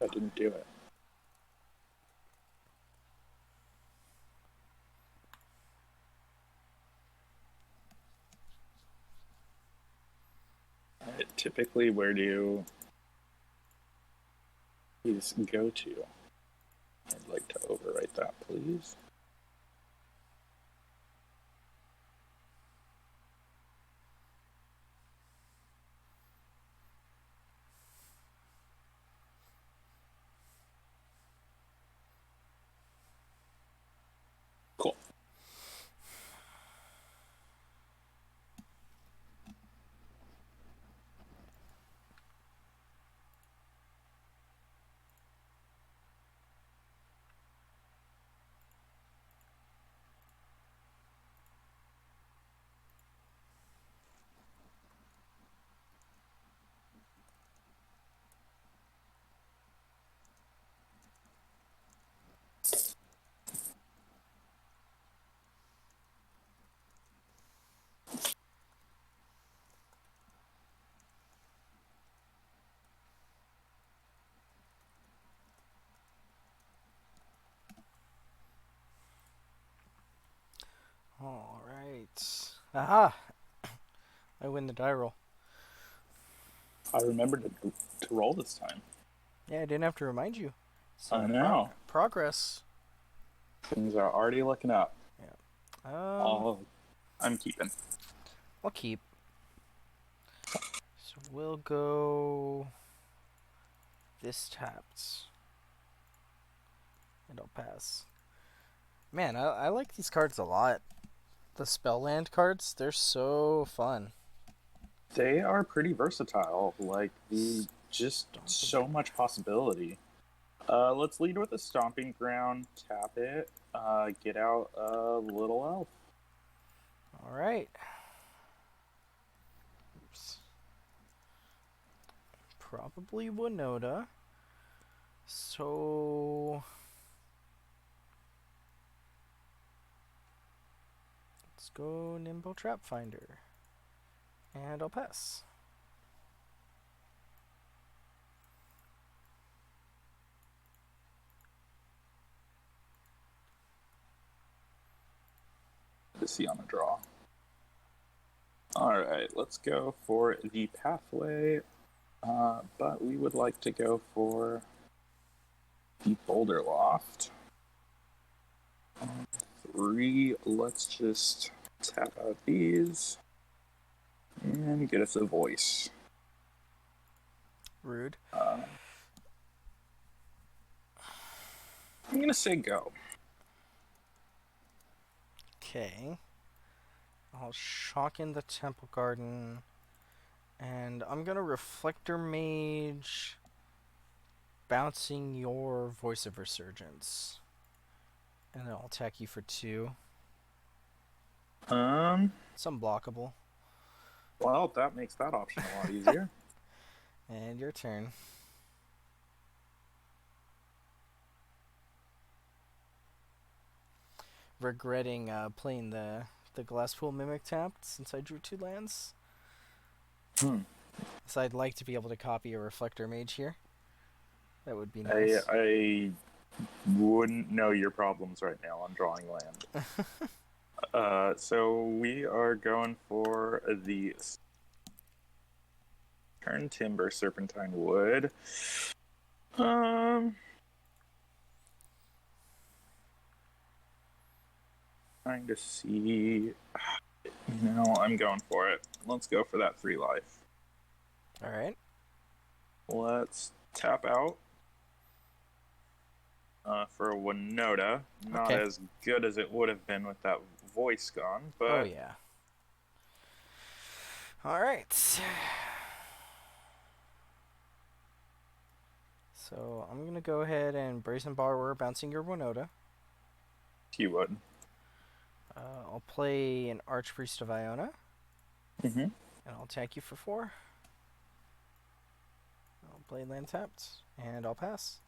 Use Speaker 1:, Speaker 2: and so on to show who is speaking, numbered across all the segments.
Speaker 1: I didn't do it. Typically, where do these go to? I'd like to overwrite that, please. Cool.
Speaker 2: All right. Aha! I win the die roll.
Speaker 1: I remembered to roll this time.
Speaker 2: Yeah, I didn't have to remind you. So
Speaker 1: I know.
Speaker 2: progress.
Speaker 1: Things are already looking up.
Speaker 2: Yeah.
Speaker 1: Oh, I'm keeping.
Speaker 2: I'll keep. So we'll go this tapped. And I'll pass. Man, I like these cards a lot. The spell land cards, they're so fun.
Speaker 1: They are pretty versatile. Like, just
Speaker 2: Stomping
Speaker 1: so much possibility. Let's lead with a stomping ground, tap it, get out a little elf.
Speaker 2: All right. Oops. Probably Winota. So let's go Nimble Trap Finder. And I'll pass.
Speaker 1: To see on the draw. Alright, let's go for the pathway, but we would like to go for the boulder loft. 3, let's just tap out these and get us a voice.
Speaker 2: Rude.
Speaker 1: I'm gonna say go.
Speaker 2: Okay. I'll shock in the Temple Garden. And I'm gonna Reflector Mage, bouncing your Voice of Resurgence. And then I'll attack you for 2. It's unblockable.
Speaker 1: Well, that makes that option a lot easier.
Speaker 2: And your turn. Regretting playing the Glasspool Mimic tapped since I drew 2 lands. So I'd like to be able to copy a Reflector Mage here. That would be nice.
Speaker 1: I wouldn't know your problems right now on drawing land. So we are going for the Turn Timber Serpentine Wood. Trying to see. I'm going for it. Let's go for that 3 life.
Speaker 2: Alright.
Speaker 1: Let's tap out for a Winota. Not
Speaker 2: Okay.
Speaker 1: as good as it would have been with that voice gone, but
Speaker 2: Oh, yeah. Alright. So I'm going to go ahead and Brazen Borrower, bouncing your Winota.
Speaker 1: you would.
Speaker 2: I'll play an Archpriest of Iona.
Speaker 1: Mm-hmm.
Speaker 2: And I'll attack you for 4. I'll play land tapped. And I'll pass.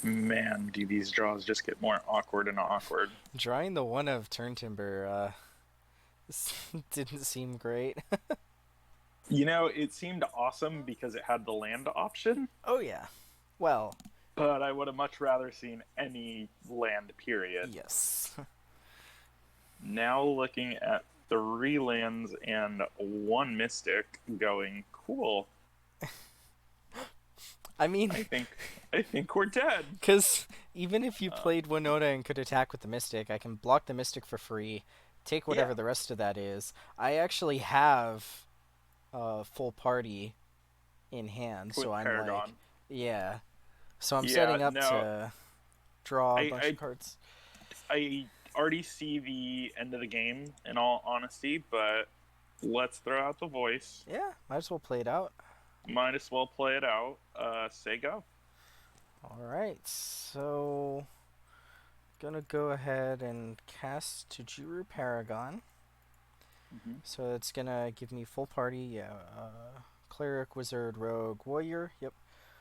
Speaker 1: Man, do these draws just get more awkward and awkward.
Speaker 2: Drawing the 1 of Turn Timber Didn't seem great.
Speaker 1: It seemed awesome because it had the land option,
Speaker 2: Oh yeah. Well,
Speaker 1: but I would have much rather seen any land, period.
Speaker 2: yes.
Speaker 1: Now looking at 3 lands and 1 mystic, going, cool.
Speaker 2: I mean,
Speaker 1: I think I think we're dead.
Speaker 2: because even if you
Speaker 1: Uh,
Speaker 2: played Winota and could attack with the Mystic, I can block the Mystic for free, take
Speaker 1: yeah,
Speaker 2: whatever the rest of that is. I actually have a full party in hand, so
Speaker 1: with
Speaker 2: I'm like,
Speaker 1: Paragon.
Speaker 2: yeah. So I'm
Speaker 1: Yeah,
Speaker 2: setting up
Speaker 1: no,
Speaker 2: to draw a
Speaker 1: I
Speaker 2: bunch of
Speaker 1: I
Speaker 2: cards.
Speaker 1: I already see the end of the game. In all honesty, but let's throw out the voice.
Speaker 2: Yeah, might as well play it out.
Speaker 1: Might as well play it out. Say go.
Speaker 2: All right, so gonna go ahead and cast Tajuru Paragon.
Speaker 1: Mm-hmm.
Speaker 2: So it's gonna give me full party. Yeah, cleric, wizard, rogue, warrior. Yep.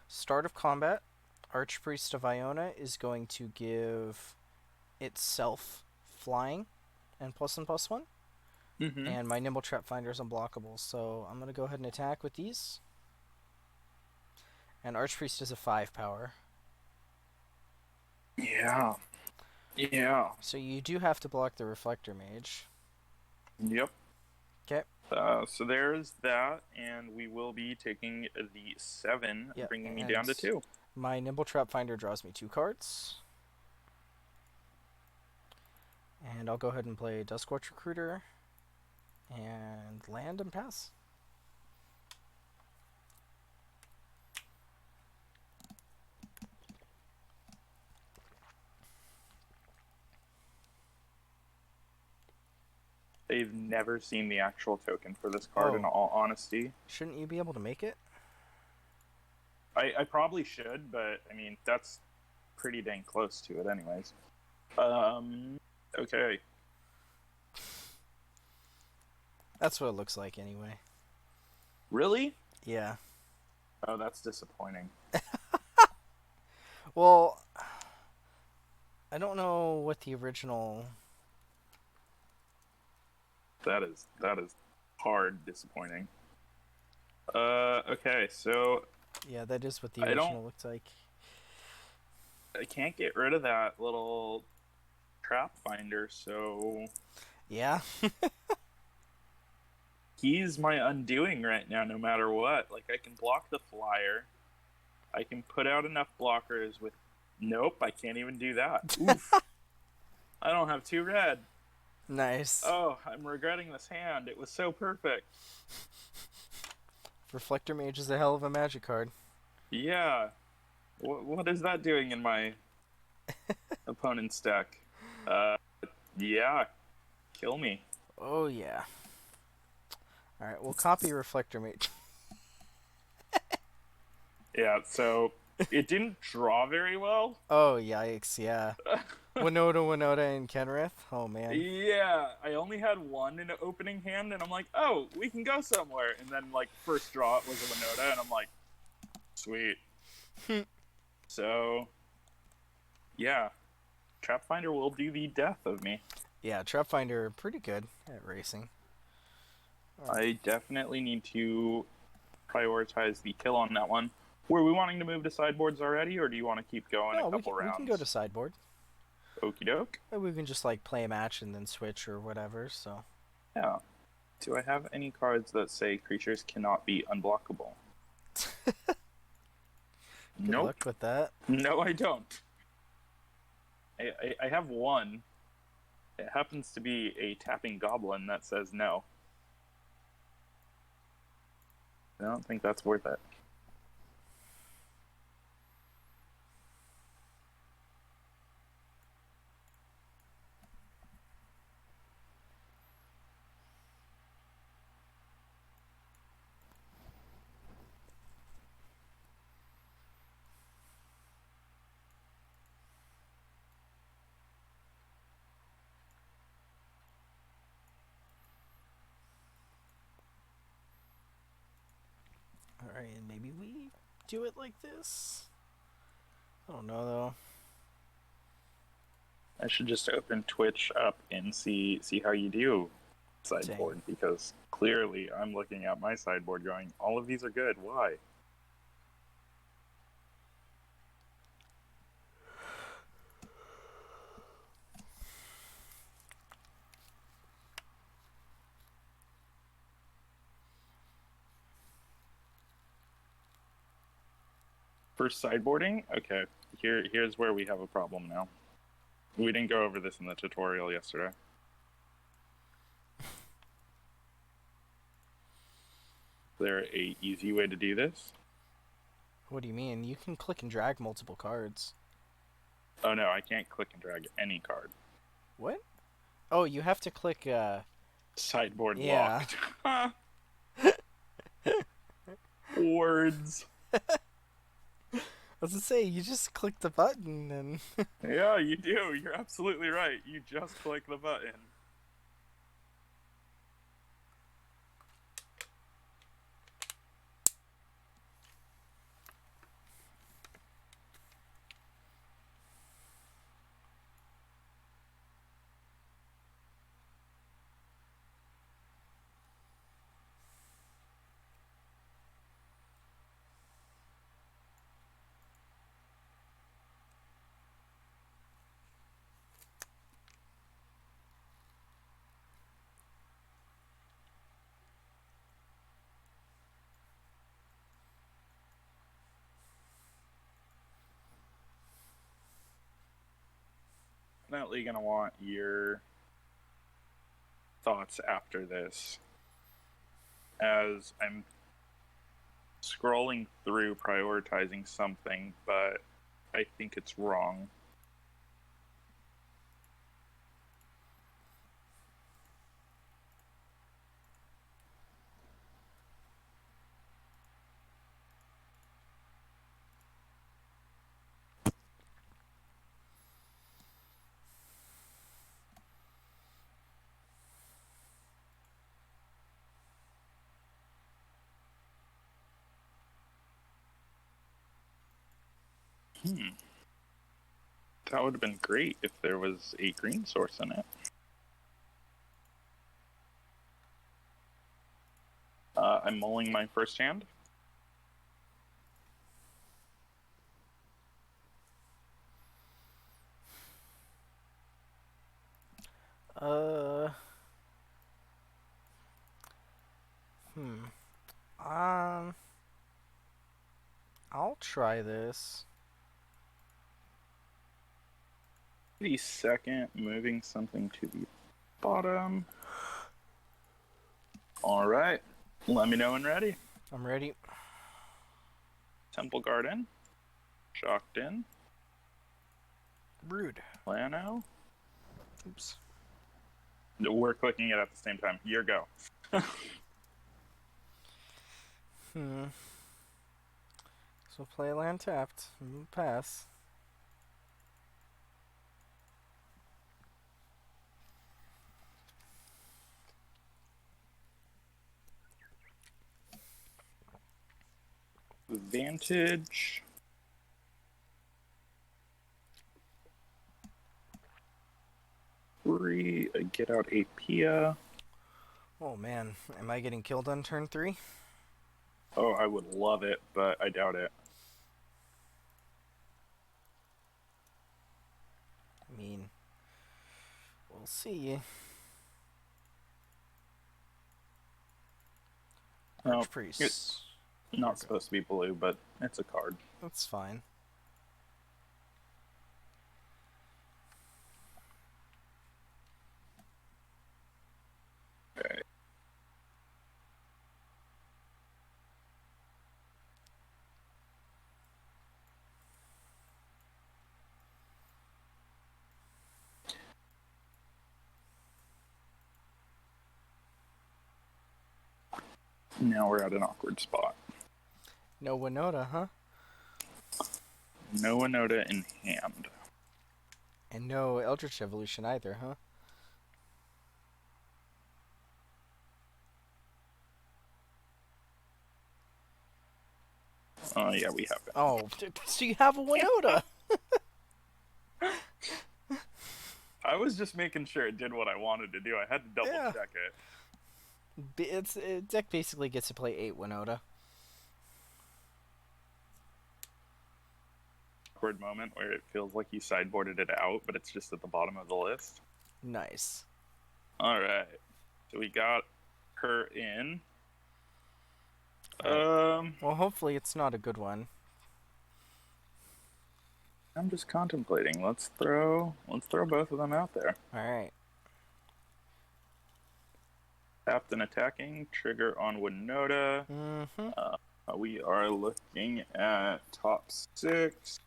Speaker 2: Start of combat. Archpriest of Iona is going to give itself flying and +1/+1.
Speaker 1: Mm-hmm.
Speaker 2: And my Nimble Trap Finder is unblockable. So I'm gonna go ahead and attack with these. And Archpriest is a 5 power.
Speaker 1: Yeah. Yeah.
Speaker 2: So you do have to block the Reflector Mage.
Speaker 1: Yep.
Speaker 2: Okay.
Speaker 1: So there's that, and we will be taking the 7,
Speaker 2: Yeah,
Speaker 1: bringing me down
Speaker 2: and
Speaker 1: to 2.
Speaker 2: my Nimble Trap Finder draws me 2 cards. And I'll go ahead and play Duskwatch Recruiter and land and pass.
Speaker 1: They've never seen the actual token for this card, in
Speaker 2: Oh,
Speaker 1: all honesty.
Speaker 2: shouldn't you be able to make it?
Speaker 1: I probably should, but I mean, that's pretty dang close to it, anyways. Okay.
Speaker 2: That's what it looks like anyway.
Speaker 1: Really?
Speaker 2: Yeah.
Speaker 1: Oh, that's disappointing.
Speaker 2: Well, I don't know what the original.
Speaker 1: That is hard disappointing. Okay, so
Speaker 2: Yeah, that is what the
Speaker 1: I don't,
Speaker 2: original looks like.
Speaker 1: I can't get rid of that little trap finder, so
Speaker 2: Yeah.
Speaker 1: he's my undoing right now, no matter what. Like, I can block the flyer. I can put out enough blockers with. Nope, I can't even do that. Oof. I don't have 2 red.
Speaker 2: Nice.
Speaker 1: Oh, I'm regretting this hand. It was so perfect.
Speaker 2: Reflector Mage is a hell of a magic card.
Speaker 1: Yeah. What is that doing in my opponent's deck? Yeah. Kill me.
Speaker 2: Oh, yeah. Alright, we'll copy Reflector Mage.
Speaker 1: Yeah, so it didn't draw very well.
Speaker 2: Oh, yikes, yeah. Winota, and Kenrith? Oh, man.
Speaker 1: Yeah, I only had 1 in an opening hand, and I'm like, oh, we can go somewhere. And then, like, first draw it was a Winota, and I'm like, sweet. So, yeah, Trap Finder will do the death of me.
Speaker 2: Yeah, Trapfinder, pretty good at racing.
Speaker 1: I definitely need to prioritize the kill on that one. Were we wanting to move to sideboards already, or do you want to keep going
Speaker 2: No,
Speaker 1: a couple
Speaker 2: we
Speaker 1: rounds?
Speaker 2: can go to sideboard.
Speaker 1: Okie doke.
Speaker 2: Or we can just like play a match and then switch or whatever. So
Speaker 1: Yeah. Do I have any cards that say creatures cannot be unblockable?
Speaker 2: good
Speaker 1: Nope.
Speaker 2: luck with that.
Speaker 1: No, I don't. I have 1. It happens to be a tapping goblin that says no. I don't think that's worth it.
Speaker 2: All right, and maybe we do it like this. I don't know though.
Speaker 1: I should just open Twitch up and see how you do. sideboard
Speaker 2: Dang.
Speaker 1: because clearly I'm looking at my sideboard going, all of these are good. Why? For sideboarding, okay, here's where we have a problem now. We didn't go over this in the tutorial yesterday. Is there a easy way to do this?
Speaker 2: What do you mean? You can click and drag multiple cards.
Speaker 1: Oh no, I can't click and drag any card.
Speaker 2: What? Oh, you have to click,
Speaker 1: Sideboard
Speaker 2: yeah.
Speaker 1: locked. Words.
Speaker 2: I was gonna say, you just click the button and...
Speaker 1: Yeah, you do. You're absolutely right. You just click the button. Definitely gonna want your thoughts after this. As I'm scrolling through prioritizing something, but I think it's wrong. That would have been great if there was a green source in it. I'm mulling my first hand.
Speaker 2: Uh... Hmm. Um... I'll try this.
Speaker 1: The second, moving something to the bottom. All right. Let me know when ready.
Speaker 2: I'm ready.
Speaker 1: Temple Garden. Shocked in.
Speaker 2: Rude.
Speaker 1: Plano.
Speaker 2: Oops.
Speaker 1: We're clicking it at the same time. Your go.
Speaker 2: So play land tapped. Pass.
Speaker 1: Vantage. Get out a Pia.
Speaker 2: Oh man, am I getting killed on turn 3?
Speaker 1: Oh, I would love it, but I doubt it.
Speaker 2: I mean, we'll see.
Speaker 1: No,
Speaker 2: Archpriest.
Speaker 1: it's not supposed to be blue, but it's a card.
Speaker 2: That's fine.
Speaker 1: Okay. Now we're at an awkward spot.
Speaker 2: No Winota, huh?
Speaker 1: No Winota in hand.
Speaker 2: And no Eldritch Evolution either, huh?
Speaker 1: Oh, yeah, we have it.
Speaker 2: Oh, so you have a Winota!
Speaker 1: was just making sure it did what I wanted to do. I had to double
Speaker 2: Yeah.
Speaker 1: check it.
Speaker 2: Deck basically gets to play 8 Winota.
Speaker 1: Awkward moment where it feels like you sideboarded it out, but it's just at the bottom of the list.
Speaker 2: Nice.
Speaker 1: All right. So we got her in.
Speaker 2: Right. Well, hopefully it's not a good one.
Speaker 1: I'm just contemplating. Let's throw both of them out there.
Speaker 2: All right.
Speaker 1: Tapped and attacking. Trigger on Winota. We are looking at top 6.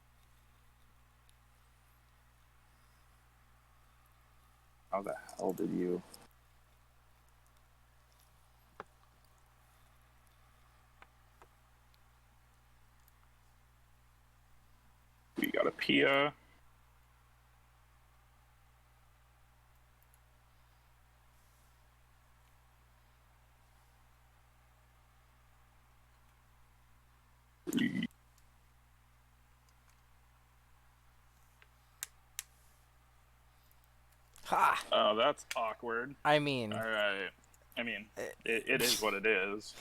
Speaker 1: How the hell did you? We got a Pia.
Speaker 2: Ha!
Speaker 1: Oh, that's awkward.
Speaker 2: I mean,
Speaker 1: All right. I mean, it is what it is.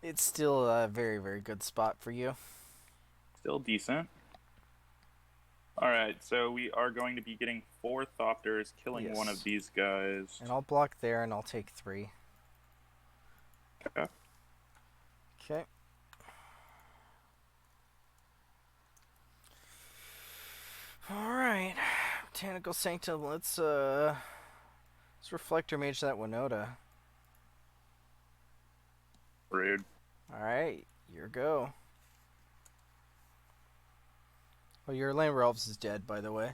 Speaker 2: it's still a very, very good spot for you.
Speaker 1: Still decent. All right, so we are going to be getting 4 Thopters, killing one of these guys.
Speaker 2: And I'll block there, and I'll take 3.
Speaker 1: Okay.
Speaker 2: Okay. All right, Botanical Sanctum. Let's Reflector Mage that Winota.
Speaker 1: Rude.
Speaker 2: All right, your go. Oh, your Land Elves is dead, by the way.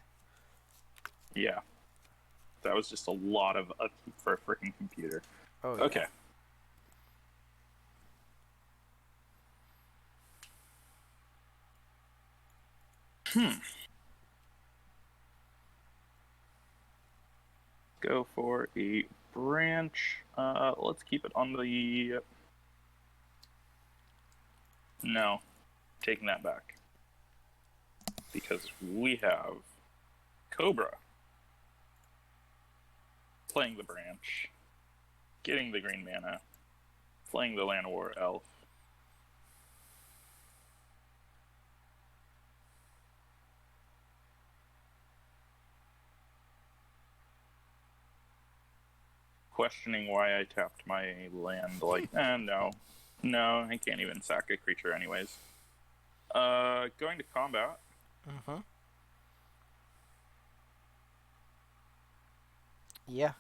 Speaker 1: Yeah. That was just a lot of upkeep for a freaking computer.
Speaker 2: Oh, yeah.
Speaker 1: Okay. Go for a branch. Let's keep it on the... No. Taking that back. Because we have Cobra playing the branch, getting the green mana, playing the Llanowar Elf. Questioning why I tapped my land, like, no, I can't even sack a creature anyways. Going to combat.
Speaker 2: Yeah.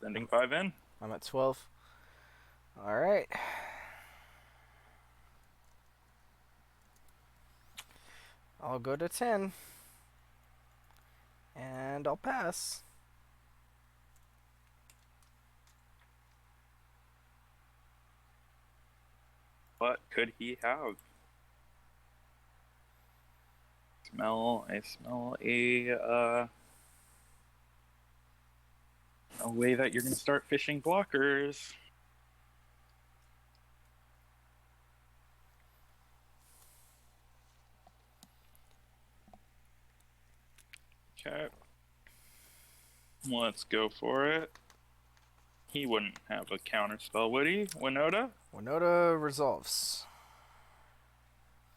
Speaker 1: Sending 5 in.
Speaker 2: I'm at 12. All right. I'll go to 10. And I'll pass.
Speaker 1: What could he have? I smell a way that you're going to start fishing blockers. Okay. Let's go for it. He wouldn't have a counter spell, would he? Winota?
Speaker 2: Winota resolves.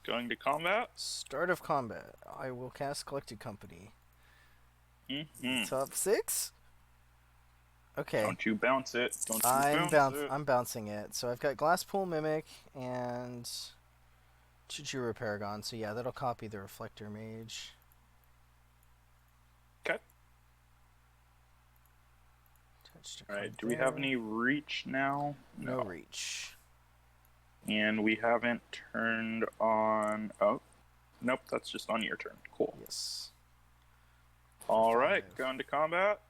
Speaker 1: Going to combat.
Speaker 2: Start of combat. I will cast Collected Company.
Speaker 1: Mm-hmm.
Speaker 2: Top 6? Okay.
Speaker 1: Don't you bounce it.
Speaker 2: I'm bouncing it. So I've got Glasspool Mimic and Chijiro Paragon. So yeah, that'll copy the Reflector Mage.
Speaker 1: Okay. Alright, do we have any reach now?
Speaker 2: No reach.
Speaker 1: And we haven't turned on... Oh, nope, that's just on your turn. Cool.
Speaker 2: Yes.
Speaker 1: Alright, going to combat.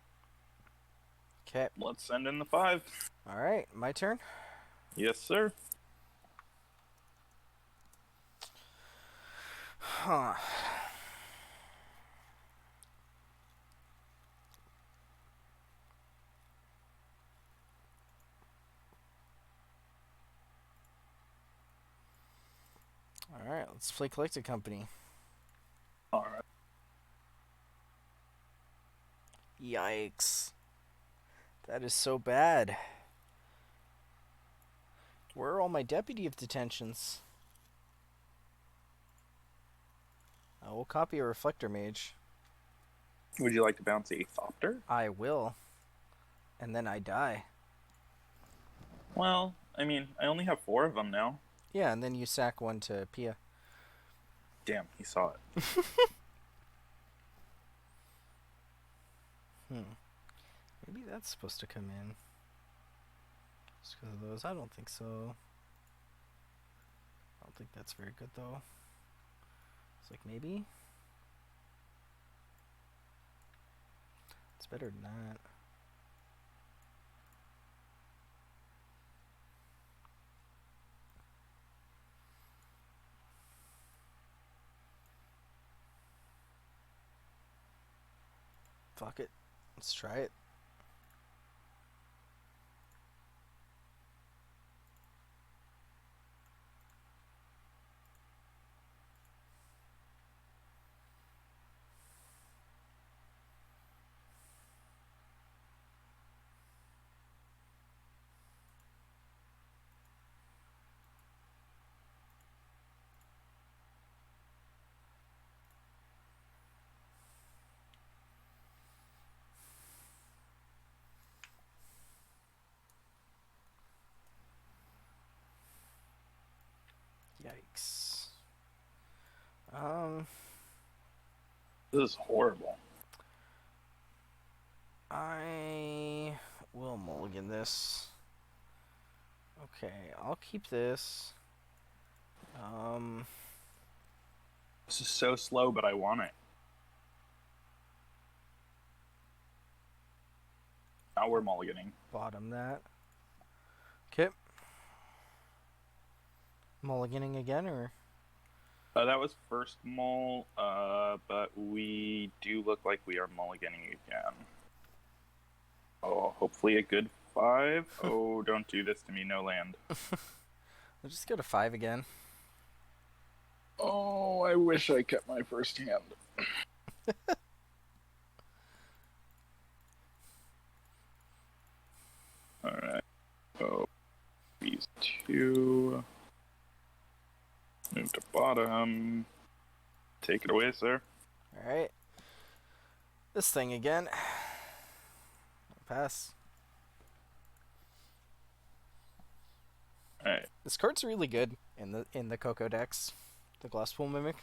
Speaker 2: Okay.
Speaker 1: Let's send in the 5.
Speaker 2: Alright, my turn?
Speaker 1: Yes, sir.
Speaker 2: Huh. Alright, let's play Collected Company.
Speaker 1: Alright.
Speaker 2: Yikes. That is so bad. Where are all my deputy of detentions? I will copy a reflector mage.
Speaker 1: Would you like to bounce a Thopter?
Speaker 2: I will. And then I die.
Speaker 1: Well, I mean, I only have 4 of them now.
Speaker 2: Yeah, and then you sack one to Pia.
Speaker 1: Damn, he saw it.
Speaker 2: Maybe that's supposed to come in. Just because of those. I don't think so. I don't think that's very good, though. It's like, maybe? It's better than that. Fuck it. Let's try it. Yikes.
Speaker 1: This is horrible.
Speaker 2: I will mulligan this. Okay, I'll keep this.
Speaker 1: This is so slow, but I want it. Now we're mulliganing.
Speaker 2: Bottom that. Okay. Mulliganing again, or?
Speaker 1: That was first mull, but we do look like we are mulliganing again. Oh, hopefully a good 5. Oh, don't do this to me, no land.
Speaker 2: I'll just go to 5 again.
Speaker 1: Oh, I wish I kept my first hand. Alright. So, these 2. Move to bottom. Take it away, sir.
Speaker 2: Alright. This thing again. Pass.
Speaker 1: Alright.
Speaker 2: This card's really good in the Coco decks. The Glasspool Mimic.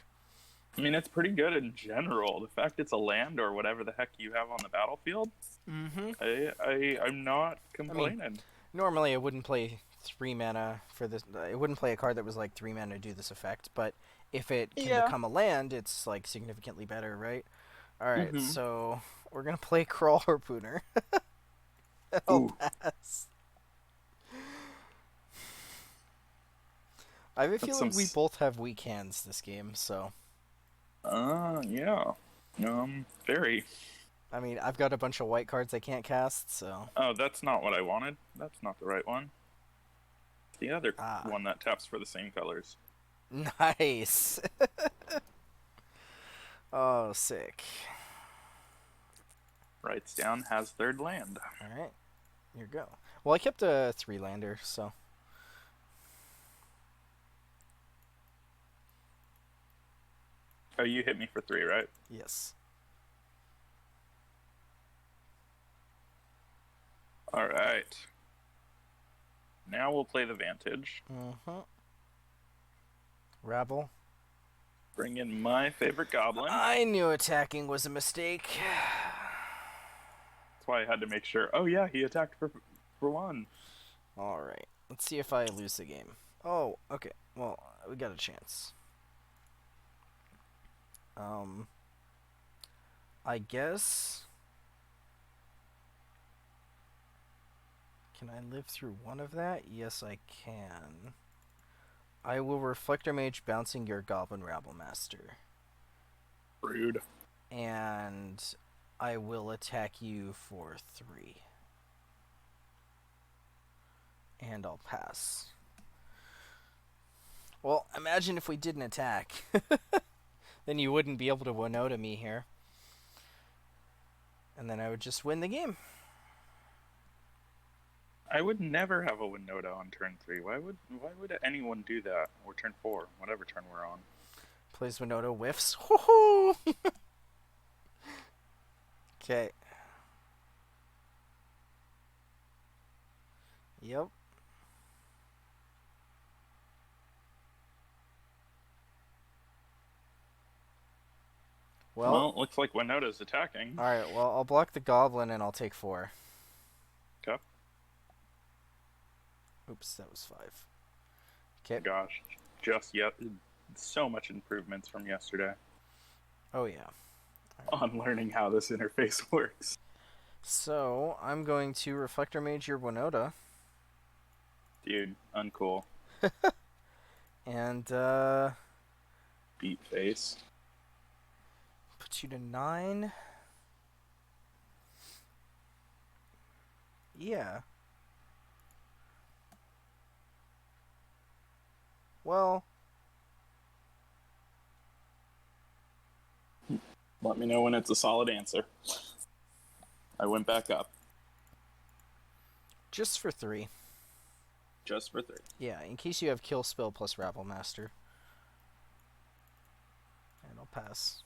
Speaker 1: I mean, it's pretty good in general. The fact it's a land or whatever the heck you have on the battlefield, I'm not complaining.
Speaker 2: Normally, I wouldn't play 3 mana for this. I wouldn't play a card that was like 3 mana to do this effect. But if it can become a land, it's like significantly better, right? All right, so we're gonna play Crawl Harpooner. I'll pass. I have a feeling we both have weak hands this game, so.
Speaker 1: Yeah. Very.
Speaker 2: I mean, I've got a bunch of white cards I can't cast, so.
Speaker 1: Oh, that's not what I wanted. That's not the right one. The other one that taps for the same colors.
Speaker 2: Nice. Oh, sick.
Speaker 1: Writes down has 3rd land.
Speaker 2: Alright. Here you go. Well, I kept a 3-lander, so.
Speaker 1: Oh, you hit me for 3, right?
Speaker 2: Yes.
Speaker 1: Alright. Now we'll play the Vantage.
Speaker 2: Rabble.
Speaker 1: Bring in my favorite goblin.
Speaker 2: I knew attacking was a mistake.
Speaker 1: That's why I had to make sure. Oh yeah, he attacked for 1.
Speaker 2: Alright. Let's see if I lose the game. Oh, okay. Well, we got a chance. I guess. Can I live through one of that? Yes, I can. I will Reflector Mage bouncing your Goblin Rabble Master.
Speaker 1: Rude.
Speaker 2: And I will attack you for 3. And I'll pass. Well, imagine if we didn't attack. Then you wouldn't be able to Winota me here. And then I would just win the game.
Speaker 1: I would never have a Winota on turn 3. Why would anyone do that? Or turn 4, whatever turn we're on.
Speaker 2: Plays Winota, whiffs. Woohoo! Okay. Yep.
Speaker 1: Well, it looks like Winota's attacking.
Speaker 2: Alright, well, I'll block the goblin and I'll take 4.
Speaker 1: Okay.
Speaker 2: Oops, that was 5. Okay.
Speaker 1: Gosh, just yet, so much improvements from yesterday
Speaker 2: Oh, yeah.
Speaker 1: on learning how this interface works.
Speaker 2: So, I'm going to Reflector Mage your Winota.
Speaker 1: Dude, uncool.
Speaker 2: And,
Speaker 1: Beat face.
Speaker 2: put you to 9. Yeah. Well,
Speaker 1: Let me know when it's a solid answer. I went back up.
Speaker 2: just for 3.
Speaker 1: Just for 3.
Speaker 2: Yeah, in case you have Kill Spell plus Rabble Master. And I'll pass.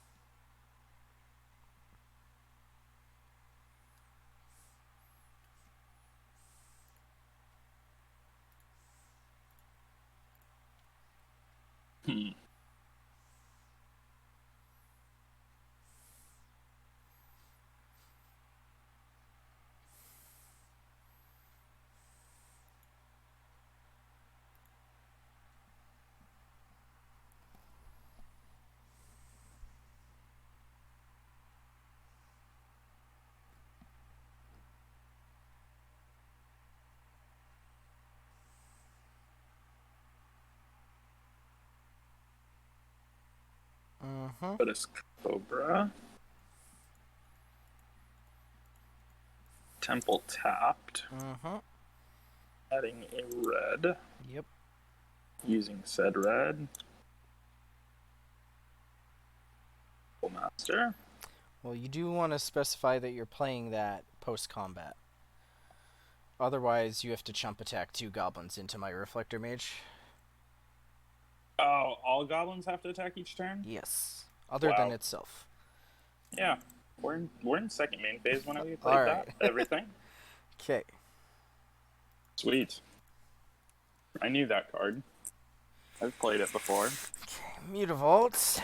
Speaker 2: Mm-hmm.
Speaker 1: But it's Cobra. Temple tapped.
Speaker 2: Mm-hmm.
Speaker 1: Adding a red.
Speaker 2: Yep.
Speaker 1: Using said red. Master.
Speaker 2: Well, you do want to specify that you're playing that post-combat. Otherwise, you have to chump attack 2 goblins into my Reflector Mage.
Speaker 1: Oh, all goblins have to attack each turn?
Speaker 2: Yes. Other than itself.
Speaker 1: Yeah. We're in second main phase when we played
Speaker 2: Alright.
Speaker 1: that. Everything.
Speaker 2: Okay.
Speaker 1: Sweet. I knew that card. I've played it before.
Speaker 2: Okay, Mutavault.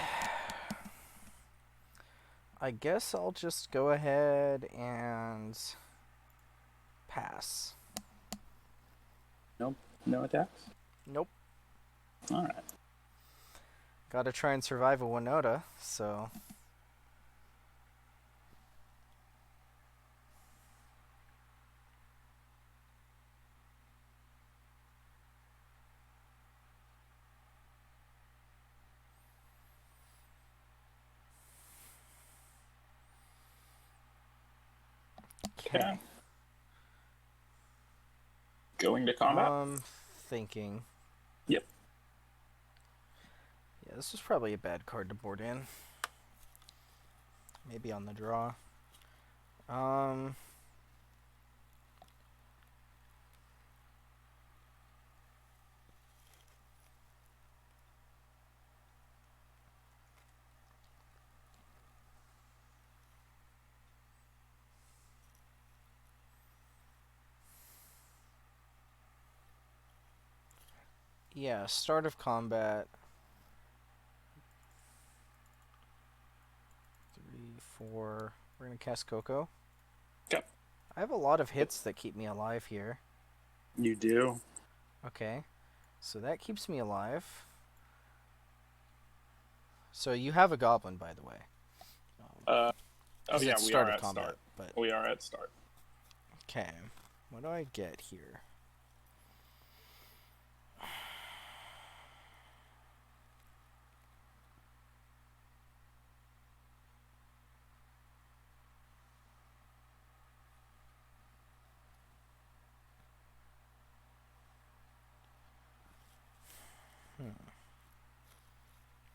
Speaker 2: I guess I'll just go ahead and pass.
Speaker 1: Nope. No attacks?
Speaker 2: Nope.
Speaker 1: Alright.
Speaker 2: Gotta try and survive a Winota, so...
Speaker 1: Okay. Going to combat?
Speaker 2: Thinking.
Speaker 1: Yep.
Speaker 2: Yeah, this was probably a bad card to board in. Maybe on the draw. Yeah, start of combat. 3, 4. We're gonna cast Coco.
Speaker 1: Okay.
Speaker 2: I have a lot of hits that keep me alive here.
Speaker 1: You do.
Speaker 2: Okay. So that keeps me alive. So you have a goblin, by the way.
Speaker 1: Oh yeah,
Speaker 2: it's
Speaker 1: we
Speaker 2: start
Speaker 1: are
Speaker 2: of
Speaker 1: at
Speaker 2: combat,
Speaker 1: start.
Speaker 2: but
Speaker 1: We are at start.
Speaker 2: okay. What do I get here?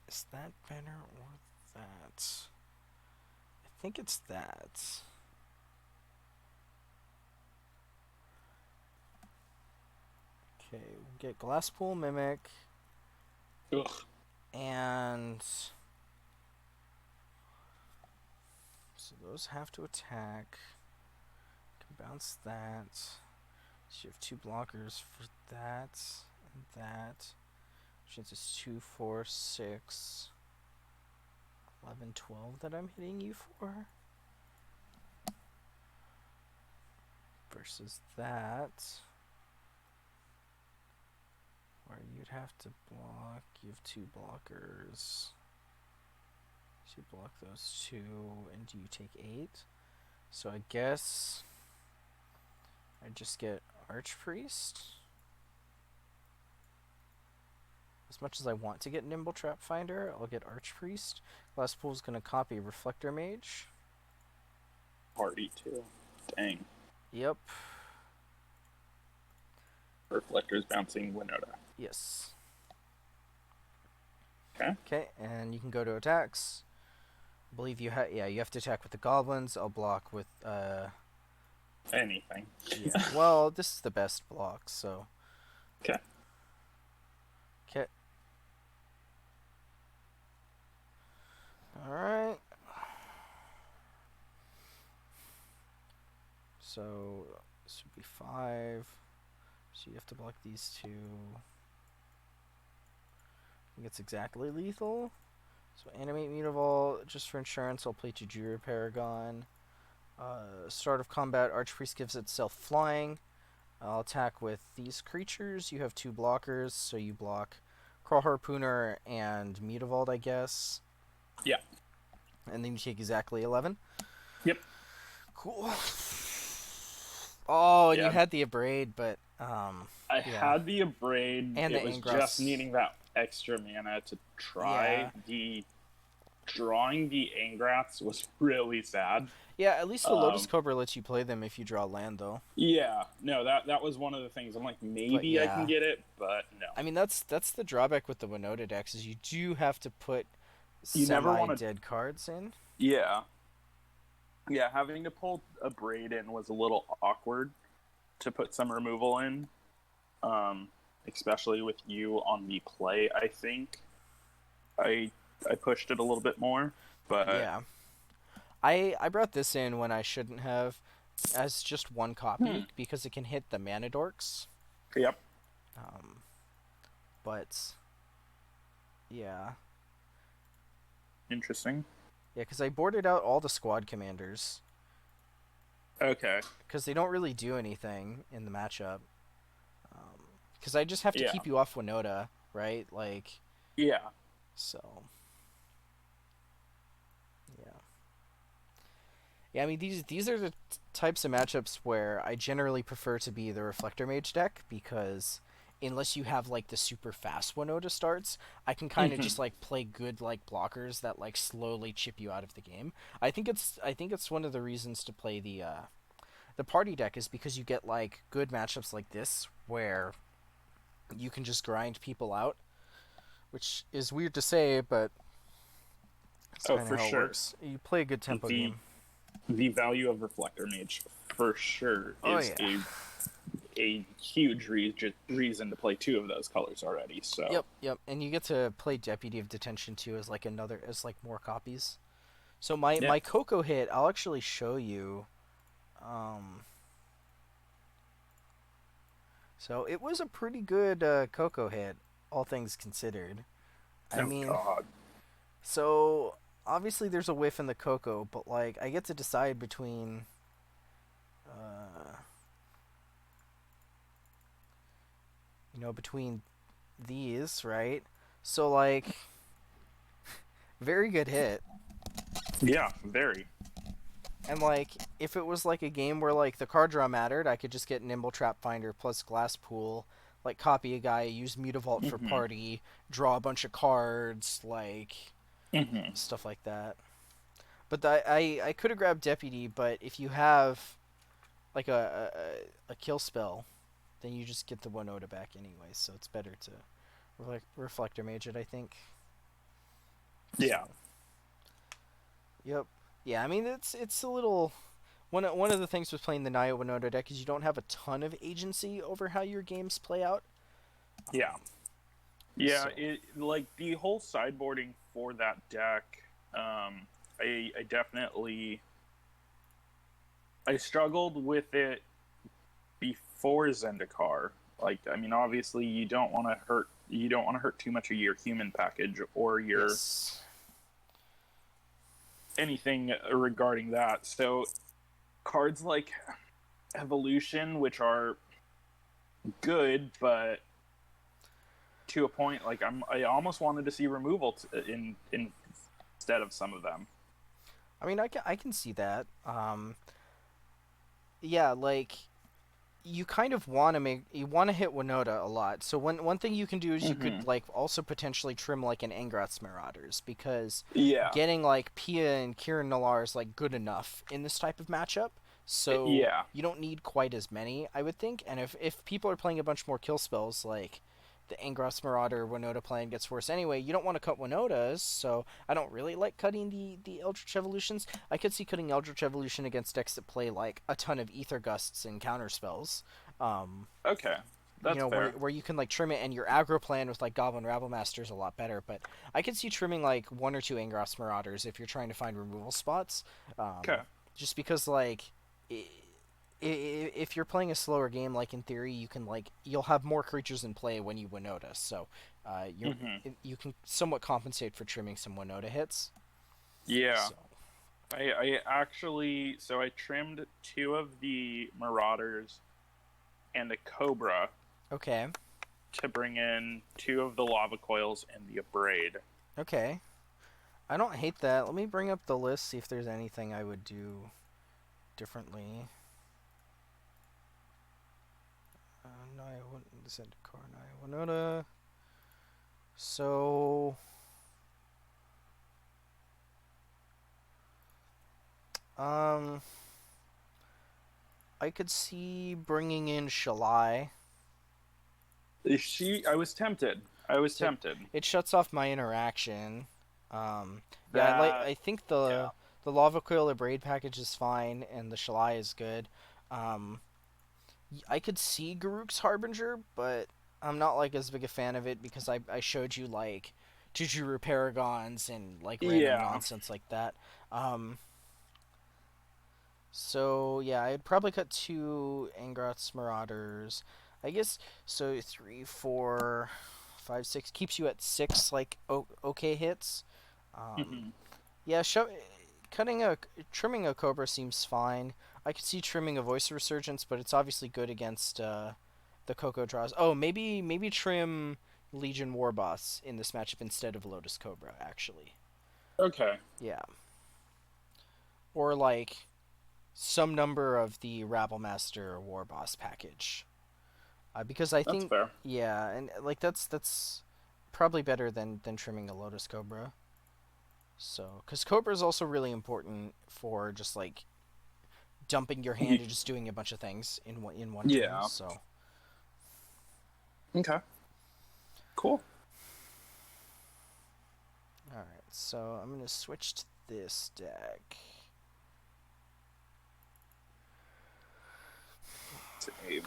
Speaker 2: Is that better or that? I think it's that. get Glasspool Mimic,
Speaker 1: Ugh.
Speaker 2: and so those have to attack. Can bounce that. So you have 2 blockers for that and that. Chance is 2, 4, 6, 11, 12 that I'm hitting you for. Versus that, where you'd have to block. You have 2 blockers. So you block those 2, and you take 8. So I guess I just get Archpriest. As much as I want to get Nimble Trap Finder, I'll get Archpriest. Glasspool's gonna copy Reflector Mage.
Speaker 1: Party too. Dang.
Speaker 2: Yep.
Speaker 1: Reflector's bouncing Winota.
Speaker 2: Yes.
Speaker 1: Okay.
Speaker 2: Okay, and you can go to attacks. I believe you have to attack with the goblins. I'll block with
Speaker 1: Anything.
Speaker 2: yeah. Well, this is the best block, so.
Speaker 1: Okay.
Speaker 2: Okay. Alright. So this would be 5. So you have to block these 2. I think it's exactly lethal. So animate Mutavault, just for insurance, I'll play Jujuru Paragon. Start of combat, Archpriest gives itself flying. I'll attack with these creatures. You have 2 blockers, so you block Crawl Harpooner and Mutavault, I guess.
Speaker 1: Yeah.
Speaker 2: And then you take exactly 11.
Speaker 1: Yep.
Speaker 2: Cool. Oh, and
Speaker 1: Yeah.
Speaker 2: you had the Abrade, but
Speaker 1: I had the Abrade.
Speaker 2: And
Speaker 1: it
Speaker 2: the
Speaker 1: was
Speaker 2: Ingress.
Speaker 1: just needing that extra mana to try.
Speaker 2: Yeah.
Speaker 1: Drawing the Angraths was really sad.
Speaker 2: Yeah, at least the Lotus Cobra lets you play them if you draw land, though.
Speaker 1: Yeah, no, that was one of the things. I'm like, maybe I can get it, but no.
Speaker 2: I mean, that's the drawback with the Winota decks, is you do have to put
Speaker 1: You never wanna-
Speaker 2: semi-dead cards in.
Speaker 1: Yeah. Yeah, having to pull a Braid in was a little awkward to put some removal in. Especially with you on the play, I think. I pushed it a little bit more, but
Speaker 2: Yeah. I brought this in when I shouldn't have, as just 1 copy, because it can hit the Mana Dorks.
Speaker 1: Yep.
Speaker 2: But yeah.
Speaker 1: Interesting.
Speaker 2: Yeah, because I boarded out all the squad commanders.
Speaker 1: Okay.
Speaker 2: Because they don't really do anything in the matchup. Because I just have to keep you off Winota, right? Like.
Speaker 1: Yeah.
Speaker 2: So. Yeah. Yeah, I mean, these are the types of matchups where I generally prefer to be the Reflector Mage deck, because unless you have like the super fast Winota starts, I can kind of just like play good like blockers that like slowly chip you out of the game. I think it's one of the reasons to play the party deck, is because you get like good matchups like this where you can just grind people out, which is weird to say, but it's
Speaker 1: Oh,
Speaker 2: kind
Speaker 1: for
Speaker 2: of how
Speaker 1: sure.
Speaker 2: it works. You play a good tempo game.
Speaker 1: The value of Reflector Mage, for sure,
Speaker 2: Oh,
Speaker 1: is
Speaker 2: yeah.
Speaker 1: a huge reason to play 2 of those colors already. So
Speaker 2: Yep, and you get to play Deputy of Detention too as like more copies. So my Coco hit, I'll actually show you. So it was a pretty good Coco hit, all things considered. I mean,
Speaker 1: God.
Speaker 2: so obviously there's a whiff in the Coco, but like I get to decide between between these, right? So like very good hit.
Speaker 1: Yeah, very.
Speaker 2: And like if it was like a game where like the card draw mattered, I could just get Nimble Trap Finder plus Glasspool, like copy a guy, use Mutavault for party, draw a bunch of cards, like stuff like that. But I could have grabbed Deputy, but if you have like a kill spell, then you just get the Winota back anyway, so it's better to Reflector Mage it, I think.
Speaker 1: Yeah.
Speaker 2: So, yep. Yeah, I mean it's a little one of the things with playing the Naya Winota deck is you don't have a ton of agency over how your games play out.
Speaker 1: Yeah. Yeah,
Speaker 2: So
Speaker 1: it like the whole sideboarding for that deck. I definitely I struggled with it before Zendikar. Like, I mean, obviously, you don't want to hurt too much of your human package or your
Speaker 2: yes.
Speaker 1: anything regarding that. So cards like Evolution, which are good, but to a point, like I almost wanted to see removal in instead of some of them.
Speaker 2: I mean, I can see that. Yeah, like you kind of want to hit Winota a lot. So one thing you can do is you could
Speaker 1: Mm-hmm.
Speaker 2: like also potentially trim like an Angrath's Marauders because
Speaker 1: Yeah,
Speaker 2: getting like Pia and Kieran Nalaar is like good enough in this type of matchup. So
Speaker 1: yeah,
Speaker 2: you don't need quite as many, I would think. And if people are playing a bunch more kill spells, like the Angrath's Marauder Winota plan gets worse anyway, you don't want to cut Winotas. So I don't really like cutting the Eldritch Evolutions. I could see cutting Eldritch Evolution against decks that play like a ton of Ether Gusts and counter spells. Um,
Speaker 1: okay, that's fair.
Speaker 2: where you can like trim it, and your aggro plan with like Goblin Rabblemaster is a lot better. But I could see trimming like one or two Angrath's Marauders if you're trying to find removal spots.
Speaker 1: Okay,
Speaker 2: Just because like. If you're playing a slower game, like in theory, you can like you'll have more creatures in play when you Winota, so
Speaker 1: mm-hmm.
Speaker 2: you can somewhat compensate for trimming some Winota hits.
Speaker 1: Yeah,
Speaker 2: So
Speaker 1: I actually I trimmed two of the Marauders and a Cobra
Speaker 2: okay,
Speaker 1: to bring in two of the Lava Coils and the Abrade.
Speaker 2: okay, I don't hate that. Let me bring up the list, see if there's anything I would do differently. No, I wouldn't send a car. No, Winota. So um, I could see bringing in Shalai.
Speaker 1: I was tempted. I was
Speaker 2: So
Speaker 1: tempted.
Speaker 2: it shuts off my interaction. Yeah,
Speaker 1: That
Speaker 2: I think
Speaker 1: yeah.
Speaker 2: the Lava Coil Braid package is fine, and the Shalai is good. Um, I could see Garuk's Harbinger, but I'm not like as big a fan of it because I showed you like Juju Paragons and like random
Speaker 1: Yeah.
Speaker 2: nonsense like that. Um, so yeah, I'd probably cut two Angrath's Marauders. I guess so. 3, 4, 5, 6 keeps you at 6 like okay hits. Um,
Speaker 1: Mhm.
Speaker 2: yeah, cutting a trimming a Cobra seems fine. I could see trimming a Voice of Resurgence, but it's obviously good against the Coco draws. Oh, maybe trim Legion Warboss in this matchup instead of Lotus Cobra. Actually,
Speaker 1: Okay.
Speaker 2: yeah, or like some number of the Rabblemaster Warboss package. Because I
Speaker 1: That's
Speaker 2: think
Speaker 1: fair.
Speaker 2: yeah, and like that's probably better than trimming a Lotus Cobra. So, because Cobra is also really important for just like dumping your hand
Speaker 1: Y-
Speaker 2: and just doing a bunch of things in one turn.
Speaker 1: yeah.
Speaker 2: So,
Speaker 1: Okay. Cool.
Speaker 2: all right. So I'm gonna switch to this deck.
Speaker 1: Save.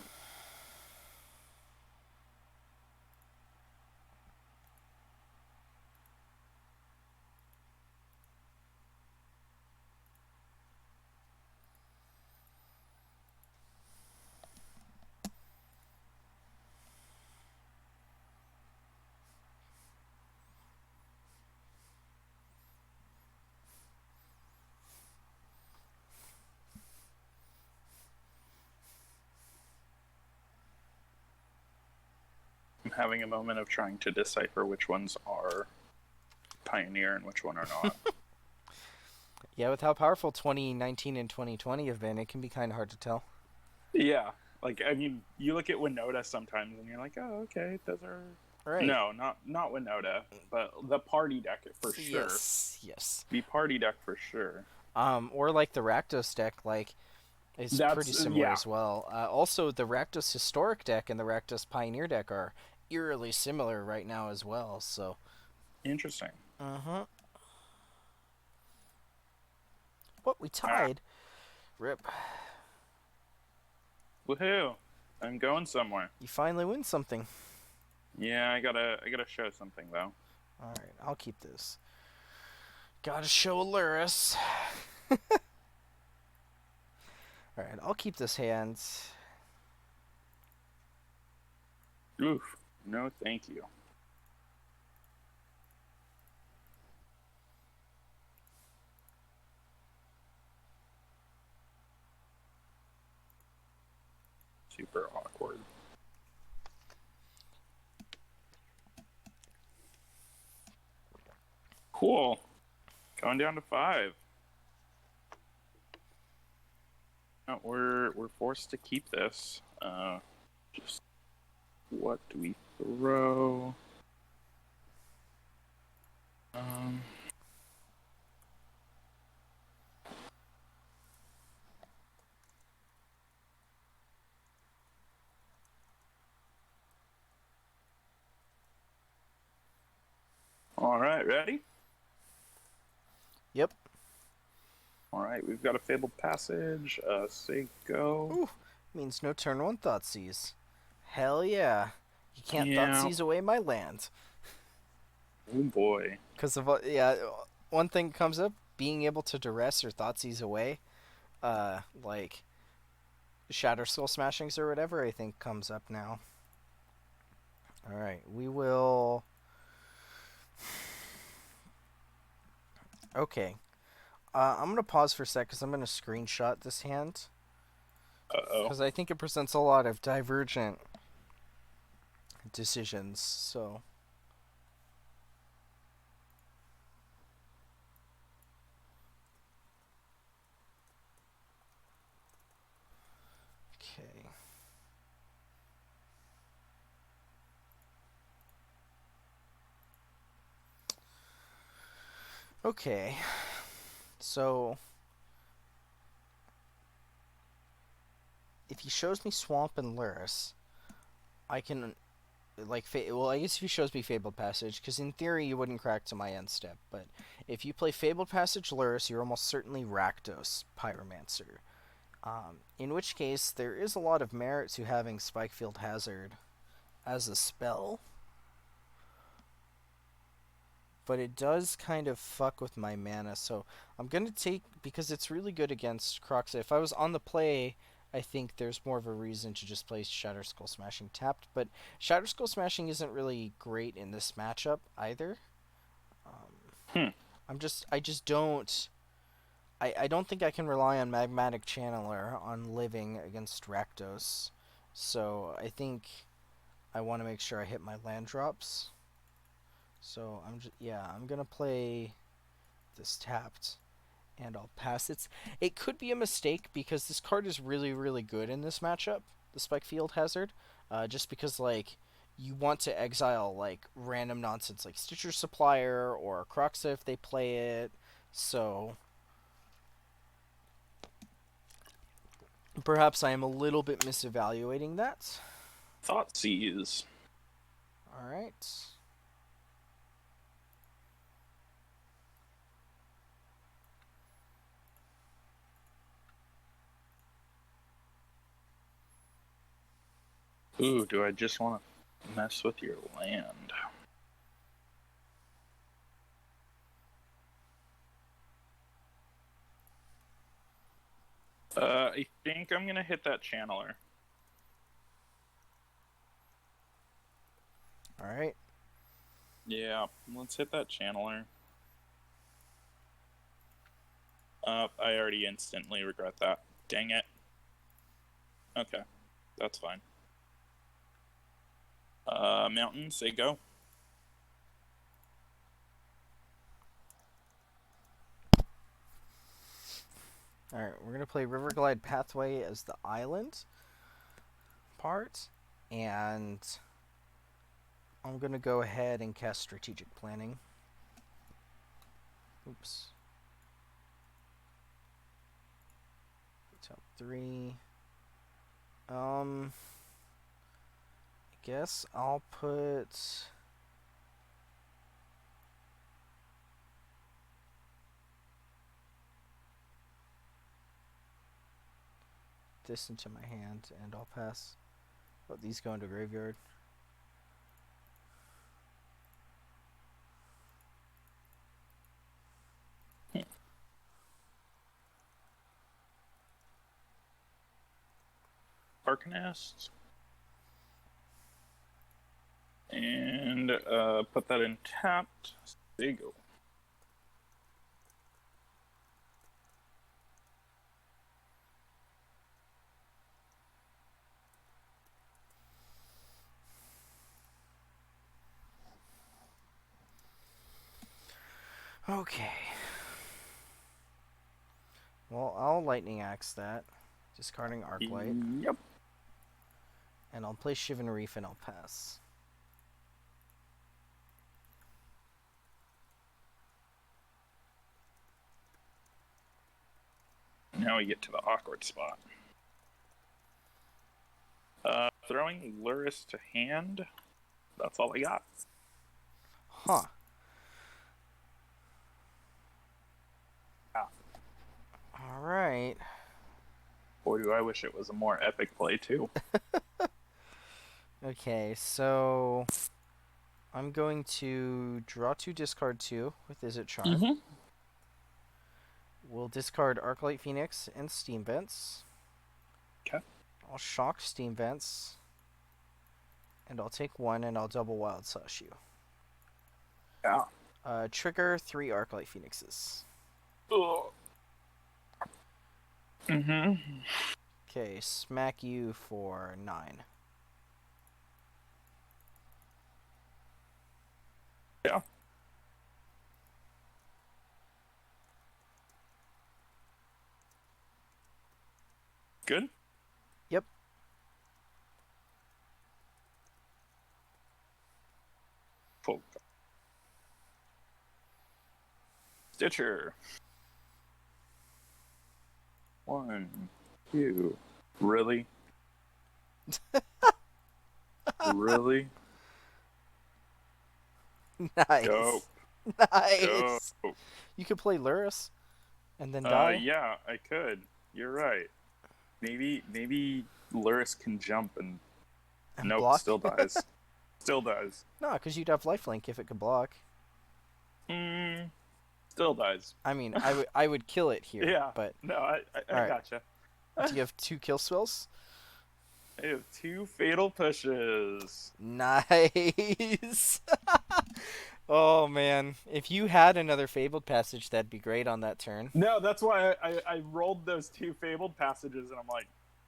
Speaker 1: I'm having a moment of trying to decipher which ones are Pioneer and which one are not.
Speaker 2: Yeah, with how powerful 2019 and 2020 have been, it can be kind of hard to tell.
Speaker 1: Yeah. Like I mean, you look at Winota sometimes and you're like, oh, okay, those are
Speaker 2: Right.
Speaker 1: no, not Winota, but the party deck for sure.
Speaker 2: Yes. Yes.
Speaker 1: The party deck for sure.
Speaker 2: Or like the Rakdos deck, like is pretty
Speaker 1: That's
Speaker 2: similar
Speaker 1: yeah,
Speaker 2: as well. Also, the Rakdos historic deck and the Rakdos Pioneer deck are eerily similar right now as well. So,
Speaker 1: interesting.
Speaker 2: uh huh. What we
Speaker 1: Ah,
Speaker 2: tied? Rip.
Speaker 1: woohoo! I'm going somewhere.
Speaker 2: You finally win something.
Speaker 1: Yeah, I gotta show something though.
Speaker 2: Alright, I'll keep this. Gotta show Luris. Alright, I'll keep this hand.
Speaker 1: Oof. No, thank you. Super awkward. Cool. Going down to 5. No, we're forced to keep this. Just what do we throw? Um. All right, ready?
Speaker 2: Yep.
Speaker 1: All right, we've got a fabled passage. Say go.
Speaker 2: Ooh, means no turn one Thoughtseize. Hell yeah. You can't
Speaker 1: Yeah.
Speaker 2: Thoughtseize away my land.
Speaker 1: Oh boy.
Speaker 2: Because of, one thing comes up, being able to duress or Thoughtseize away, like Shatter Skull Smashings or whatever, I think comes up now. Alright, we will. Okay. I'm going to pause for a sec because I'm going to screenshot this hand.
Speaker 1: Uh-oh.
Speaker 2: Because I think it presents a lot of divergent decisions, so. Okay. Okay. So. If he shows me Swamp and Luris, I can. Well, I guess if he shows me Fabled Passage, because in theory you wouldn't crack to my end step, but if you play Fabled Passage Luris, you're almost certainly Rakdos Pyromancer. In which case, there is a lot of merit to having Spikefield Hazard as a spell, but it does kind of fuck with my mana, so I'm gonna take, because it's really good against Croxa. If I was on the play, I think there's more of a reason to just play Shatter Skull Smashing tapped, but Shatter Skull Smashing isn't really great in this matchup either.
Speaker 1: Hmm.
Speaker 2: I just don't. I don't think I can rely on Magmatic Channeler on living against Rakdos, so I think I want to make sure I hit my land drops. So I'm gonna play this tapped, and I'll pass. It could be a mistake because this card is really good in this matchup, the Spikefield Hazard, just because like you want to exile like random nonsense like Stitcher Supplier or Croxa if they play it. So perhaps I am a little bit misevaluating that.
Speaker 1: Thoughtseize.
Speaker 2: All right.
Speaker 1: Ooh, do I just want to mess with your land? I think I'm gonna hit that channeler.
Speaker 2: All right.
Speaker 1: Yeah, let's hit that channeler. I already instantly regret that. Dang it. Okay, that's fine. Mountain, say go.
Speaker 2: All right. We're gonna play Riverglide Pathway as the island part, and I'm gonna go ahead and cast Strategic Planning. Oops. Top 3. I guess I'll put this into my hand, and I'll pass. Oh, these go into graveyard.
Speaker 1: Arcanist. And put that in tapped. There you go.
Speaker 2: Okay. Well, I'll Lightning Axe that. Discarding Arclight.
Speaker 1: Yep.
Speaker 2: And I'll play Shivan Reef and I'll pass.
Speaker 1: Now we get to the awkward spot. Throwing Luris to hand. That's all I got.
Speaker 2: Huh.
Speaker 1: Yeah.
Speaker 2: Alright.
Speaker 1: Boy, do I wish it was a more epic play, too.
Speaker 2: Okay, so I'm going to draw 2, discard 2 with Izzet Charm.
Speaker 1: Mm-hmm.
Speaker 2: We'll discard Arclight Phoenix and Steam Vents.
Speaker 1: Okay.
Speaker 2: I'll shock Steam Vents. And I'll take 1 and I'll double Wild Slash you.
Speaker 1: Yeah.
Speaker 2: Trigger 3 Arclight Phoenixes.
Speaker 1: Ugh. Mm-hmm.
Speaker 2: Okay, smack you for 9.
Speaker 1: Yeah. Good?
Speaker 2: Yep.
Speaker 1: Cool. Stitcher. 1, 2. Really? Really?
Speaker 2: Nice.
Speaker 1: Dope.
Speaker 2: Nice.
Speaker 1: Dope.
Speaker 2: You could play Luris and then die.
Speaker 1: Yeah, I could. You're right. Maybe Luris can jump and nope,
Speaker 2: block?
Speaker 1: still dies. Still dies.
Speaker 2: No, because you'd have lifelink if it could block.
Speaker 1: Still dies.
Speaker 2: I mean, I would kill it here.
Speaker 1: Yeah.
Speaker 2: But
Speaker 1: no, I
Speaker 2: right.
Speaker 1: Gotcha.
Speaker 2: Do you have 2 kill spells?
Speaker 1: I have 2 fatal pushes.
Speaker 2: Nice. Oh man, if you had another Fabled Passage, that'd be great on that turn.
Speaker 1: No, that's why I rolled those 2 fabled passages, and I'm like,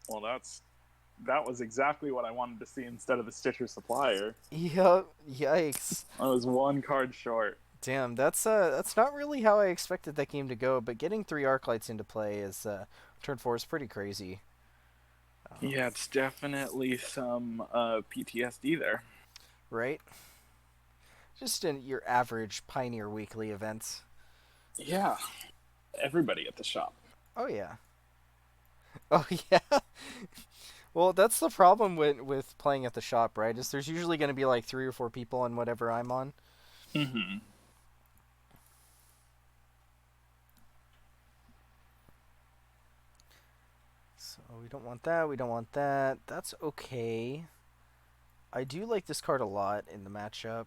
Speaker 1: well, that was exactly what I wanted to see instead of the Stitcher Supplier.
Speaker 2: Yep. Yikes.
Speaker 1: I was 1 card short.
Speaker 2: Damn, that's not really how I expected that game to go. But getting 3 Arclights into play is turn 4 is pretty crazy.
Speaker 1: Yeah, it's definitely some PTSD there.
Speaker 2: Right? Just in your average Pioneer Weekly events.
Speaker 1: Yeah. Everybody at the shop.
Speaker 2: Oh, yeah. Oh, yeah. Well, that's the problem with playing at the shop, right? Is there's usually going to be like 3 or 4 people on whatever I'm on.
Speaker 1: Mm-hmm.
Speaker 2: So we don't want that. We don't want that. That's okay. I do like this card a lot in the matchup.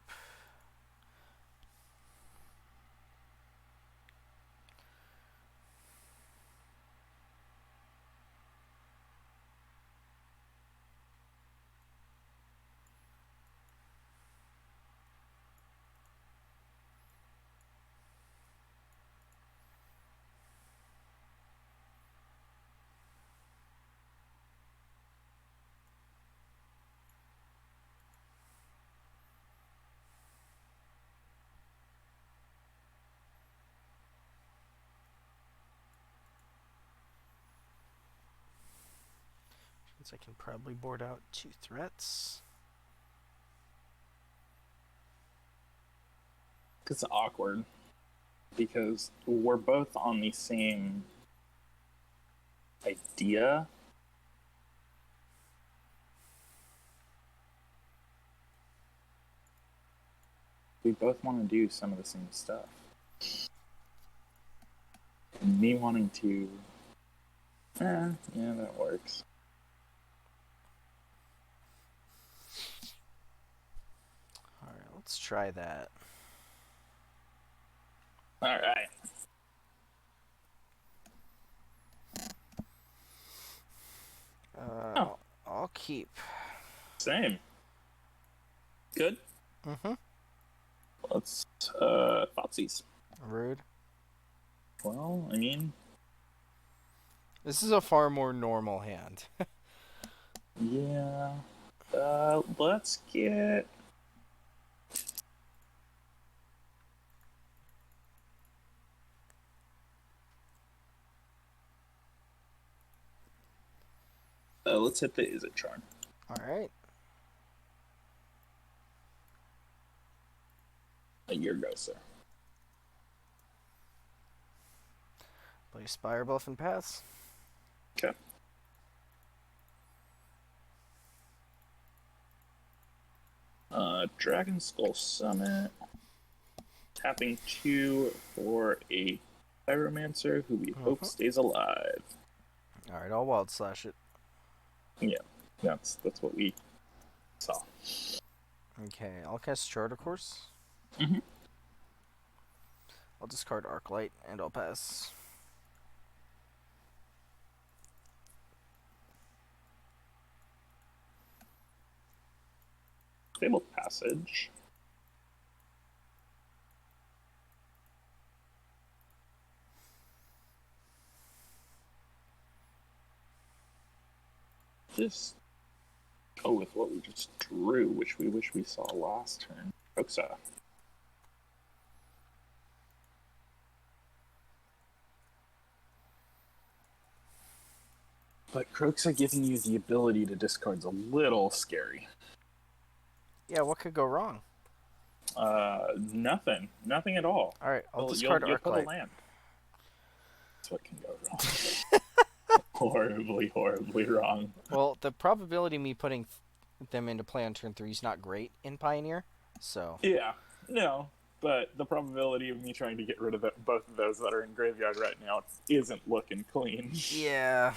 Speaker 2: I can probably board out 2 threats.
Speaker 1: It's awkward because we're both on the same idea. We both want to do some of the same stuff. And me wanting to... yeah, that works.
Speaker 2: Alright, let's try that.
Speaker 1: Alright.
Speaker 2: keep.
Speaker 1: Same. Good.
Speaker 2: Mm-hmm.
Speaker 1: Let's Thoughtseize.
Speaker 2: Rude.
Speaker 1: Well, I mean,
Speaker 2: This is a far more normal hand.
Speaker 1: yeah. Let's get. Let's hit the Is It charm.
Speaker 2: Alright.
Speaker 1: Your go, sir.
Speaker 2: Play Spire Bluff and pass.
Speaker 1: Okay. Dragon Skull Summit. Tapping 2 for a Pyromancer who we hope stays alive.
Speaker 2: Alright, I'll Wild Slash it.
Speaker 1: Yeah, that's what we saw.
Speaker 2: Okay, I'll cast Charter Course.
Speaker 1: Mm-hmm.
Speaker 2: I'll discard Arclight and I'll pass.
Speaker 1: Fabled Passage. Just go with what we just drew, which we wish we saw last turn. Oxa. But Croxa giving you the ability to discard's a little scary.
Speaker 2: Yeah, what could go wrong?
Speaker 1: Nothing. Nothing at all.
Speaker 2: Alright, I'll discard
Speaker 1: you'll put a
Speaker 2: Arclight.
Speaker 1: land. That's what can go wrong. Horribly, horribly wrong.
Speaker 2: Well, the probability of me putting them into play on turn 3 is not great in Pioneer, so...
Speaker 1: Yeah, no. But the probability of me trying to get rid of both of those that are in graveyard right now isn't looking clean.
Speaker 2: Yeah.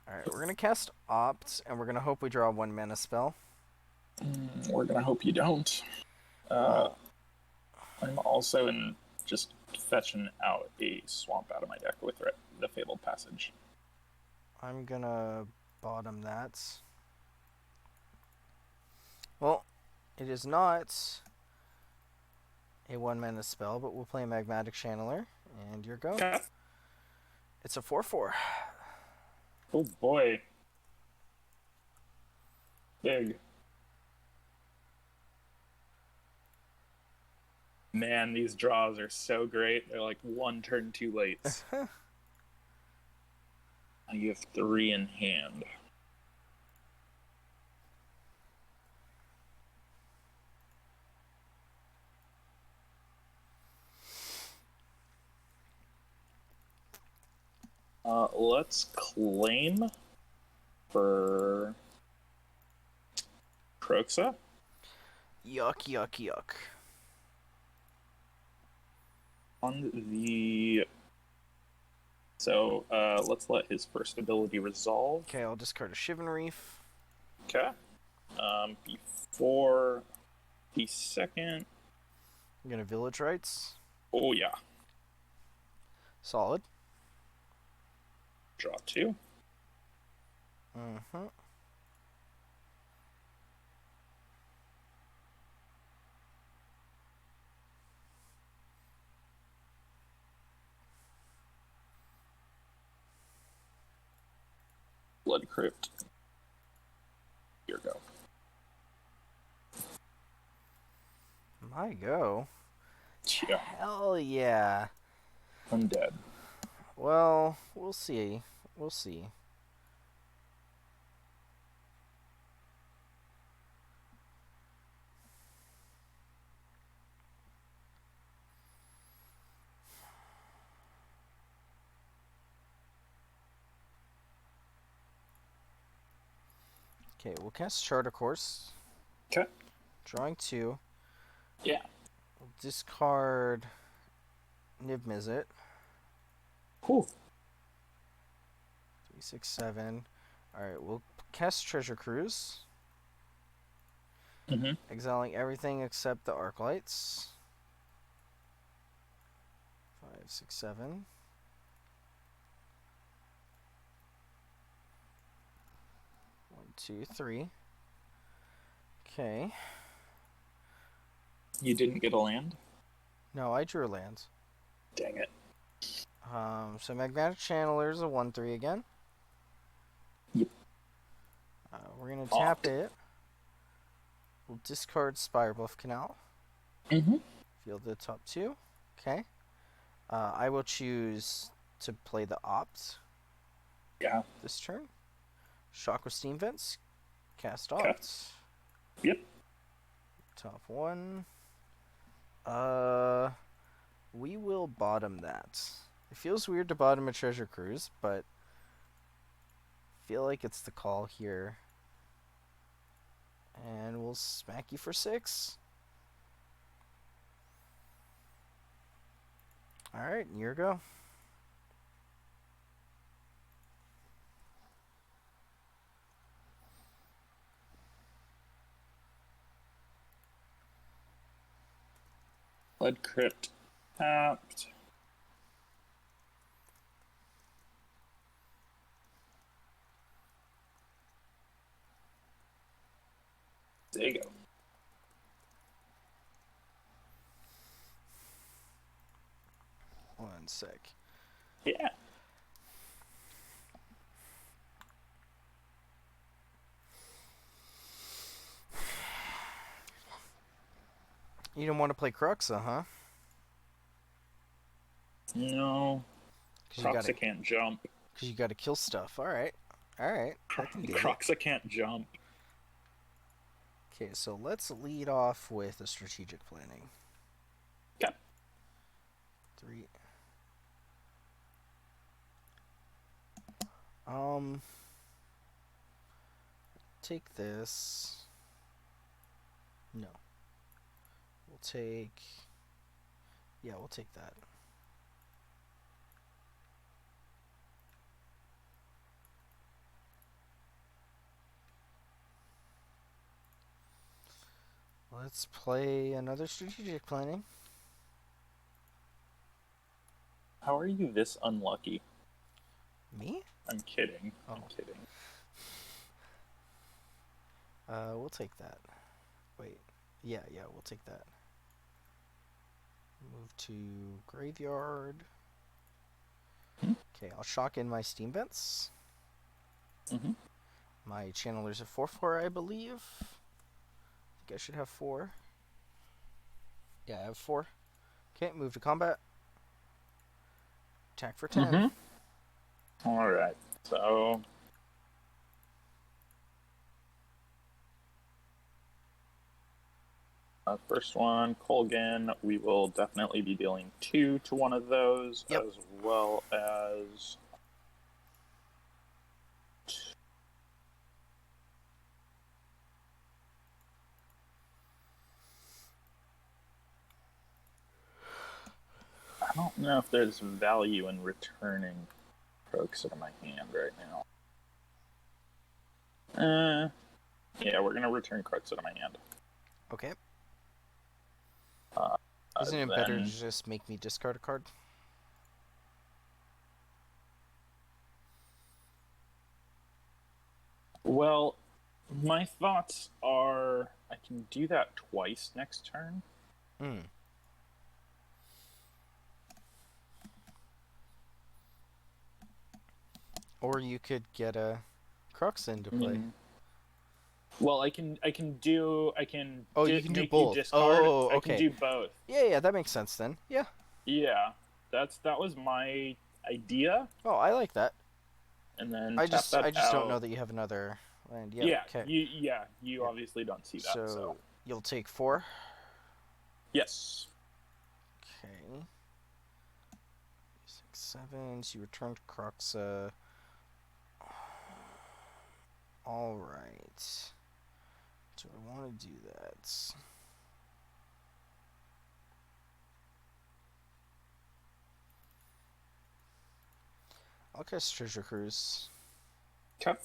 Speaker 2: Alright, we're going to cast Opt, and we're going to hope we draw a 1-mana spell.
Speaker 1: We're going to hope you don't. I'm also just fetching out a swamp out of my deck with the Fabled Passage.
Speaker 2: I'm going to bottom that. Well, it is not a 1-mana spell, but we'll play a Magmatic Channeler, and your go.
Speaker 1: Okay.
Speaker 2: It's a 4/4.
Speaker 1: Oh boy. Big. Man, these draws are so great. They're like one turn too late. You have 3 in hand. Let's claim for Croxa.
Speaker 2: Yuck, yuck, yuck.
Speaker 1: So let's let his first ability resolve.
Speaker 2: Okay, I'll discard a Shivan Reef.
Speaker 1: Okay. Before the second.
Speaker 2: I'm gonna Village Rites.
Speaker 1: Oh yeah.
Speaker 2: Solid.
Speaker 1: Draw 2.
Speaker 2: Mm-hmm.
Speaker 1: Blood Crypt. Here go.
Speaker 2: My go.
Speaker 1: Yeah.
Speaker 2: Hell yeah.
Speaker 1: I'm dead.
Speaker 2: Well, we'll see. We'll see. Okay, we'll cast Charter Course.
Speaker 1: Okay.
Speaker 2: Drawing 2.
Speaker 1: Yeah.
Speaker 2: We'll discard Nib Mizzet.
Speaker 1: Cool.
Speaker 2: 3, 6, 7. Alright, we'll cast Treasure Cruise.
Speaker 1: Mm-hmm.
Speaker 2: Exiling everything except the Arclights. 5, 6, 7. 2, 3. Okay.
Speaker 1: You didn't get a land?
Speaker 2: No, I drew lands.
Speaker 1: Dang it.
Speaker 2: So Magnetic Channeler's a 1/3 again.
Speaker 1: Yep.
Speaker 2: We're gonna tap
Speaker 1: Popped.
Speaker 2: it. We'll discard Spirebluff Canal.
Speaker 1: Mm-hmm.
Speaker 2: Field the top 2. Okay. I will choose to play the Opt
Speaker 1: Yeah.
Speaker 2: this turn. Shock with Steam Vents. Cast
Speaker 1: Okay.
Speaker 2: Opt.
Speaker 1: Yep.
Speaker 2: Top 1. We will bottom that. It feels weird to bottom a Treasure Cruise, but I feel like it's the call here. And we'll smack you for 6. Alright, your go.
Speaker 1: Blood Crypt. Tapped. There you go.
Speaker 2: One sec.
Speaker 1: Yeah.
Speaker 2: You don't want to play Cruxa, huh?
Speaker 1: No. Croxa can't jump.
Speaker 2: Because you gotta kill stuff. Alright. Alright. I can dig it.
Speaker 1: Croxa can't jump.
Speaker 2: Okay, so let's lead off with a strategic planning.
Speaker 1: Okay.
Speaker 2: 3. Take this. No. We'll take... Yeah, we'll take that. Let's play another strategic planning.
Speaker 1: How are you this unlucky?
Speaker 2: Me?
Speaker 1: I'm kidding.
Speaker 2: Oh.
Speaker 1: I'm kidding.
Speaker 2: We'll take that. Wait. Yeah, we'll take that. Move to graveyard. Okay, I'll shock in my Steam Vents.
Speaker 1: Mm-hmm.
Speaker 2: My Channeler's a 4/4, I believe. I think I should have 4. Yeah, I have 4. Okay, move to combat. Attack for 10.
Speaker 1: Mm-hmm. Alright, so... first one, Colgan, we will definitely be dealing 2 to one of those,
Speaker 2: yep.
Speaker 1: as well as... I don't know if there's value in returning Crokes out of my hand right now. Yeah, we're gonna return Crokes out of my hand.
Speaker 2: Okay. Isn't it better to just make me discard a card?
Speaker 1: Well, my thoughts are I can do that twice next turn.
Speaker 2: Or you could get a Crux into play.
Speaker 1: Well, I can do.
Speaker 2: Oh, you can do both. Okay.
Speaker 1: I can do both.
Speaker 2: Yeah, that makes sense then. Yeah.
Speaker 1: Yeah, that was my idea.
Speaker 2: Oh, I like that.
Speaker 1: And then
Speaker 2: I just
Speaker 1: out.
Speaker 2: don't know that you have another land.
Speaker 1: Yeah.
Speaker 2: Okay.
Speaker 1: You obviously don't see that. So
Speaker 2: you'll take 4.
Speaker 1: Yes.
Speaker 2: Okay. 6, 7. So you returned Croxa. All right. Do I want to do that? I'll cast Treasure Cruise.
Speaker 1: Okay.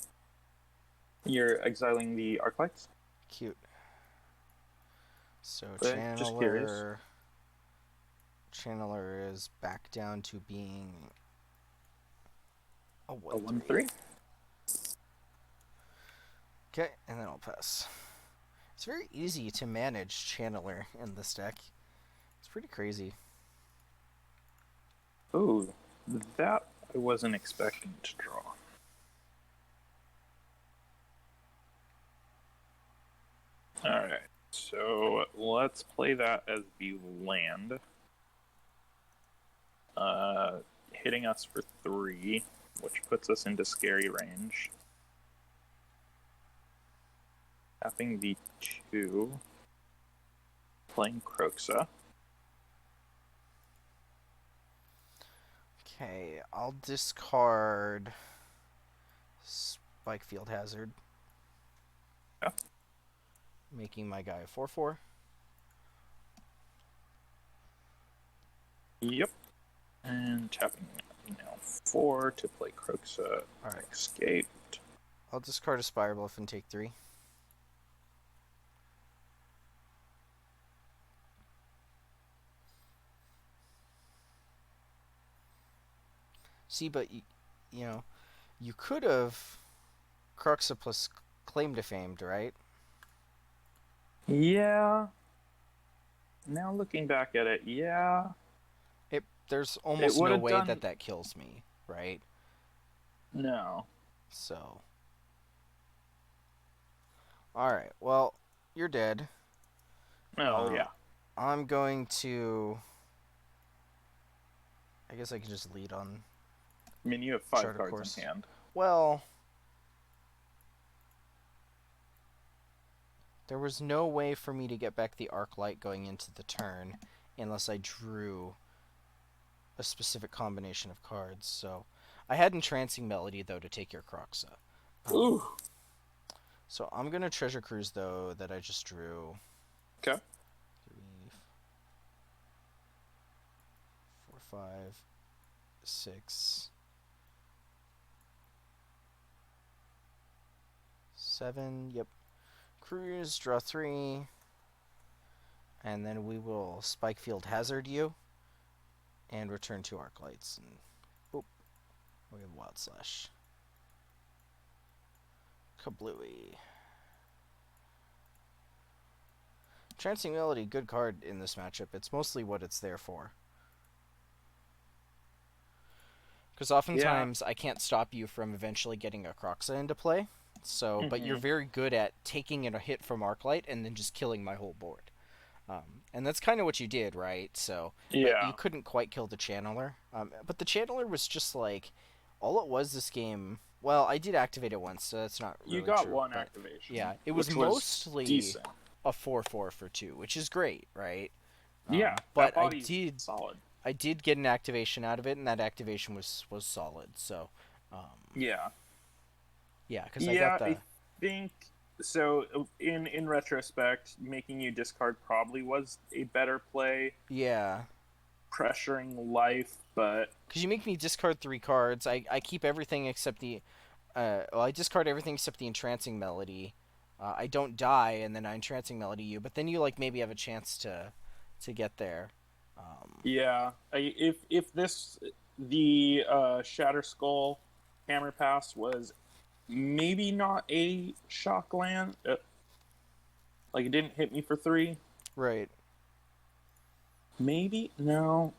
Speaker 1: You're exiling the Arclights?
Speaker 2: Cute. So Channeler is back down to being a 1/3. Okay, and then I'll pass. It's very easy to manage Channeler in this deck. It's pretty crazy.
Speaker 1: Ooh, that I wasn't expecting to draw. Alright, so let's play that as the land. Hitting us for 3, which puts us into scary range. Tapping the 2. Playing Croxa.
Speaker 2: Okay, I'll discard Spike Field Hazard.
Speaker 1: Yeah.
Speaker 2: Making my guy a 4/4.
Speaker 1: Yep. And tapping now 4 to play Croxa.
Speaker 2: Alright.
Speaker 1: Escaped.
Speaker 2: I'll discard a Spire Bluff and take 3. See, but you know, you could have Croxa plus Claim to Famed, right?
Speaker 1: Yeah. Now looking back at it, yeah.
Speaker 2: There's almost no
Speaker 1: would've
Speaker 2: way
Speaker 1: done-
Speaker 2: that kills me, right?
Speaker 1: No.
Speaker 2: So. Alright, well, you're dead.
Speaker 1: Oh, yeah.
Speaker 2: I'm going to... I guess I can just lead on...
Speaker 1: I mean, you have 5
Speaker 2: Chart of
Speaker 1: cards
Speaker 2: course.
Speaker 1: in hand.
Speaker 2: Well... There was no way for me to get back the Arc Light going into the turn unless I drew a specific combination of cards, so... I had Entrancing Melody, though, to take your Croxa.
Speaker 1: Ooh.
Speaker 2: So I'm going to Treasure Cruise, though, that I just drew.
Speaker 1: Okay.
Speaker 2: 3, 4, 5, 6, 7. Yep. Cruise, draw 3. And then we will Spike Field Hazard you. And return 2 Arc Lights. And boop. We have Wild Slash. Kablooey. Trancing Melody, good card in this matchup. It's mostly what it's there for. Because oftentimes I can't stop you from eventually getting a Croxa into play. So, but you're very good at taking a hit from Arclight and then just killing my whole board. And that's kind of what you did, right? So,
Speaker 1: Yeah.
Speaker 2: but you couldn't quite kill the Channeler. But the Channeler was just like, all it was this game. Well, I did activate it once, so that's not really
Speaker 1: You got
Speaker 2: true,
Speaker 1: one
Speaker 2: but
Speaker 1: activation.
Speaker 2: yeah, it was
Speaker 1: which
Speaker 2: mostly
Speaker 1: decent.
Speaker 2: a 4/4 for 2, which is great, right?
Speaker 1: Yeah,
Speaker 2: but
Speaker 1: that
Speaker 2: I
Speaker 1: body's
Speaker 2: did
Speaker 1: solid.
Speaker 2: I did get an activation out of it, and that activation was solid. So,
Speaker 1: Yeah.
Speaker 2: yeah, because I
Speaker 1: Yeah,
Speaker 2: got the
Speaker 1: I think so. In retrospect, making you discard probably was a better play.
Speaker 2: yeah.
Speaker 1: Pressuring life, but
Speaker 2: Because you make me discard 3 cards. I keep everything except the... well, I discard everything except the Entrancing Melody. I don't die, and then I Entrancing Melody you. But then you, like, maybe have a chance to get there.
Speaker 1: yeah, if this the Shatter Skull Hammer Pass was maybe not a shock land, like it didn't hit me for 3.
Speaker 2: Right.
Speaker 1: Maybe no.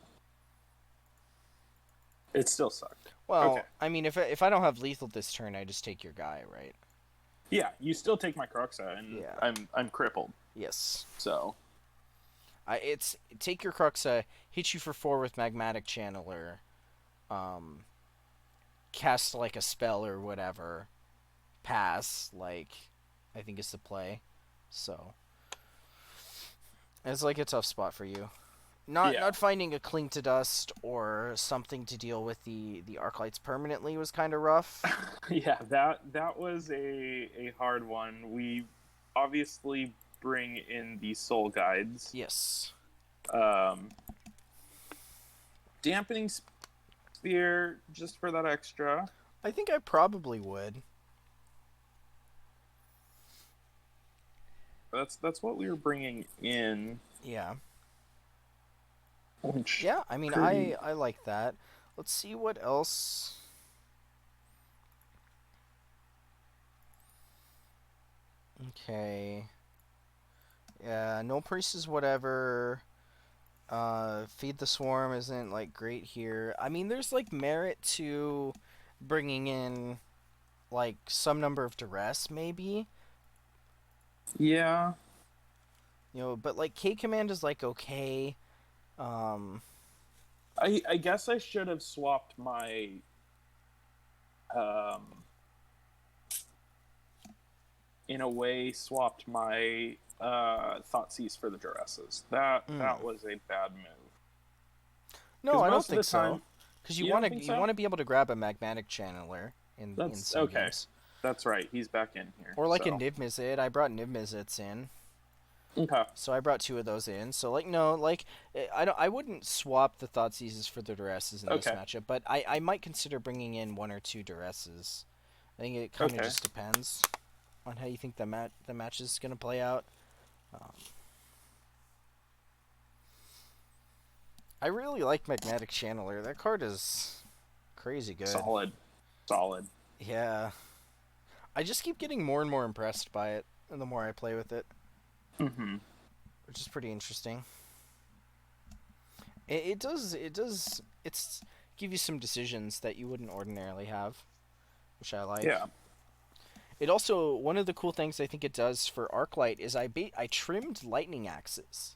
Speaker 1: It still sucked.
Speaker 2: Well,
Speaker 1: Okay.
Speaker 2: I mean, if I don't have lethal this turn, I just take your guy, right?
Speaker 1: Yeah, you still take my Croxa, and
Speaker 2: Yeah.
Speaker 1: I'm crippled.
Speaker 2: Yes.
Speaker 1: So
Speaker 2: It's take your Croxa, hit you for 4 with Magmatic Channeler, cast like a spell or whatever, pass, like, I think is the play. So it's like a tough spot for you. Not finding a Cling to Dust or something to deal with the Arclights permanently was kind of rough.
Speaker 1: yeah, that was a hard one. We obviously bring in the Soul Guides.
Speaker 2: Yes.
Speaker 1: Dampening Spear just for that extra.
Speaker 2: I think I probably would.
Speaker 1: That's what we were bringing in.
Speaker 2: Yeah.
Speaker 1: Which
Speaker 2: Yeah, I mean,
Speaker 1: pretty...
Speaker 2: I like that. Let's see what else. Okay. Yeah, no priest is whatever. Feed the swarm isn't like great here. I mean, there's like merit to bringing in like some number of duress, maybe.
Speaker 1: Yeah.
Speaker 2: But like K command is like okay. Um,
Speaker 1: I guess I should have swapped my um in a way swapped my Thoughtseize for the Duresses. That
Speaker 2: mm.
Speaker 1: was a bad move.
Speaker 2: No,
Speaker 1: Because
Speaker 2: I don't
Speaker 1: most of the
Speaker 2: think so.
Speaker 1: time,
Speaker 2: Because
Speaker 1: you don't think
Speaker 2: you
Speaker 1: so?
Speaker 2: want to be able to grab a magmatic channeler in
Speaker 1: That's
Speaker 2: some
Speaker 1: okay.
Speaker 2: games,
Speaker 1: That's right. He's back in here.
Speaker 2: or like a
Speaker 1: So
Speaker 2: Niv Mizzet. I brought Niv Mizzets in.
Speaker 1: okay,
Speaker 2: So I brought two of those in. So like no, like I wouldn't swap the Thoughtseizes for the Duresses in this
Speaker 1: okay,
Speaker 2: matchup, but I might consider bringing in one or two Duresses. I think it kind of
Speaker 1: okay.
Speaker 2: just depends on how you think the match is gonna play out. Um, I really like Magnetic Channeler. That card is crazy good.
Speaker 1: Solid, solid.
Speaker 2: Yeah, I just keep getting more and more impressed by it, and the more I play with it,
Speaker 1: Mm-hmm.
Speaker 2: which is pretty interesting. It does it's give you some decisions that you wouldn't ordinarily have, which I like.
Speaker 1: Yeah.
Speaker 2: It also one of the cool things I think it does for Arclight is I trimmed lightning axes.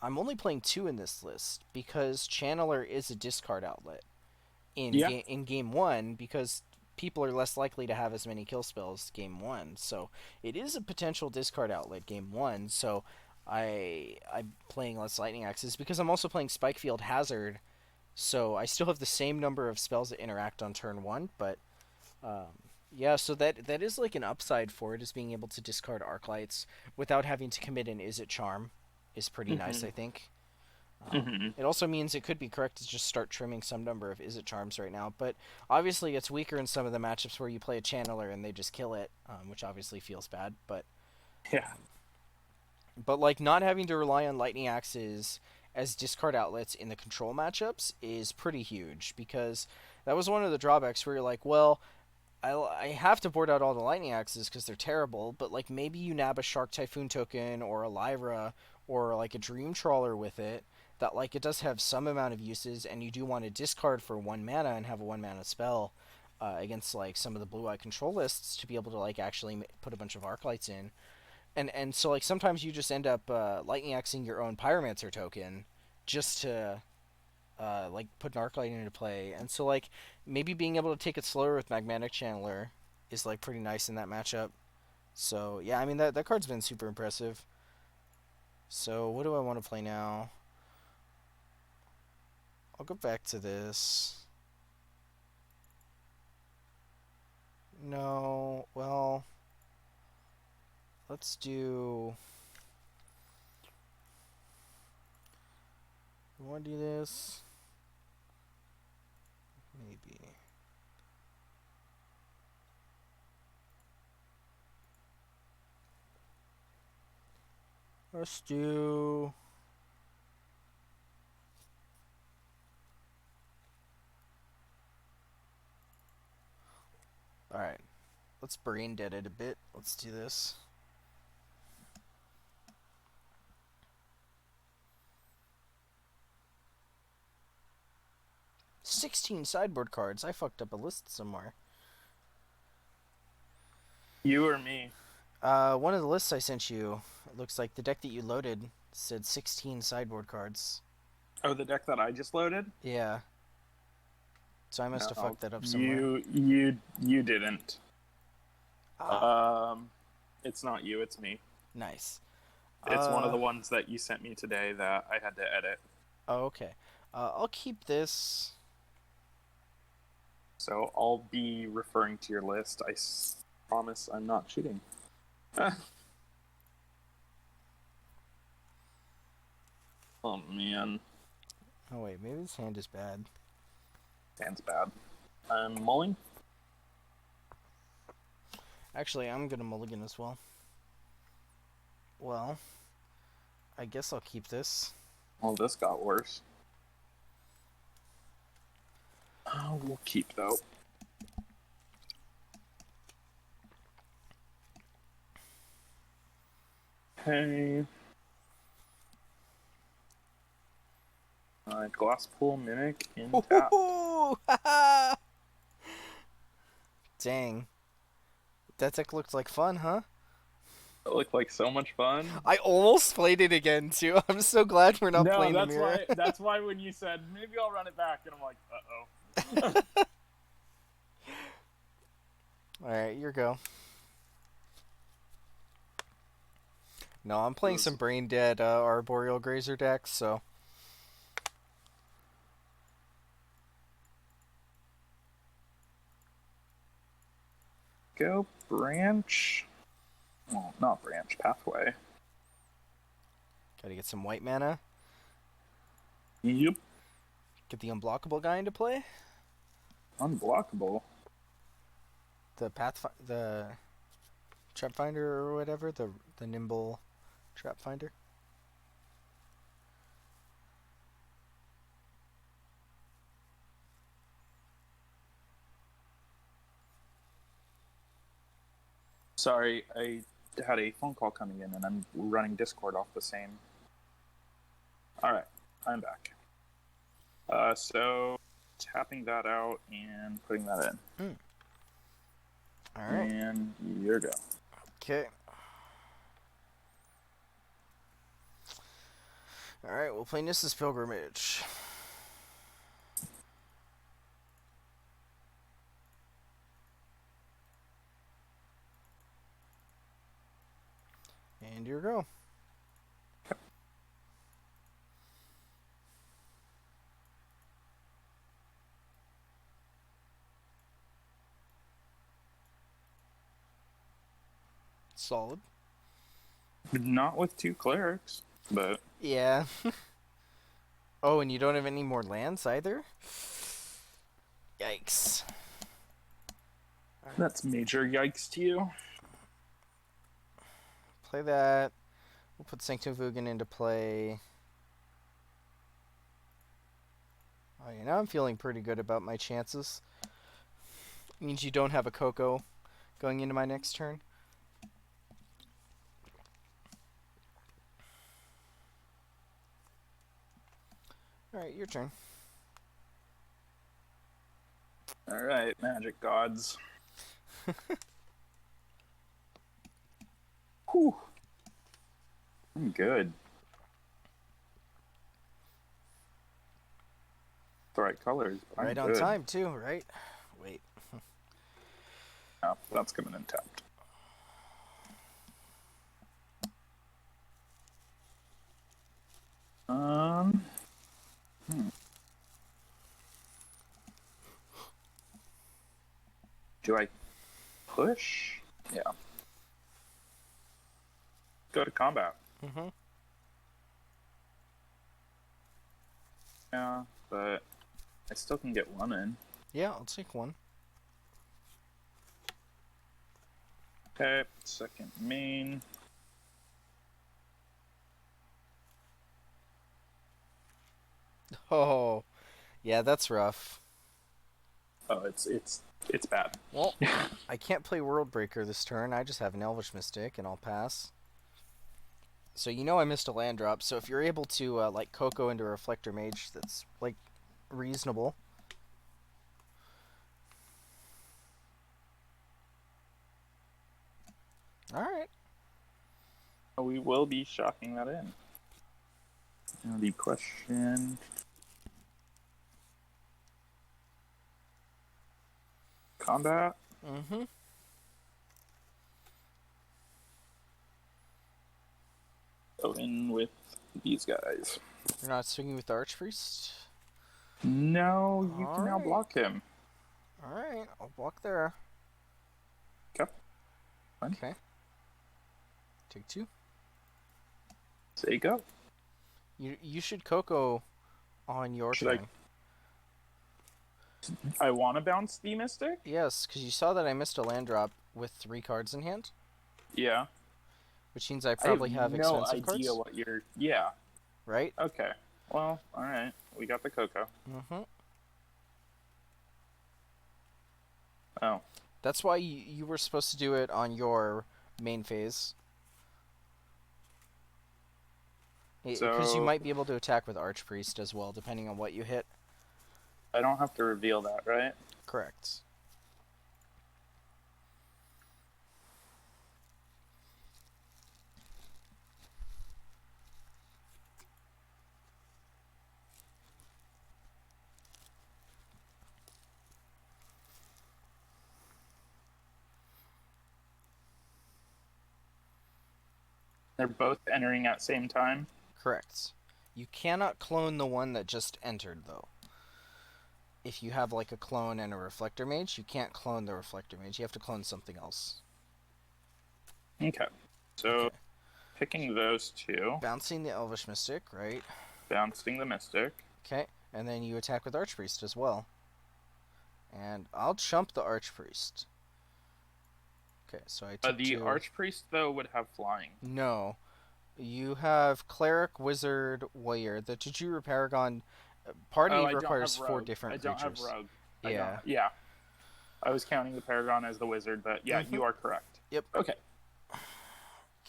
Speaker 2: I'm only playing two in this list because Channeler is a discard outlet
Speaker 1: Yeah.
Speaker 2: in game one because people are less likely to have as many kill spells game one. So it is a potential discard outlet game one. So I'm playing less lightning axes because I'm also playing Spikefield Hazard. So I still have the same number of spells that interact on turn one, but yeah, so that is like an upside for it is being able to discard Arclights without having to commit an Is It Charm is pretty nice,
Speaker 1: Mm-hmm.
Speaker 2: I think.
Speaker 1: Mm-hmm.
Speaker 2: It also means it could be correct to just start trimming some number of Is It Charms right now, but obviously it's weaker in some of the matchups where you play a Channeler and they just kill it, which obviously feels bad,
Speaker 1: Yeah.
Speaker 2: but like not having to rely on Lightning Axes as discard outlets in the control matchups is pretty huge because that was one of the drawbacks where you're like, well, I have to board out all the lightning axes because they're terrible, but like maybe you nab a Shark Typhoon token or a Lyra or like a Dream Trawler with it that like it does have some amount of uses, and you do want to discard for 1 mana and have a 1 mana spell against like some of the blue eye control lists to be able to like actually put a bunch of Arclights in, and so like sometimes you just end up lightning axing your own Pyromancer token just to like put an Arclight into play, and so like maybe being able to take it slower with Magmatic Channeler is like pretty nice in that matchup. So yeah, I mean that card's been super impressive. So what do I want to play now? I'll go back to this. No, well, let's do. You want to do this? Maybe. Let's do. Alright. Let's brain dead it a bit. Let's do this. "16 sideboard cards. I fucked up a list somewhere.
Speaker 1: You or me?
Speaker 2: One of the lists I sent you, it looks like the deck that you loaded said 16 sideboard cards.
Speaker 1: Oh, the deck that I just loaded?
Speaker 2: Yeah. So I must have
Speaker 1: No,
Speaker 2: fucked that up somewhere.
Speaker 1: you didn't.
Speaker 2: Ah,
Speaker 1: It's not you. It's me.
Speaker 2: nice.
Speaker 1: It's one of
Speaker 2: Uh,
Speaker 1: the ones that you sent me today that I had to edit.
Speaker 2: oh, okay. I'll keep this.
Speaker 1: So I'll be referring to your list. Promise I'm not cheating. Oh man,
Speaker 2: Oh wait, maybe this hand is bad.
Speaker 1: hand's bad. I'm mulling.
Speaker 2: Actually, I'm gonna mulligan as well. Well, I guess I'll keep this.
Speaker 1: Oh, this got worse. We'll keep though. Hey. Glass pool mimic in tap.
Speaker 2: Dang. That deck looked like fun, huh?
Speaker 1: It looked like so much fun.
Speaker 2: I almost played it again, too. I'm so glad we're not
Speaker 1: No,
Speaker 2: playing the
Speaker 1: that's
Speaker 2: mirror.
Speaker 1: why. That's why when you said maybe I'll run it back, and I'm like, uh oh.
Speaker 2: Alright, your go. No, I'm playing some brain dead Arboreal Grazer decks, so.
Speaker 1: Go branch. Well, not branch. Pathway.
Speaker 2: Gotta get some white mana.
Speaker 1: Yep.
Speaker 2: Get the unblockable guy into play.
Speaker 1: Unblockable.
Speaker 2: The trap finder or whatever, the nimble trap finder.
Speaker 1: Sorry, I had a phone call coming in, and I'm running Discord off the same. All right, I'm back. So tapping that out and putting that in.
Speaker 2: All right.
Speaker 1: And your go.
Speaker 2: Okay. All right, we'll play Nissa's Pilgrimage. And your go. Solid.
Speaker 1: Not with two clerics, but
Speaker 2: Yeah. Oh, and you don't have any more lands either? Yikes.
Speaker 1: that's major yikes to you.
Speaker 2: Play that. We'll put Sanctum Vugan into play. Oh, yeah, now I'm feeling pretty good about my chances. Means you don't have a Coco going into my next turn. Alright, your turn.
Speaker 1: Alright, magic gods. Whew. I'm good. The right colors. But
Speaker 2: Right
Speaker 1: I'm
Speaker 2: on
Speaker 1: good.
Speaker 2: time, too, right? Wait.
Speaker 1: No, that's coming in tapped. Do I push? Yeah. Go to combat.
Speaker 2: Mm-hmm.
Speaker 1: Yeah, but I still can get one in.
Speaker 2: Yeah, I'll take one.
Speaker 1: Okay, second main.
Speaker 2: Oh, yeah, that's rough.
Speaker 1: Oh, it's bad.
Speaker 2: Well, I can't play Worldbreaker this turn. I just have an Elvish Mystic, and I'll pass. So you know I missed a land drop. So if you're able to like Coco into a Reflector Mage, that's like reasonable. All right.
Speaker 1: We will be shocking that in. Now the question. Combat.
Speaker 2: Mm-hmm.
Speaker 1: Go in with these guys.
Speaker 2: You're not swinging with the Archpriest?
Speaker 1: No, you
Speaker 2: All
Speaker 1: can now
Speaker 2: right.
Speaker 1: block him.
Speaker 2: All right, I'll block there.
Speaker 1: Okay. Fine.
Speaker 2: Okay. Take two.
Speaker 1: Say go.
Speaker 2: You should Coco on your
Speaker 1: Should
Speaker 2: turn.
Speaker 1: I want to bounce the Mystic?
Speaker 2: Yes, because you saw that I missed a land drop with 3 cards in hand,
Speaker 1: Yeah.
Speaker 2: which means I probably have
Speaker 1: no
Speaker 2: expensive
Speaker 1: idea
Speaker 2: cards.
Speaker 1: what you're. Yeah.
Speaker 2: Right?
Speaker 1: Okay. Well, all right. We got the Coco.
Speaker 2: Mm-hmm.
Speaker 1: Oh.
Speaker 2: That's why you were supposed to do it on your main phase. Because you
Speaker 1: So
Speaker 2: might be able to attack with Archpriest as well, depending on what you hit.
Speaker 1: I don't have to reveal that, right?
Speaker 2: Correct.
Speaker 1: They're both entering at same time.
Speaker 2: Correct. You cannot clone the one that just entered, though. If you have like a clone and a reflector mage, you can't clone the reflector mage. You have to clone something else.
Speaker 1: Okay. So
Speaker 2: Okay.
Speaker 1: picking those two.
Speaker 2: Bouncing the Elvish Mystic, right?
Speaker 1: Bouncing the Mystic.
Speaker 2: Okay. And then you attack with Archpriest as well. And I'll chump the Archpriest. Okay, so I took
Speaker 1: The
Speaker 2: two.
Speaker 1: Archpriest, though, would have flying.
Speaker 2: No. You have Cleric, Wizard, Warrior. The Tajuru Paragon party
Speaker 1: Oh, I don't
Speaker 2: requires
Speaker 1: have
Speaker 2: 4
Speaker 1: rogue.
Speaker 2: different
Speaker 1: I don't have
Speaker 2: creatures.
Speaker 1: rogue.
Speaker 2: Yeah.
Speaker 1: Yeah. I was counting the Paragon as the wizard, but yeah, you are correct.
Speaker 2: Yep.
Speaker 1: Okay.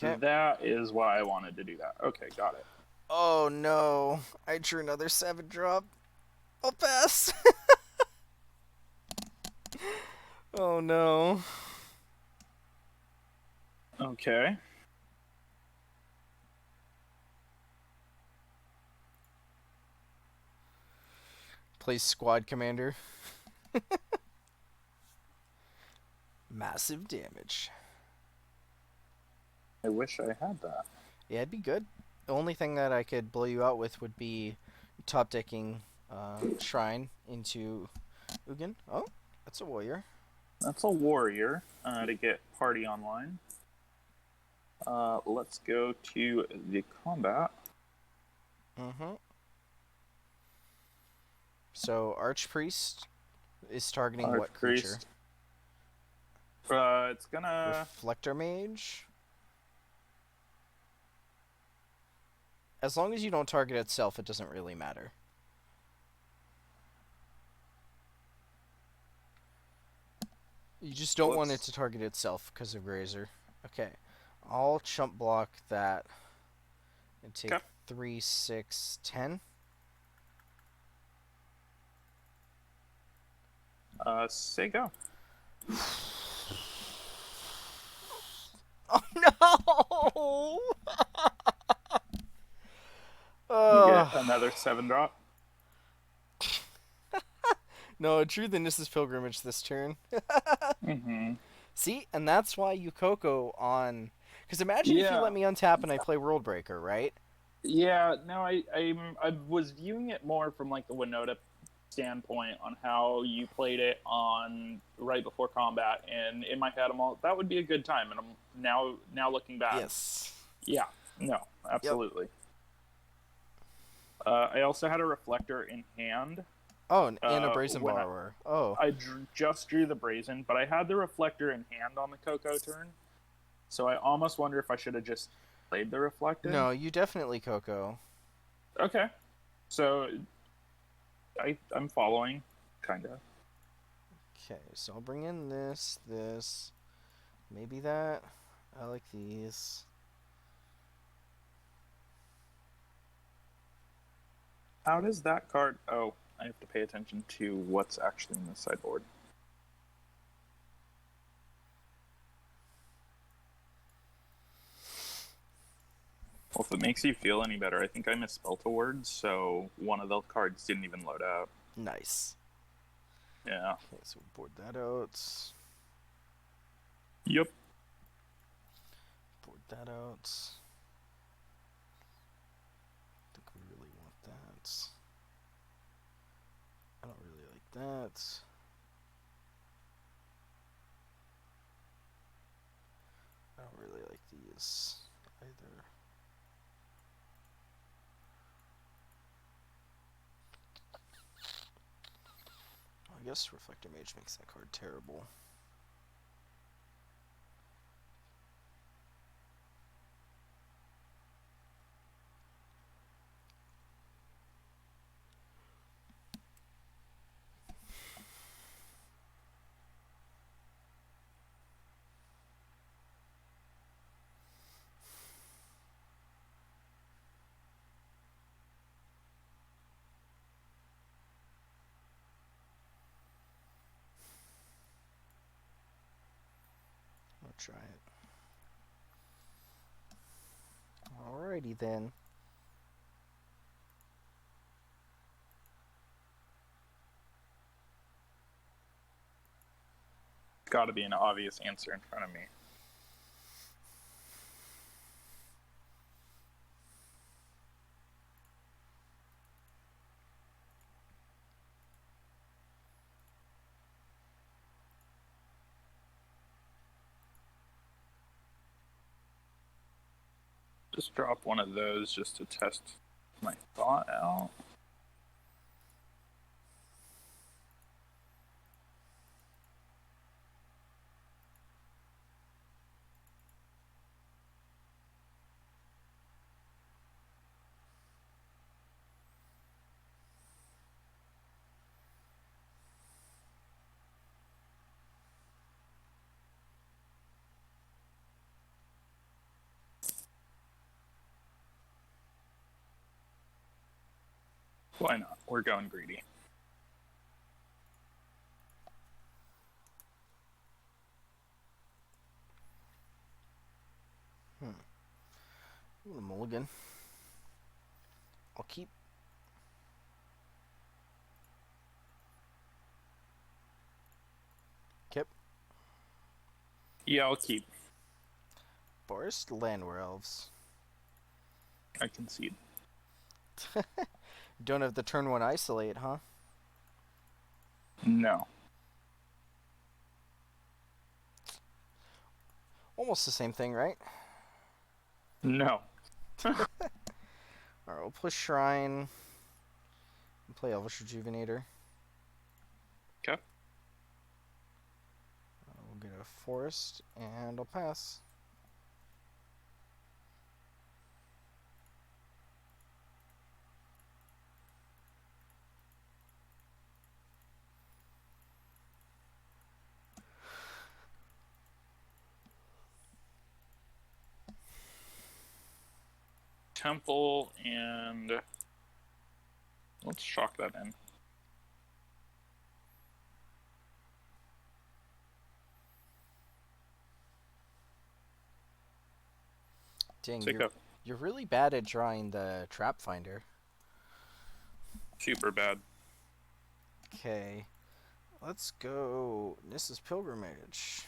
Speaker 2: Okay.
Speaker 1: That is why I wanted to do that. Okay, got it.
Speaker 2: Oh no. I drew another 7-drop. I'll pass. Oh no.
Speaker 1: Okay.
Speaker 2: Plays Squad Commander. Massive damage.
Speaker 1: I wish I had that.
Speaker 2: Yeah, it'd be good. The only thing that I could blow you out with would be top decking Shrine into Ugin. Oh, that's a warrior.
Speaker 1: That's a warrior to get party online. Let's go to the combat.
Speaker 2: Mm-hmm. So Archpriest is targeting what creature?
Speaker 1: It's gonna...
Speaker 2: Reflector Mage? As long as you don't target itself, it doesn't really matter. You just don't want it to target itself because of Grazer. Okay. I'll chump block that and take 3, 6, 10.
Speaker 1: Say go.
Speaker 2: Oh no!
Speaker 1: You get another 7-drop.
Speaker 2: No, I drew the Nissa's Pilgrimage this turn.
Speaker 1: Mm-hmm.
Speaker 2: See? And that's why you Coco on... Because imagine if you let me untap and I play World Breaker, right?
Speaker 1: Yeah, no, I was viewing it more from like the Winota standpoint on how you played it on right before combat, and in my head I'm all, that would be a good time, and I'm now looking back.
Speaker 2: Yes.
Speaker 1: Yeah, no, absolutely. Yep. I also had a reflector in hand.
Speaker 2: Oh, and a Brazen Borrower.
Speaker 1: I just drew the Brazen, but I had the reflector in hand on the Coco turn, so I almost wonder if I should have just played the reflector.
Speaker 2: No, you definitely Coco.
Speaker 1: Okay, so I'm following, kind of.
Speaker 2: Okay, so I'll bring in this, maybe that. I like these.
Speaker 1: How does that card... Oh, I have to pay attention to what's actually in the sideboard. Well, if it makes you feel any better, I think I misspelled a word, so one of the cards didn't even load out.
Speaker 2: Nice.
Speaker 1: Yeah.
Speaker 2: Okay, so board that out.
Speaker 1: Yep.
Speaker 2: Board that out. I think we really want that. I don't really like that. I don't really like these either. I guess Reflector Mage makes that card terrible. I'll try it. Alrighty then.
Speaker 1: Got to be an obvious answer in front of me. Just drop one of those just to test my thought out. Why not? We're going greedy.
Speaker 2: Ooh, mulligan. I'll keep. Kip.
Speaker 1: Yeah, I'll keep.
Speaker 2: Forest land werewolves.
Speaker 1: I concede.
Speaker 2: Don't have the turn one isolate, huh?
Speaker 1: No.
Speaker 2: Almost the same thing, right?
Speaker 1: No.
Speaker 2: Alright, we'll play Shrine. We'll play Elvish Rejuvenator.
Speaker 1: Okay.
Speaker 2: We'll get a Forest, and I'll pass.
Speaker 1: Temple and let's shock that in.
Speaker 2: Dang,
Speaker 1: Take
Speaker 2: you're really bad at drawing the Trap Finder.
Speaker 1: super bad.
Speaker 2: Okay, let's go Nissa's Pilgrimage.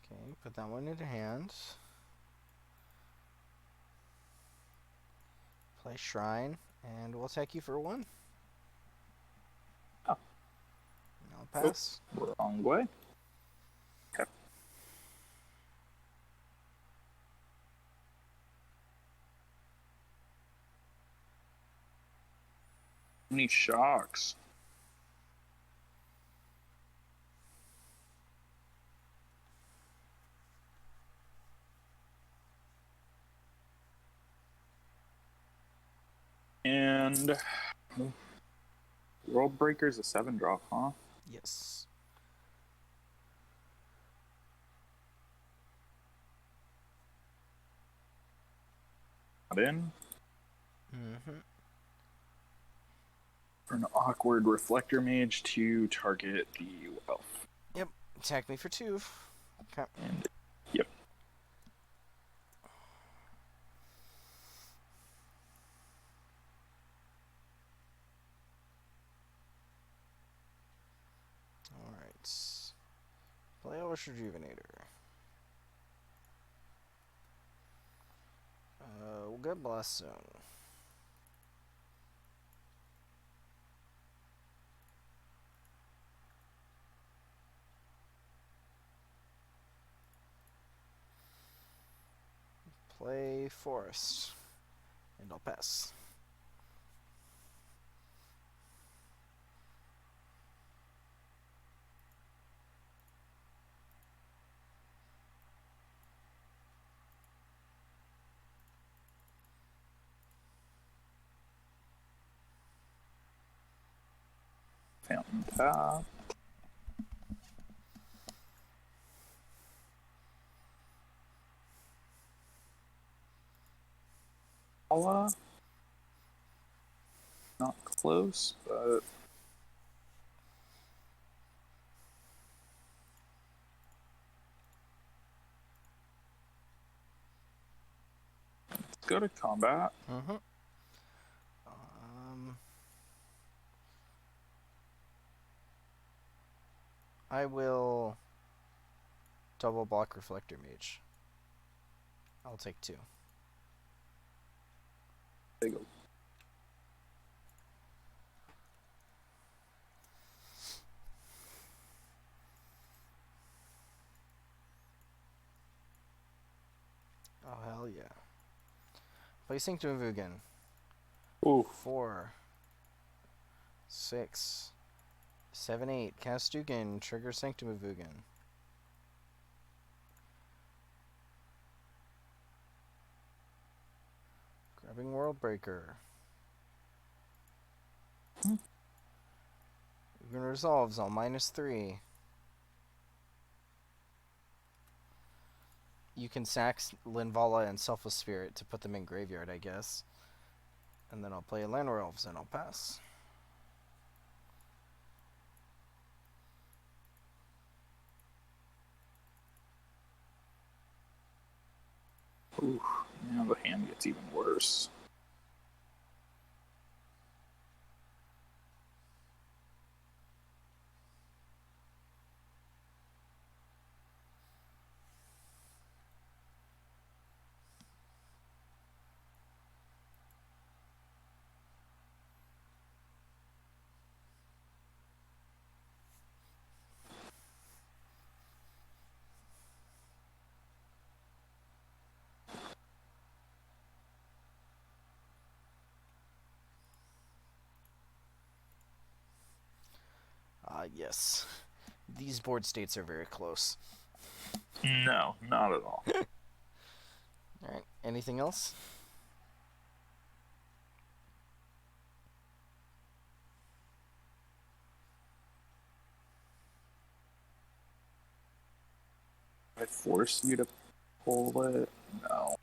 Speaker 2: Okay, put that one into hand. Play Shrine, and we'll attack you for 1.
Speaker 1: Oh.
Speaker 2: I'll pass.
Speaker 1: Oops, wrong way. Okay. Any shocks? And World Breaker's a 7-drop, huh?
Speaker 2: Yes.
Speaker 1: Not in.
Speaker 2: Mm-hmm.
Speaker 1: For an awkward Reflector Mage to target the elf.
Speaker 2: Yep. Attack me for 2. Okay.
Speaker 1: And yep.
Speaker 2: Alright. Play Elvish Rejuvenator. We'll get Blast Zone. Play Forest. And I'll pass.
Speaker 1: Fountain Top. Not close, but let's go to combat.
Speaker 2: Mm-hmm. I will double block Reflector Mage. I'll take 2.
Speaker 1: There you go.
Speaker 2: Oh, hell yeah. Play Sanctum of Ugin.
Speaker 1: Ooh.
Speaker 2: 4, 6, 7, 8. Cast Ugin. Trigger Sanctum of Ugin. Grabbing Worldbreaker. Ugin resolves on -3. You can sack Linvala and Selfless Spirit to put them in graveyard, I guess. And then I'll play Llanowar Elves and I'll pass.
Speaker 1: Ooh. Now the hand gets even worse.
Speaker 2: Yes. These board states are very close.
Speaker 1: No, not at all.
Speaker 2: Alright, anything else?
Speaker 1: I force you to pull it? No.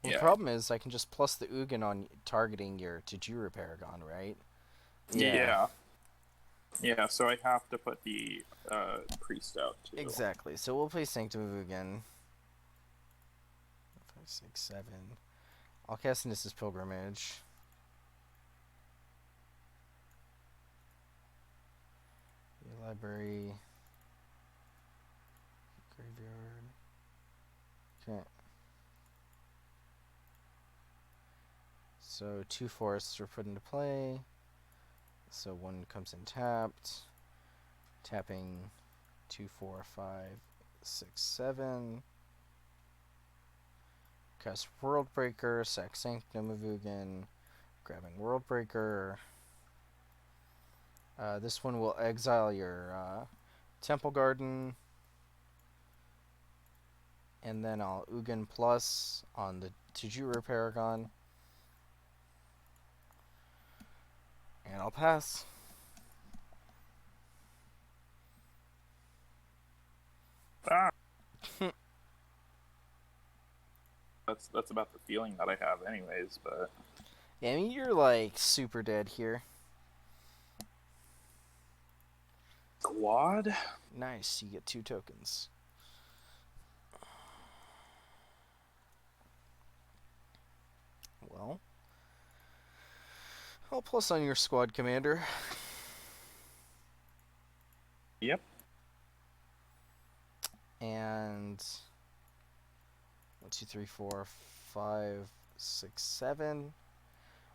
Speaker 2: Well, the problem is I can just plus the Ugin on targeting your Tajuru Paragon, right?
Speaker 1: Yeah. Yeah, so I have to put the priest out too.
Speaker 2: Exactly. So we'll play Sanctum of Ugin. 5, 6, 7. I'll cast Nissa's Pilgrimage. The library. Graveyard. Okay. So 2 forests are put into play. So 1 comes in tapped. Tapping 2, 4, 5, 6, 7. Cast Worldbreaker, sack Sanctum of Ugin, grabbing Worldbreaker. This one will exile your Temple Garden. And then I'll Ugin Plus on the Tajuru Paragon. And I'll pass.
Speaker 1: Ah. That's about the feeling that I have anyways, but
Speaker 2: Yeah, I mean, you're like super dead here.
Speaker 1: Squad?
Speaker 2: Nice, you get 2 tokens. Well, I'll plus on your squad commander.
Speaker 1: Yep.
Speaker 2: And 1, 2, 3, 4, 5, 6, 7.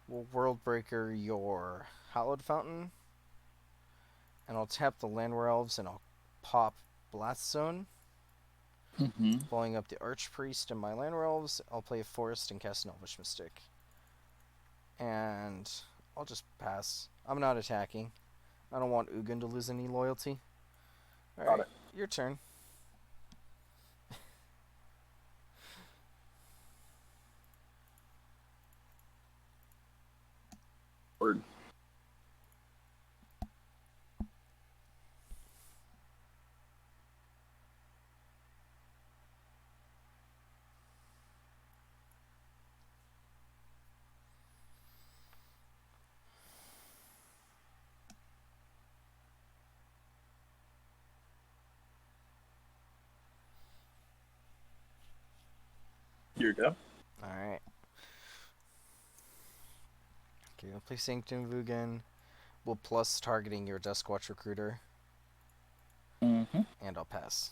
Speaker 2: We'll Worldbreaker your Hallowed Fountain. And I'll tap the Llanowar Elves and I'll pop Blast Zone. Blowing up the Archpriest and my Llanowar Elves. I'll play a Forest and cast an Elvish Mystic. And I'll just pass. I'm not attacking. I don't want Ugin to lose any loyalty. Alright, your turn.
Speaker 1: Word. Here you go.
Speaker 2: Alright. Okay, I'll play Sanctum Vugan. We'll plus targeting your Duskwatch Recruiter.
Speaker 1: Mm-hmm.
Speaker 2: And I'll pass.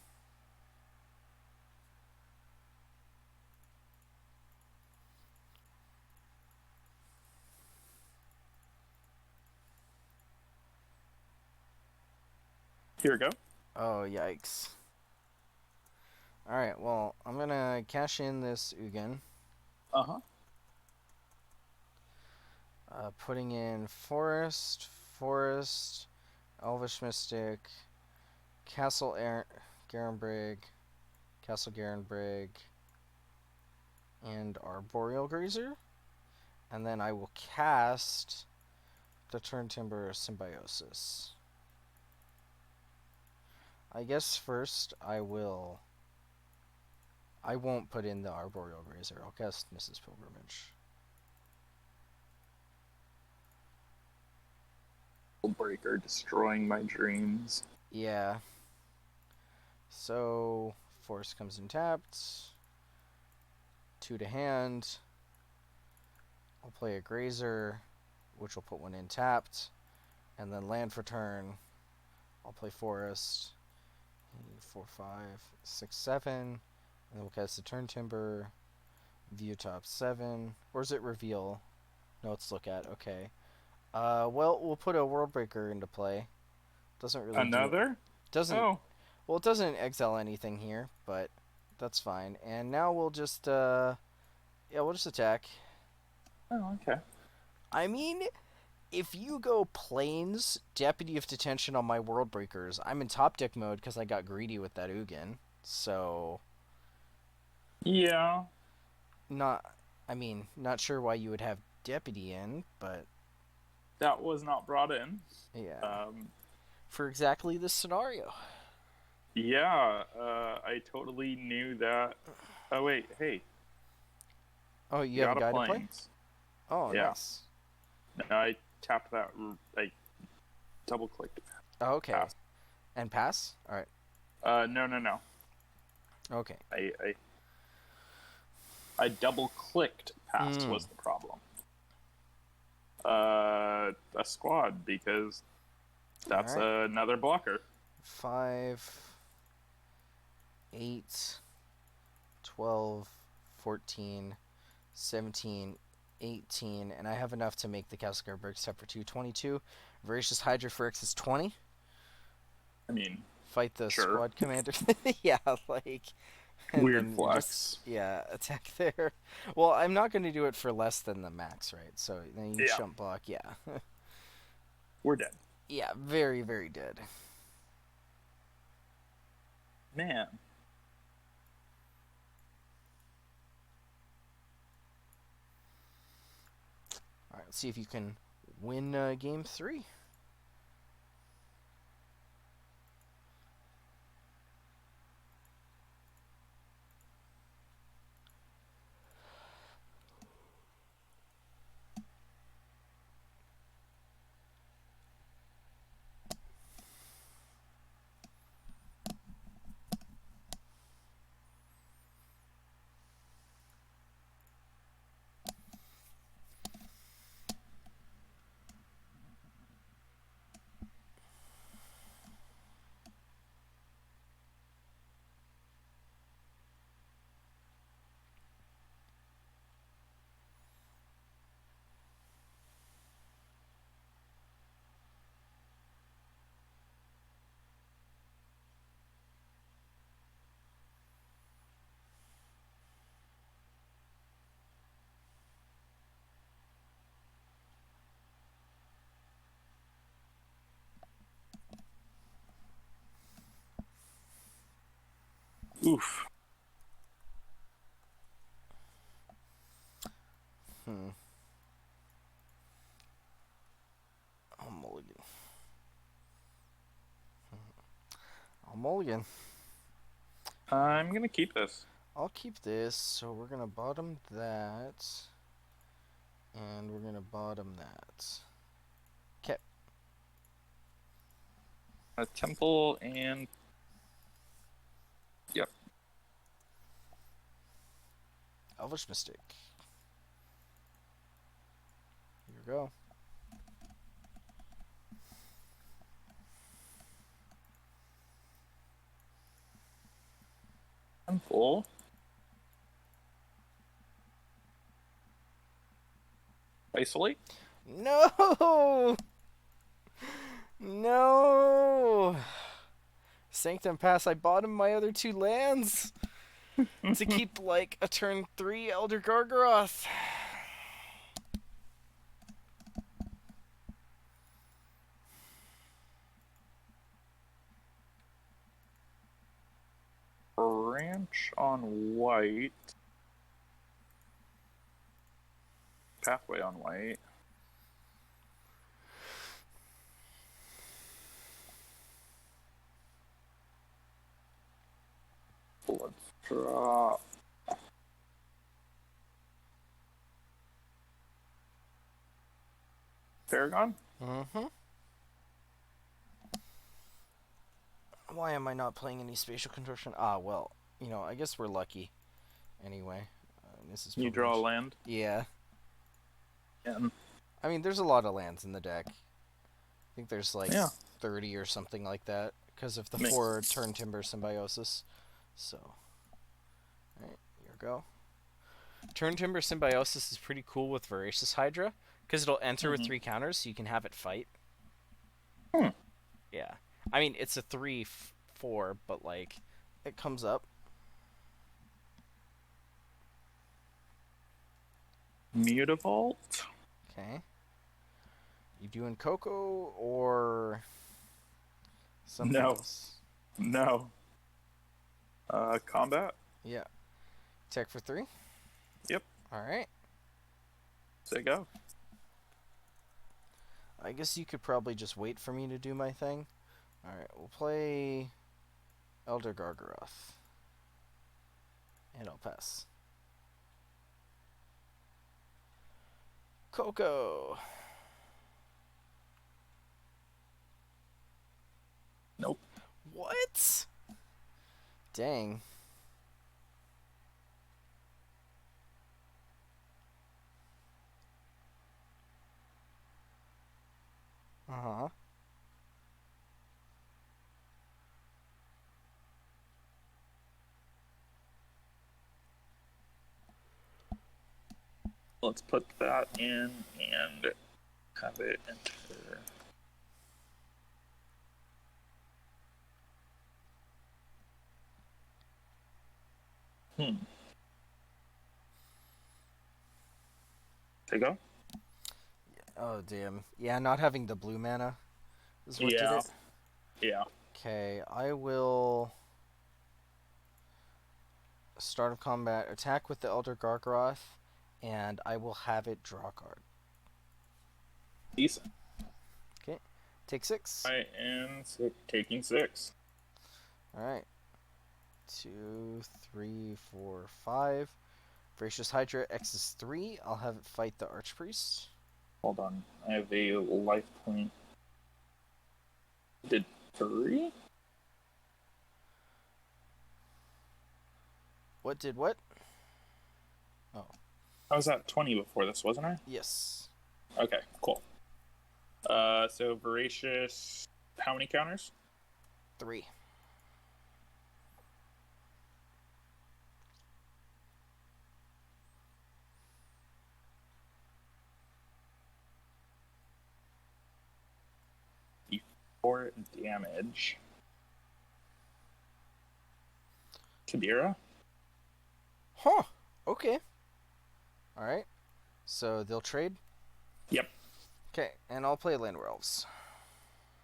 Speaker 1: Here we go.
Speaker 2: Oh, yikes. Alright, well, I'm gonna cash in this Ugin.
Speaker 1: Uh-huh.
Speaker 2: Putting in Forest, Elvish Mystic, Castle Garenbrig, Castle Garenbrig, and Arboreal Grazer. And then I will cast the Turn Timber Symbiosis. I guess first I won't put in the Arboreal Grazer. I'll cast Mrs. Pilgrimage.
Speaker 1: Breaker destroying my dreams.
Speaker 2: Yeah. So, Force comes in tapped. 2 to hand. I'll play a Grazer, which will put 1 in tapped. And then land for turn. I'll play Forest. 4, 5, 6, 7. And then we'll cast the Turn Timber. View top 7. Or is it reveal? No, it's look at. Okay. Well, we'll put a Worldbreaker into play. Doesn't really
Speaker 1: Another?
Speaker 2: Doesn't.
Speaker 1: Oh.
Speaker 2: Well, it doesn't exile anything here, but that's fine. And now we'll just, we'll just attack.
Speaker 1: Oh, okay.
Speaker 2: I mean, if you go Plains, Deputy of Detention on my World Breakers, I'm in top deck mode because I got greedy with that Ugin. So.
Speaker 1: Yeah.
Speaker 2: Not sure why you would have Deputy in, but.
Speaker 1: That was not brought in.
Speaker 2: Yeah. For exactly this scenario.
Speaker 1: Yeah, I totally knew that. Oh, wait, hey.
Speaker 2: Oh, you have a guy to play? Oh,
Speaker 1: yeah.
Speaker 2: Nice.
Speaker 1: No, I tapped that, I double-clicked.
Speaker 2: Oh, okay.
Speaker 1: Pass.
Speaker 2: And pass? Alright.
Speaker 1: No.
Speaker 2: Okay.
Speaker 1: I double-clicked pass was the problem. A squad, because that's another blocker.
Speaker 2: 5, 8, 12, 14, 17, 18, and I have enough to make the Castle Guard break step for 222. Voracious Hydra for X is 20.
Speaker 1: I mean,
Speaker 2: fight the
Speaker 1: sure.
Speaker 2: squad commander. Yeah, like
Speaker 1: weird flex.
Speaker 2: Attack there. Well, I'm not going to do it for less than the max, right? So then you jump block. Yeah.
Speaker 1: We're dead.
Speaker 2: Yeah, very, very dead.
Speaker 1: Man.
Speaker 2: All right, let's see if you can win game 3.
Speaker 1: Oof.
Speaker 2: I'll mulligan.
Speaker 1: I'm going to keep this.
Speaker 2: I'll keep this, so we're going to bottom that. And we're going to bottom that. Okay.
Speaker 1: A temple and... Yep.
Speaker 2: Elvish Mystic. Here we go.
Speaker 1: I'm full. Isolate?
Speaker 2: No! No! Sanctum Pass, I bought him my other 2 lands to keep, like, a turn 3 Elder Gargaroth.
Speaker 1: Branch on white. Pathway on white. Let's drop. Paragon?
Speaker 2: Mm-hmm. Why am I not playing any Spatial Contortion? Ah, well, you know, I guess we're lucky. Anyway, this is
Speaker 1: You draw a land?
Speaker 2: Yeah.
Speaker 1: Yeah.
Speaker 2: I mean, there's a lot of lands in the deck. I think there's like
Speaker 1: Yeah.
Speaker 2: 30 or something like that because of the
Speaker 1: Makes
Speaker 2: 4 Turn Timber Symbiosis. So, alright, here we go. Turn Timber Symbiosis is pretty cool with Voracious Hydra because it'll enter with 3 counters, so you can have it fight. Yeah. I mean, it's a 3/4, but like, it comes up.
Speaker 1: Mutavault?
Speaker 2: Okay. You doing Coco or something
Speaker 1: No.
Speaker 2: else?
Speaker 1: No. Combat?
Speaker 2: Yeah. Tech for 3?
Speaker 1: Yep.
Speaker 2: Alright.
Speaker 1: Say go.
Speaker 2: I guess you could probably just wait for me to do my thing. Alright, we'll play Elder Gargaroth. And I'll pass. Coco!
Speaker 1: Nope.
Speaker 2: What? Dang. Uh-huh.
Speaker 1: Let's put that in and have it enter. Say go?
Speaker 2: Oh, damn. Yeah, not having the blue mana is what did it.
Speaker 1: Yeah.
Speaker 2: Okay, I will start of combat, attack with the Elder Gargaroth, and I will have it draw a card.
Speaker 1: Decent.
Speaker 2: Okay, take 6.
Speaker 1: I am taking 6.
Speaker 2: Alright. 2, 3, 4, 5. Voracious Hydra X is 3. I'll have it fight the Archpriest.
Speaker 1: Hold on. I have a life point. Did 3?
Speaker 2: What did what? Oh.
Speaker 1: I was at 20 before this, wasn't I?
Speaker 2: Yes.
Speaker 1: Okay, cool. So Voracious, how many counters?
Speaker 2: 3.
Speaker 1: D4 damage. Kadira?
Speaker 2: Huh. Okay. Alright. So they'll trade?
Speaker 1: Yep.
Speaker 2: Okay, and I'll play Land Elves.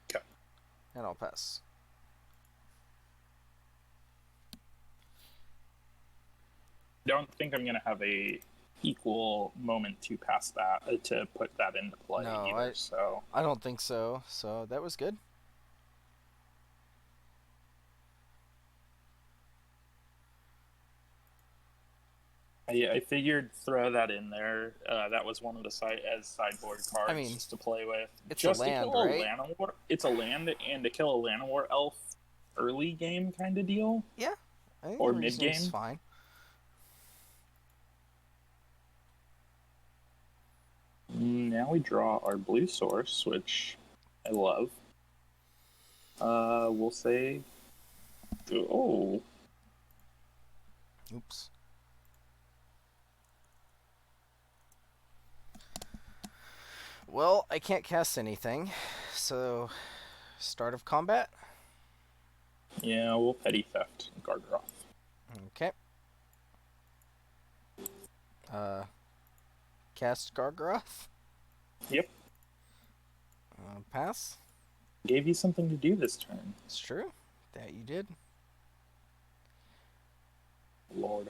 Speaker 1: Okay.
Speaker 2: And I'll pass.
Speaker 1: Don't think I'm gonna have a equal moment to pass that to put that into play
Speaker 2: No,
Speaker 1: either. So
Speaker 2: I don't think so. So that was good.
Speaker 1: I figured throw that in there. That was one of the sideboard cards
Speaker 2: I mean,
Speaker 1: just to play with.
Speaker 2: it's
Speaker 1: just
Speaker 2: a land,
Speaker 1: to kill
Speaker 2: right?
Speaker 1: a Llanowar. It's a land and to kill a Llanowar elf early game kind of deal.
Speaker 2: Yeah. I think
Speaker 1: Or
Speaker 2: the reasoning's
Speaker 1: mid-game?
Speaker 2: fine.
Speaker 1: now we draw our blue source, which I love. We'll say, oh,
Speaker 2: Oops. Well, I can't cast anything, so start of combat.
Speaker 1: yeah, we'll petty theft Gargaroth.
Speaker 2: Okay. Cast Gargaroth.
Speaker 1: Yep.
Speaker 2: Pass.
Speaker 1: Gave you something to do this turn.
Speaker 2: It's true. That you did.
Speaker 1: Lord.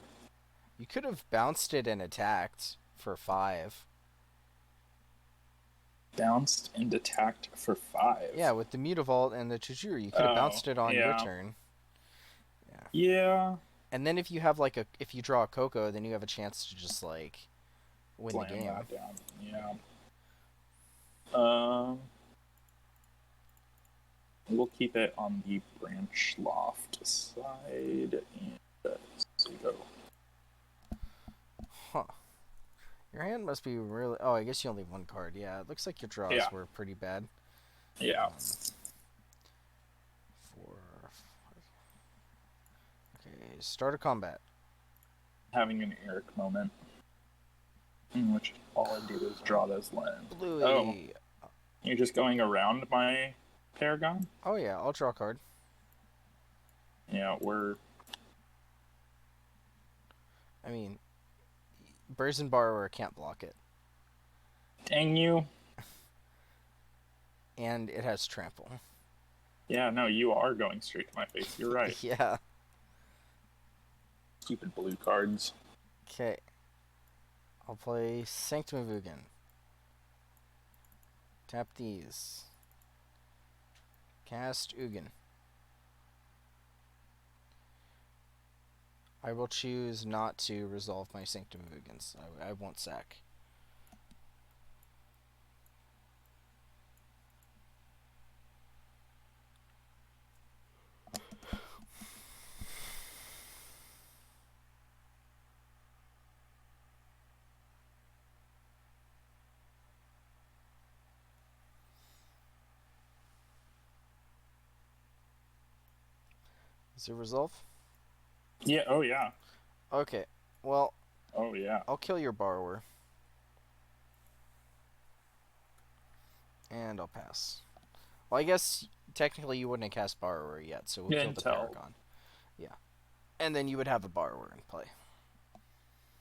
Speaker 2: You could have bounced it and attacked for 5.
Speaker 1: Bounced and attacked for 5.
Speaker 2: Yeah, with the Mutavault and the Chujuru, you could have bounced it on your turn.
Speaker 1: Yeah.
Speaker 2: And then if you have if you draw a Coco, then you have a chance to just like win the game.
Speaker 1: That down. Yeah. We'll keep it on the branch loft side, and so we go.
Speaker 2: Huh. Your hand must be really... Oh, I guess you only have 1 card. Yeah, it looks like your draws were pretty bad.
Speaker 1: Yeah.
Speaker 2: 4... Okay, start a combat.
Speaker 1: Having an Erik moment, in which all I do is draw those lands.
Speaker 2: Bluey.
Speaker 1: Oh, you're just going around my Paragon?
Speaker 2: Oh yeah, I'll draw a card.
Speaker 1: Yeah,
Speaker 2: I mean, Brazen Borrower can't block it.
Speaker 1: Dang you.
Speaker 2: And it has trample.
Speaker 1: Yeah, no, you are going straight to my face. You're right.
Speaker 2: Yeah.
Speaker 1: Stupid blue cards.
Speaker 2: Okay. I'll play Sanctum of Ugin. Tap these. Cast Ugin. I will choose not to resolve my Sanctum of Ugins. I won't sack. Is it resolve?
Speaker 1: Yeah, oh yeah.
Speaker 2: Okay, well...
Speaker 1: Oh yeah.
Speaker 2: I'll kill your Borrower. And I'll pass. Well, I guess technically you wouldn't have cast Borrower yet, so we'll kill the Paragon. Yeah. And then you would have a Borrower in play.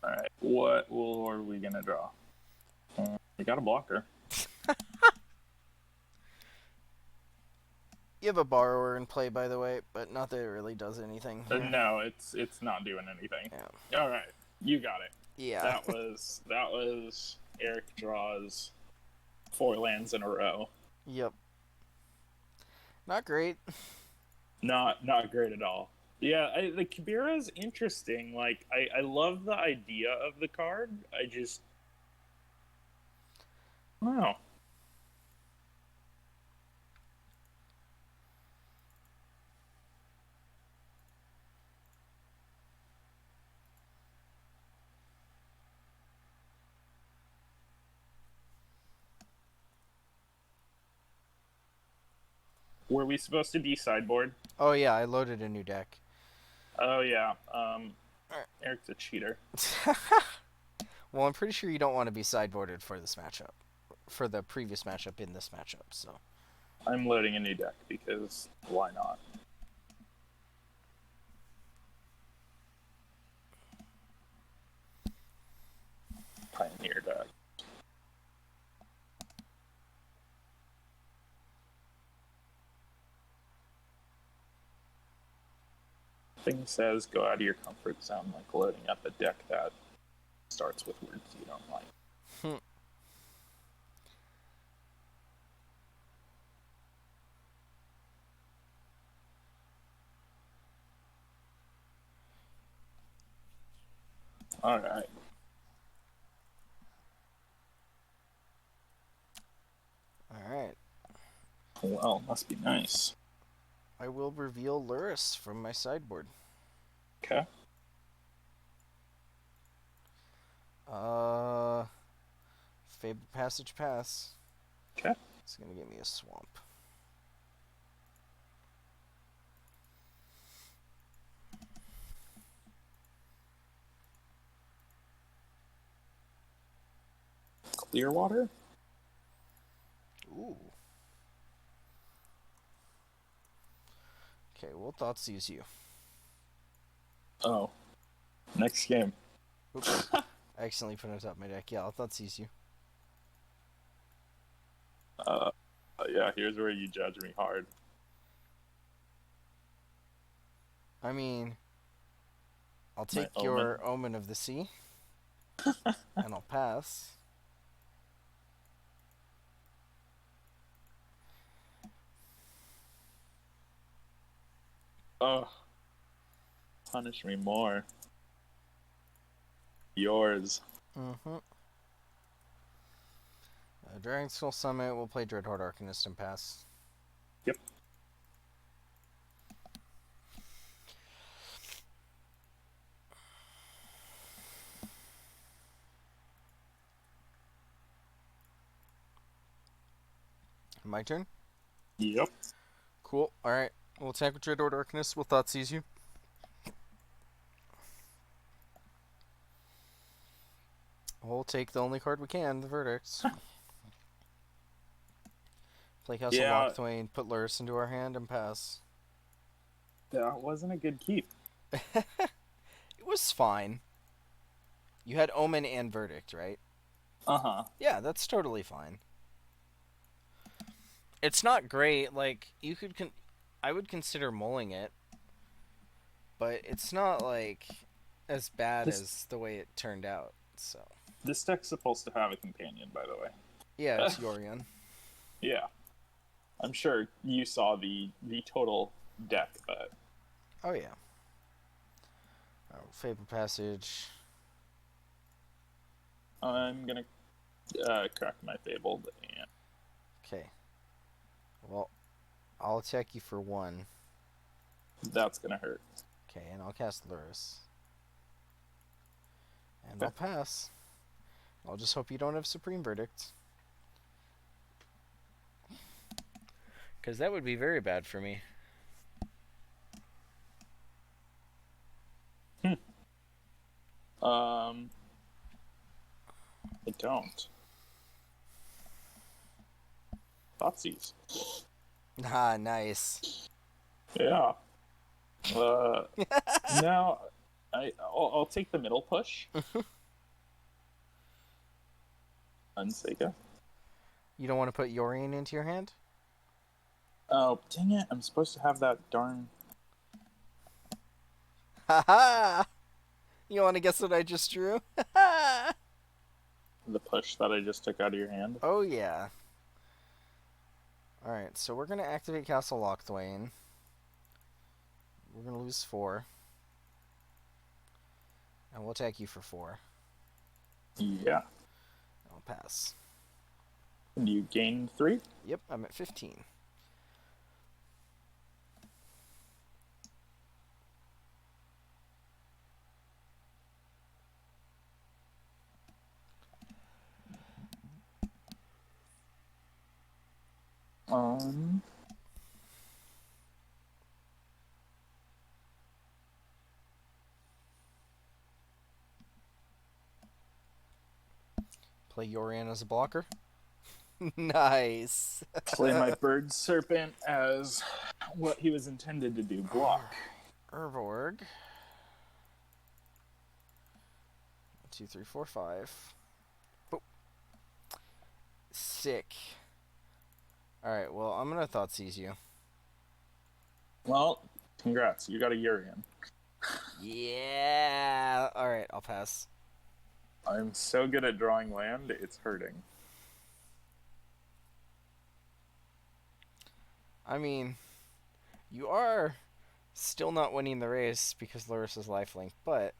Speaker 1: Alright, what are we gonna draw? We got a blocker.
Speaker 2: You have a Borrower in play, by the way, but not that it really does anything.
Speaker 1: No, it's not doing anything.
Speaker 2: Yeah.
Speaker 1: All right, you got it.
Speaker 2: Yeah.
Speaker 1: That was Erik draws 4 lands in a row.
Speaker 2: Yep. Not great.
Speaker 1: Not great at all. Yeah, the Kibera is interesting. Like, I love the idea of the card. I just... Wow. Were we supposed to be sideboard?
Speaker 2: Oh yeah, I loaded a new deck.
Speaker 1: Oh yeah. Erik's a cheater.
Speaker 2: Well, I'm pretty sure you don't want to be sideboarded for this matchup. For the previous matchup in this matchup, so.
Speaker 1: I'm loading a new deck because why not? Pioneer deck. Thing says go out of your comfort zone, like loading up a deck that starts with words you don't like. All right.
Speaker 2: All right.
Speaker 1: Well, must be nice.
Speaker 2: I will reveal Luris from my sideboard.
Speaker 1: Okay.
Speaker 2: Fabled Passage pass.
Speaker 1: Okay.
Speaker 2: It's gonna give me a swamp.
Speaker 1: Clearwater?
Speaker 2: Ooh. Okay, we'll Thoughtseize you.
Speaker 1: Oh. Next game.
Speaker 2: Oops. I accidentally put it on top of my deck. Yeah, I'll Thoughtseize you.
Speaker 1: Yeah, here's where you judge me hard.
Speaker 2: I mean, I'll
Speaker 1: My
Speaker 2: take your Omen of the Sea. And I'll pass.
Speaker 1: Oh. Punish me more. Yours.
Speaker 2: Mm-hmm. Dragon Skull Summit, we'll play Dreadhorde Arcanist and pass.
Speaker 1: Yep.
Speaker 2: My turn?
Speaker 1: Yep.
Speaker 2: Cool. Alright. We'll attack with Dreadhorde Arcanist. We'll Thoughtseize you. We'll take the only card we can, the Verdicts. Play Castle Lochthwain, put Lurrus into our hand, and pass.
Speaker 1: That wasn't a good keep.
Speaker 2: It was fine. You had Omen and Verdict, right?
Speaker 1: Uh-huh.
Speaker 2: Yeah, that's totally fine. It's not great. Like, you could... I would consider mulling it. But it's not, like, as bad as the way it turned out, so...
Speaker 1: This deck's supposed to have a companion, by the way.
Speaker 2: Yeah, it's Yorion.
Speaker 1: Yeah. I'm sure you saw the total deck, but...
Speaker 2: Oh, yeah. Fabled Passage.
Speaker 1: I'm gonna crack my Fabled, and...
Speaker 2: Okay. Well, I'll attack you for 1.
Speaker 1: That's gonna hurt.
Speaker 2: Okay, and I'll cast Lurrus. And I'll pass. I'll just hope you don't have Supreme Verdict. Because that would be very bad for me.
Speaker 1: I don't. Thoughtseize.
Speaker 2: Ah, nice.
Speaker 1: Yeah. Now, I'll take the middle push. Unsega.
Speaker 2: You don't want to put Yorion into your hand?
Speaker 1: Oh, dang it. I'm supposed to have that darn...
Speaker 2: Haha! You want to guess what I just drew?
Speaker 1: the push that I just took out of your hand.
Speaker 2: Oh, yeah. Alright, so we're going to activate Castle Lochthwain. We're going to lose 4. And we'll attack you for 4.
Speaker 1: Yeah.
Speaker 2: I'll pass.
Speaker 1: And you gain 3?
Speaker 2: Yep, I'm at 15. Play Yorion as a blocker. Nice.
Speaker 1: Play my bird serpent as what he was intended to do, block.
Speaker 2: Urborg. 2, 3, 4, 5. Boop. Sick. Alright, well, I'm gonna Thoughtseize you.
Speaker 1: Well, congrats. You got a Urian.
Speaker 2: Yeah. Alright, I'll pass.
Speaker 1: I'm so good at drawing land, it's hurting.
Speaker 2: I mean, you are still not winning the race because Lurrus is lifelink, but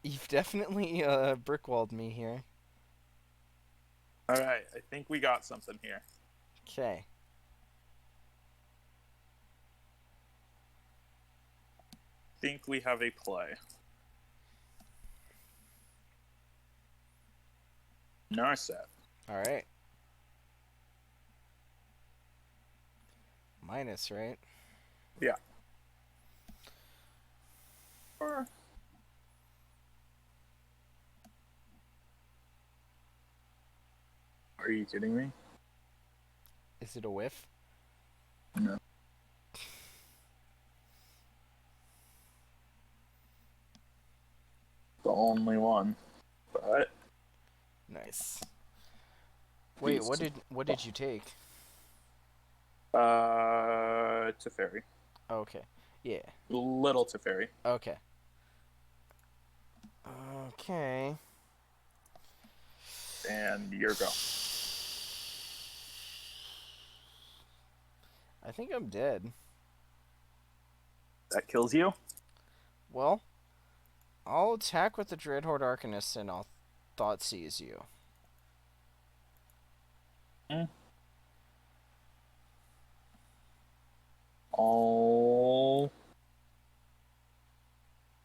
Speaker 2: you've definitely brickwalled me here.
Speaker 1: Alright, I think we got something here.
Speaker 2: Okay.
Speaker 1: Think we have a play. Narset.
Speaker 2: Alright. Minus, right?
Speaker 1: Yeah. Or are you kidding me?
Speaker 2: Is it a whiff?
Speaker 1: No. The only one. But
Speaker 2: Nice. Wait,
Speaker 1: geez.
Speaker 2: what did you take?
Speaker 1: Teferi.
Speaker 2: Okay. Yeah.
Speaker 1: Little Teferi.
Speaker 2: Okay. Okay.
Speaker 1: And your go.
Speaker 2: I think I'm dead.
Speaker 1: That kills you?
Speaker 2: Well, I'll attack with the Dreadhorde Arcanist and I'll Thought Seize you.
Speaker 1: Mm. Oh.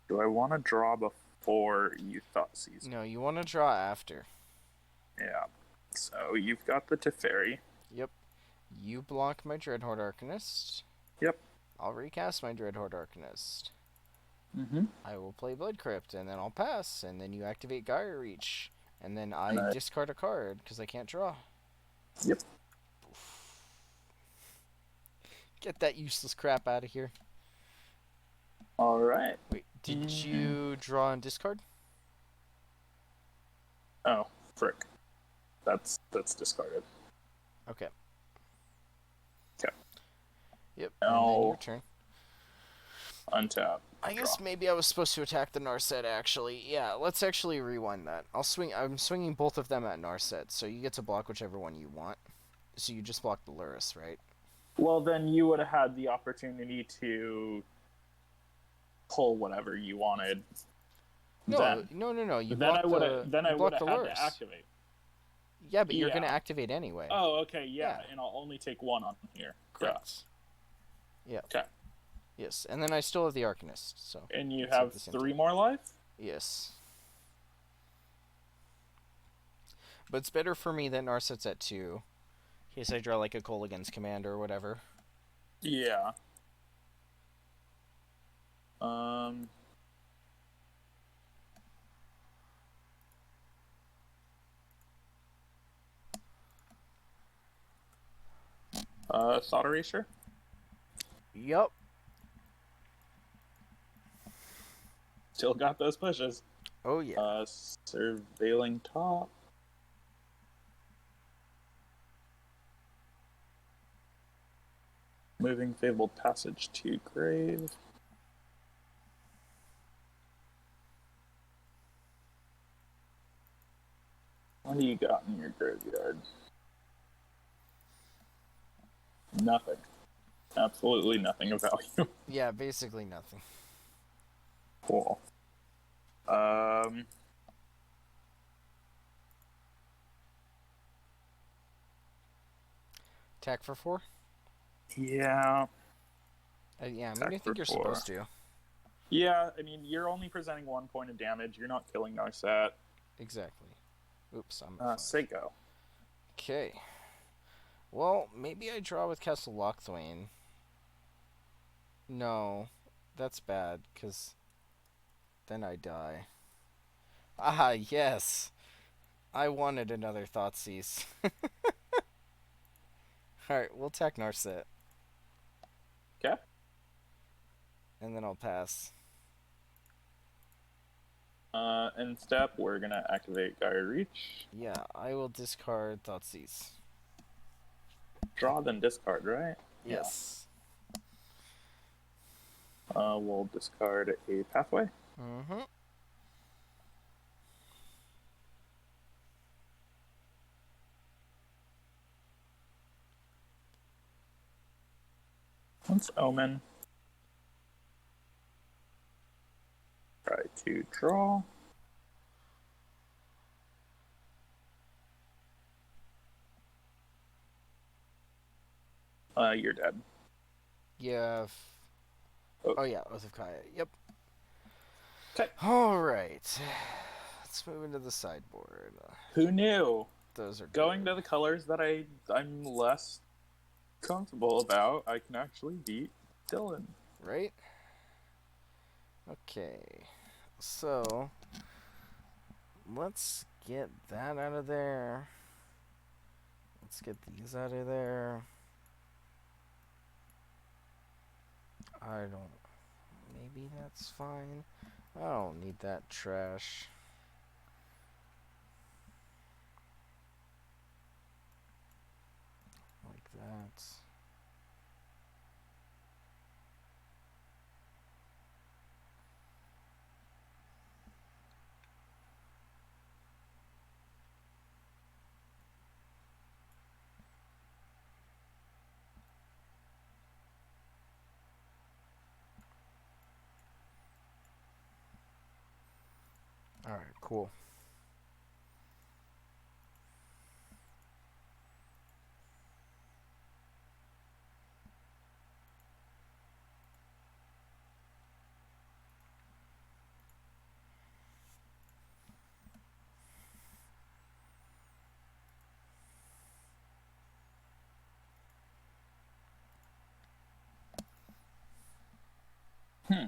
Speaker 1: Do I want to draw before you thought seize?
Speaker 2: No, you want to draw after.
Speaker 1: Yeah. So you've got the Teferi.
Speaker 2: Yep. You block my Dreadhorde Arcanist.
Speaker 1: Yep.
Speaker 2: I'll recast my Dreadhorde Arcanist.
Speaker 1: Mm-hmm.
Speaker 2: I will play Blood Crypt, and then I'll pass, and then you activate Gyre Reach, and then I discard a card, because I can't draw.
Speaker 1: Yep.
Speaker 2: Get that useless crap out of here.
Speaker 1: Alright.
Speaker 2: Wait, did you draw and discard?
Speaker 1: Oh, frick. That's discarded.
Speaker 2: Okay.
Speaker 1: Okay.
Speaker 2: Yep,
Speaker 1: Now,
Speaker 2: and then your turn.
Speaker 1: Untap.
Speaker 2: I guess maybe I was supposed to attack the Narset, actually. Yeah, let's actually rewind that. I'm swinging both of them at Narset, so you get to block whichever one you want. So you just block the Lurrus, right?
Speaker 1: Well, then you would have had the opportunity to pull whatever you wanted.
Speaker 2: No. You block
Speaker 1: then I would have had to activate.
Speaker 2: Yeah, but you're going to activate anyway.
Speaker 1: Oh, okay, yeah, and I'll only take one on here.
Speaker 2: Correct. Yeah.
Speaker 1: Okay.
Speaker 2: Yes, and then I still have the Arcanist, so...
Speaker 1: And you have 3 more life?
Speaker 2: Yes. But it's better for me that Narset's at 2, in case I draw like a Kolaghan's Command or whatever.
Speaker 1: Yeah. Thought Erasure?
Speaker 2: Yep.
Speaker 1: Still got those pushes.
Speaker 2: Oh, yeah.
Speaker 1: Surveilling Top. Moving Fabled Passage to Grave. What do you got in your graveyard? Nothing. Absolutely nothing of value.
Speaker 2: Yeah, basically nothing.
Speaker 1: Cool.
Speaker 2: Attack for 4?
Speaker 1: Yeah.
Speaker 2: Yeah, I think you're
Speaker 1: 4.
Speaker 2: supposed to.
Speaker 1: Yeah, I mean, you're only presenting 1 point of damage. You're not killing Narset.
Speaker 2: Exactly. Oops, I'm...
Speaker 1: Say go.
Speaker 2: Okay. Well, maybe I draw with Castle Lochthwain. No, that's bad, because then I die. Ah, yes! I wanted another Thoughtseize. Alright, we'll attack Narset.
Speaker 1: Okay.
Speaker 2: And then I'll pass.
Speaker 1: End step, we're gonna activate Gyre Reach.
Speaker 2: Yeah, I will discard Thoughtseize.
Speaker 1: Draw, then discard, right?
Speaker 2: Yes.
Speaker 1: Yeah. We'll discard a Pathway.
Speaker 2: Mm-hmm.
Speaker 1: Once Omen. Try to draw. You're dead.
Speaker 2: Yeah. Oh yeah, Oath of Kaya. Yep.
Speaker 1: Okay.
Speaker 2: Alright. let's move into the sideboard.
Speaker 1: Who knew?
Speaker 2: Those are
Speaker 1: Going
Speaker 2: good.
Speaker 1: to the colors that I'm less comfortable about, I can actually beat Dylan.
Speaker 2: Right? Okay. So, let's get that out of there. Let's get these out of there. I don't... Maybe that's fine. I don't need that trash. Like that. Alright, cool.
Speaker 1: Hmm.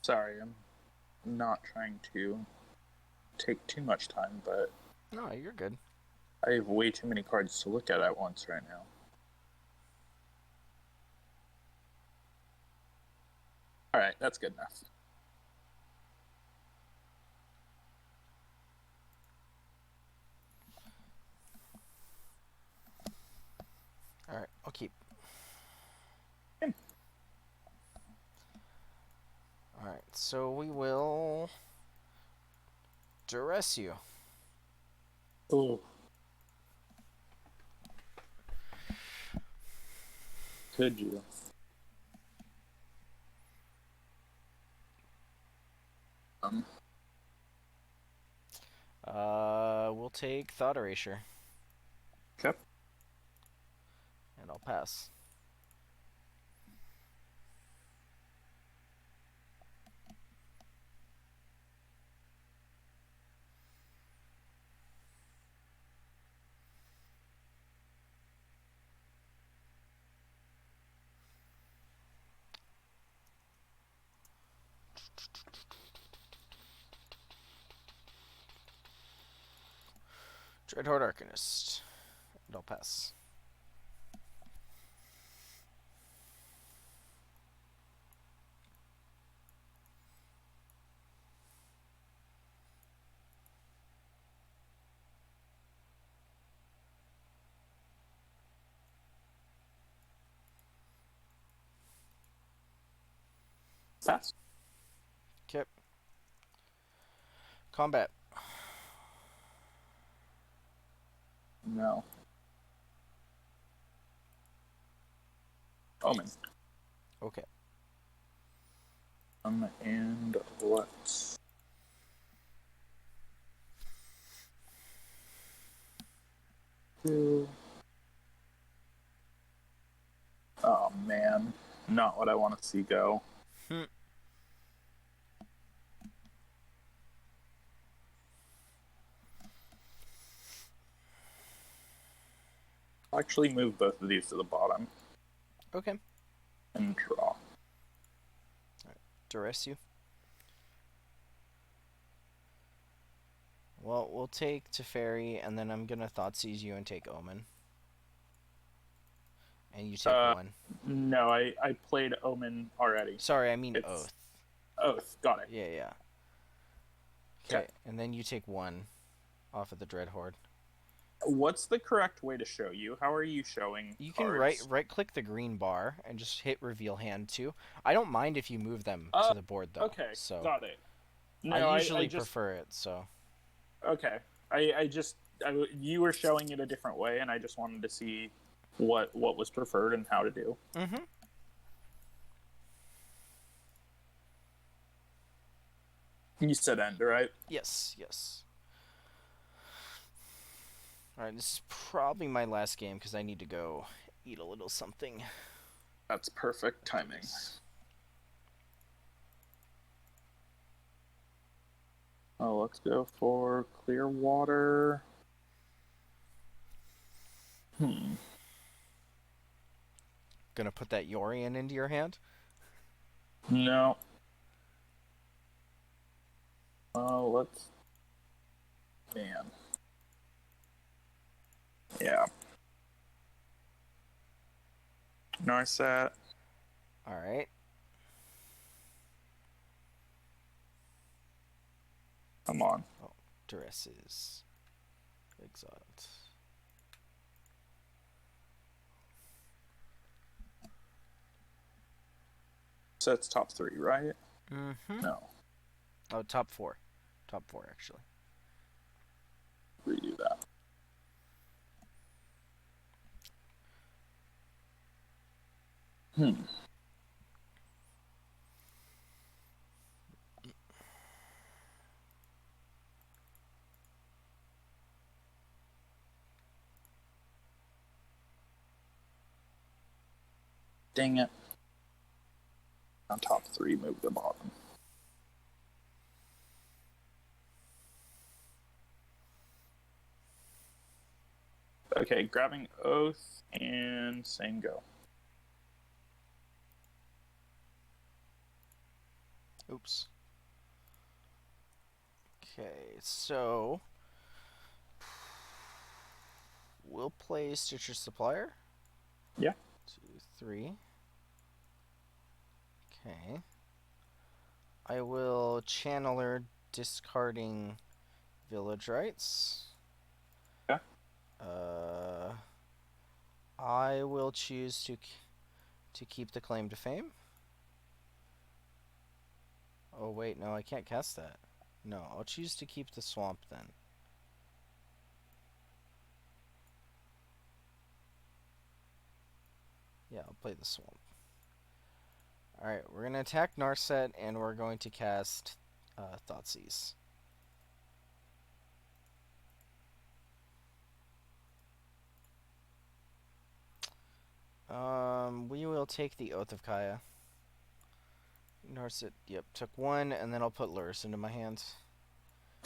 Speaker 1: Sorry, I'm not trying to take too much time, but
Speaker 2: No, you're good.
Speaker 1: I have way too many cards to look at once right now. Alright, that's good enough.
Speaker 2: Alright, I'll keep. Alright, so we will duress you.
Speaker 1: Oh. Could you?
Speaker 2: We'll take Thought Erasure.
Speaker 1: Okay.
Speaker 2: And I'll pass. Dreadhorde Arcanist. And I'll pass.
Speaker 1: Pass.
Speaker 2: Okay. Combat.
Speaker 1: No. Omen.
Speaker 2: Okay.
Speaker 1: And let's do. Oh man, not what I want to see go. I'll actually move both of these to the bottom.
Speaker 2: Okay.
Speaker 1: And draw.
Speaker 2: Alright. Duress you. Well, we'll take Teferi, and then I'm gonna Thoughtseize you and take Omen. And you take one.
Speaker 1: No, I played Omen already.
Speaker 2: Sorry, I mean Oath.
Speaker 1: Oath, got it.
Speaker 2: Yeah. Okay, and then you take one off of the Dreadhorde.
Speaker 1: What's the correct way to show you? How are you showing
Speaker 2: You can
Speaker 1: cards?
Speaker 2: right click the green bar and just hit reveal hand too. I don't mind if you move them to the board though.
Speaker 1: Okay,
Speaker 2: so
Speaker 1: got it. No,
Speaker 2: I usually
Speaker 1: I just
Speaker 2: prefer it. So
Speaker 1: okay. You were showing it a different way, and I just wanted to see what was preferred and how to do.
Speaker 2: Mm-hmm.
Speaker 1: You said end, right?
Speaker 2: Yes, yes. Alright, this is probably my last game because I need to go eat a little something.
Speaker 1: That's perfect
Speaker 2: After
Speaker 1: timing.
Speaker 2: this.
Speaker 1: Oh, let's go for clear water.
Speaker 2: Gonna put that Yorian into your hand?
Speaker 1: No. Oh, let's. Man. Yeah. Narset.
Speaker 2: Alright.
Speaker 1: Come on.
Speaker 2: Oh, Duress is exiled.
Speaker 1: So it's top 3, right?
Speaker 2: Mm-hmm.
Speaker 1: No.
Speaker 2: Oh, top 4. Top 4, actually.
Speaker 1: Redo that. Dang it. On top 3, move the bottom. Okay, grabbing Oath and saying go.
Speaker 2: Oops. Okay, so we'll play Stitcher Supplier.
Speaker 1: Yeah.
Speaker 2: 2, 3. Okay. I will Channeler discarding Village Rights.
Speaker 1: Yeah.
Speaker 2: I will choose to keep the Claim to Fame. Oh wait, no, I can't cast that. No, I'll choose to keep the Swamp then. Yeah, I'll play the Swamp. Alright, we're going to attack Narset, and we're going to cast Thoughtseize. We will take the Oath of Kaya. Narset, yep, took 1, and then I'll put Lurrus into my hands.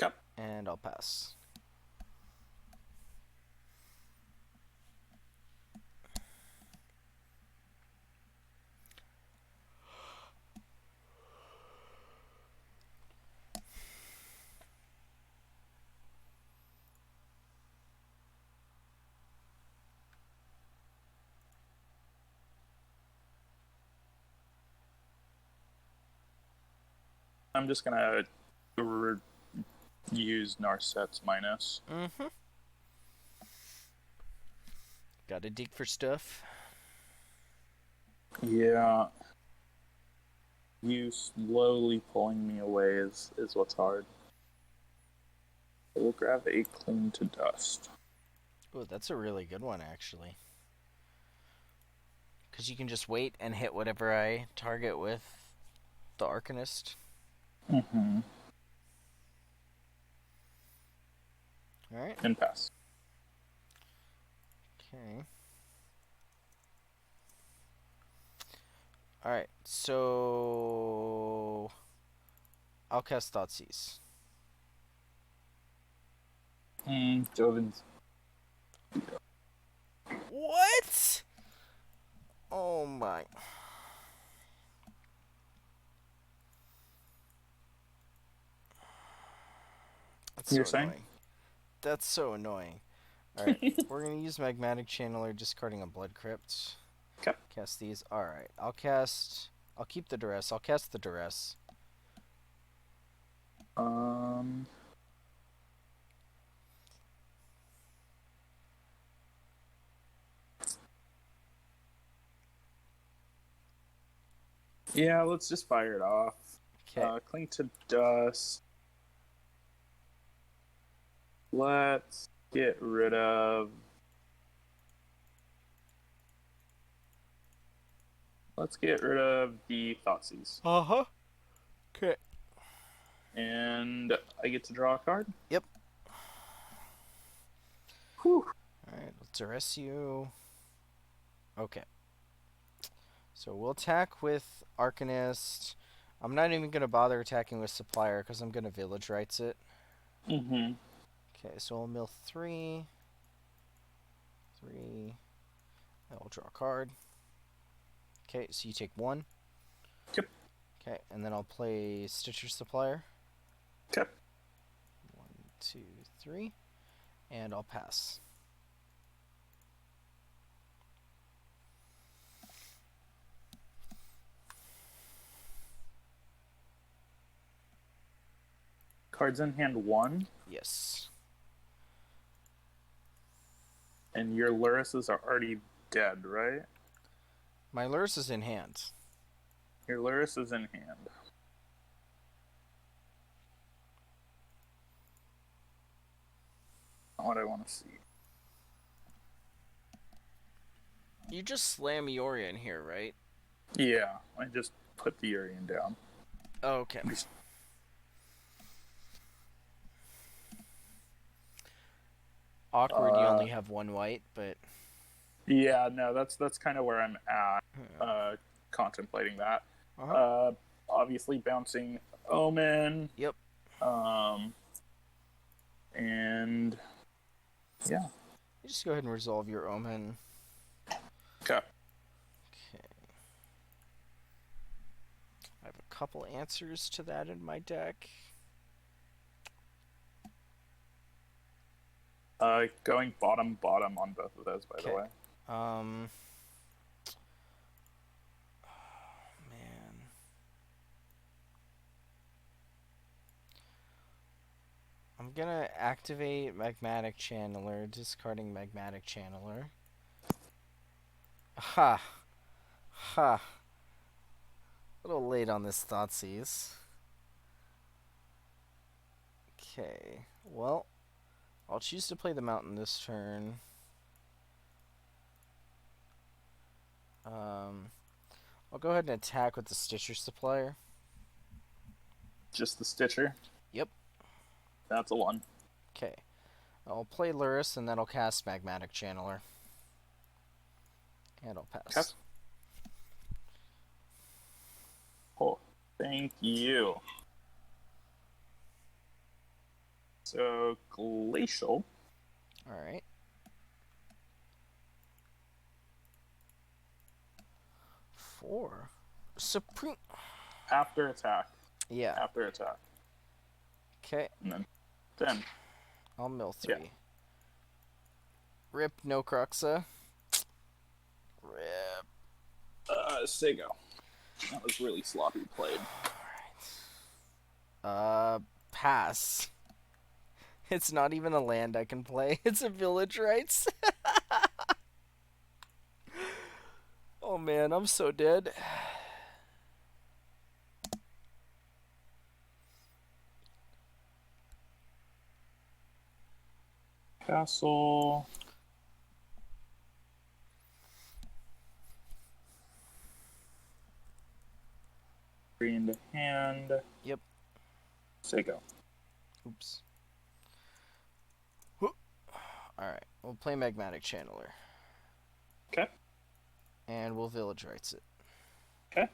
Speaker 1: Okay.
Speaker 2: And I'll pass.
Speaker 1: I'm just gonna use Narset's minus.
Speaker 2: Mm-hmm. Gotta dig for stuff.
Speaker 1: Yeah. You slowly pulling me away is what's hard. We'll grab a Cling to Dust.
Speaker 2: Oh, that's a really good one, actually. Because you can just wait and hit whatever I target with the Arcanist.
Speaker 1: Mm-hmm.
Speaker 2: Alright.
Speaker 1: And pass.
Speaker 2: Okay. Alright, so I'll cast Thoughtseize.
Speaker 1: Jovin's.
Speaker 2: What? Oh my. That's
Speaker 1: You're
Speaker 2: so
Speaker 1: saying?
Speaker 2: annoying. That's so annoying. Alright, we're gonna use Magmatic Channeler, discarding a Blood Crypt.
Speaker 1: Okay.
Speaker 2: Cast these. Alright, I'll keep the Duress. I'll cast the Duress.
Speaker 1: Yeah, let's just fire it off.
Speaker 2: Okay.
Speaker 1: Cling to Dust. Let's get rid of. Let's get rid of the Thoughtseize.
Speaker 2: Uh-huh. Okay.
Speaker 1: And I get to draw a card?
Speaker 2: Yep.
Speaker 1: Whew.
Speaker 2: Alright, let's arrest you. Okay. So we'll attack with Arcanist. I'm not even going to bother attacking with Supplier because I'm going to Village Rights it.
Speaker 1: Mm-hmm.
Speaker 2: Okay, so I'll mill 3. 3. I'll draw a card. Okay, so you take 1.
Speaker 1: Yep.
Speaker 2: Okay, and then I'll play Stitcher Supplier.
Speaker 1: Okay.
Speaker 2: 1, 2, 3. And I'll pass.
Speaker 1: Cards in hand 1.
Speaker 2: Yes.
Speaker 1: And your Lurises are already dead, right?
Speaker 2: My Lurrus is in hand.
Speaker 1: Your Luris is in hand. Not what I want to see.
Speaker 2: You just slam Ioria in here, right?
Speaker 1: Yeah, I just put the Urian down.
Speaker 2: Oh, okay. Awkward, you only have 1 white, but...
Speaker 1: Yeah, no, that's kind of where I'm at, contemplating that. Obviously bouncing Omen.
Speaker 2: Yep.
Speaker 1: And yeah.
Speaker 2: You just go ahead and resolve your Omen.
Speaker 1: Okay.
Speaker 2: Okay. I have a couple answers to that in my deck.
Speaker 1: Going bottom on both of those, by the way.
Speaker 2: Oh, man. I'm gonna activate Magmatic Channeler, discarding Magmatic Channeler. Ha! Ha! A little late on this Thoughtseize. Okay, well, I'll choose to play the Mountain this turn. I'll go ahead and attack with the Stitcher Supplier.
Speaker 1: Just the Stitcher?
Speaker 2: Yep.
Speaker 1: That's a 1.
Speaker 2: Okay. I'll play Lurrus, and then I'll cast Magmatic Channeler. And I'll pass.
Speaker 1: Okay. Oh, thank you. So, Glacial.
Speaker 2: Alright. Four. Supreme.
Speaker 1: After attack.
Speaker 2: Yeah.
Speaker 1: After attack.
Speaker 2: Okay.
Speaker 1: And then 10.
Speaker 2: I'll mill 3.
Speaker 1: Yeah.
Speaker 2: Rip, no Cruxa. Rip.
Speaker 1: Sego. That was really sloppy played.
Speaker 2: Alright. Pass. It's not even a land I can play. It's a Village Rights. Oh man, I'm so dead.
Speaker 1: Castle. Three into hand.
Speaker 2: Yep.
Speaker 1: Sego.
Speaker 2: Oops. Alright, we'll play Magmatic Channeler.
Speaker 1: Okay.
Speaker 2: And we'll Village Rights it.
Speaker 1: Okay.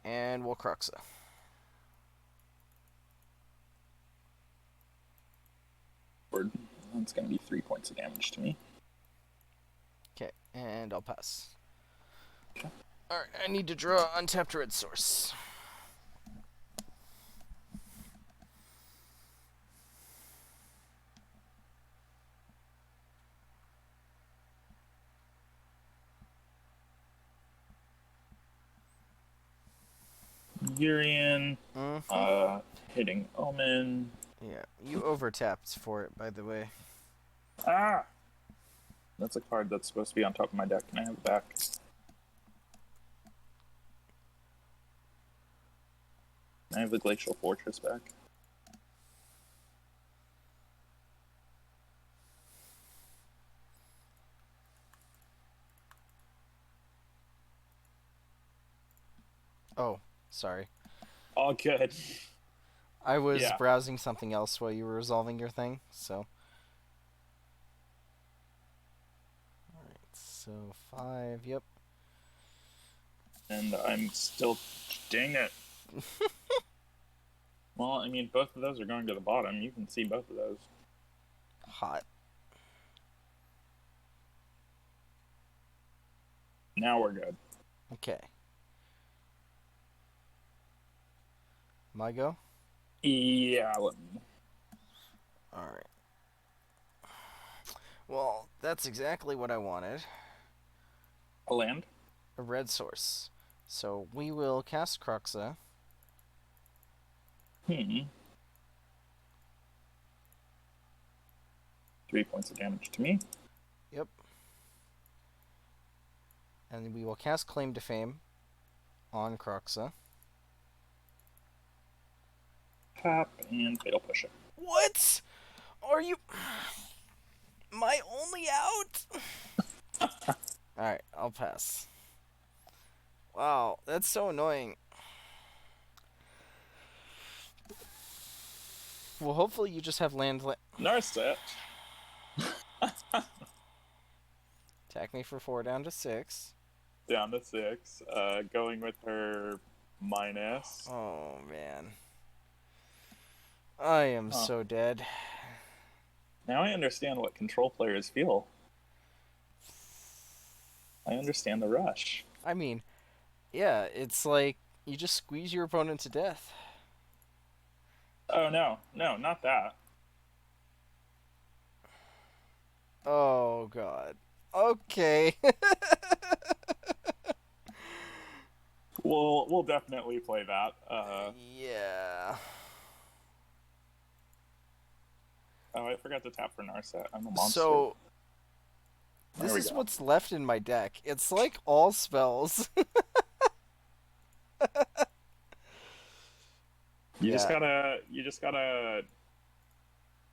Speaker 2: And we'll Cruxa.
Speaker 1: That's going to be 3 points of damage to me.
Speaker 2: Okay, and I'll pass.
Speaker 1: Okay.
Speaker 2: Alright, I need to draw untapped red source.
Speaker 1: Urian. Hitting Omen.
Speaker 2: Yeah, you overtapped for it, by the way.
Speaker 1: Ah! That's a card that's supposed to be on top of my deck. Can I have it back? Can I have the Glacial Fortress back?
Speaker 2: Oh, sorry.
Speaker 1: All good.
Speaker 2: I was
Speaker 1: Yeah.
Speaker 2: browsing something else while you were resolving your thing, so. Alright, so 5, yep.
Speaker 1: And I'm still. Dang it. Well, I mean, both of those are going to the bottom. You can see both of those.
Speaker 2: Hot.
Speaker 1: Now we're good.
Speaker 2: Okay. My go?
Speaker 1: Yeah, let me.
Speaker 2: Alright. Well, that's exactly what I wanted.
Speaker 1: A land?
Speaker 2: A red source. So we will cast Cruxa.
Speaker 1: Hmm. 3 points of damage to me.
Speaker 2: Yep. And we will cast Claim to Fame on Cruxa.
Speaker 1: Tap and Fatal Push it.
Speaker 2: What? Are you my only out? Alright, I'll pass. Wow, that's so annoying. Well, hopefully you just have land.
Speaker 1: Narset.
Speaker 2: Attack me for 4 down to 6.
Speaker 1: Down to 6. Going with her minus.
Speaker 2: Oh, man. I am
Speaker 1: Huh.
Speaker 2: so dead.
Speaker 1: Now I understand what control players feel. I understand the rush.
Speaker 2: I mean, yeah, it's like you just squeeze your opponent to death.
Speaker 1: Oh, no. No, not that.
Speaker 2: Oh, God. Okay.
Speaker 1: We'll definitely play that.
Speaker 2: Yeah.
Speaker 1: Oh, I forgot to tap for Narset. I'm a monster.
Speaker 2: So,
Speaker 1: There
Speaker 2: this
Speaker 1: we
Speaker 2: is
Speaker 1: go.
Speaker 2: what's left in my deck. It's like all spells.
Speaker 1: You just
Speaker 2: Yeah.
Speaker 1: gotta. You just gotta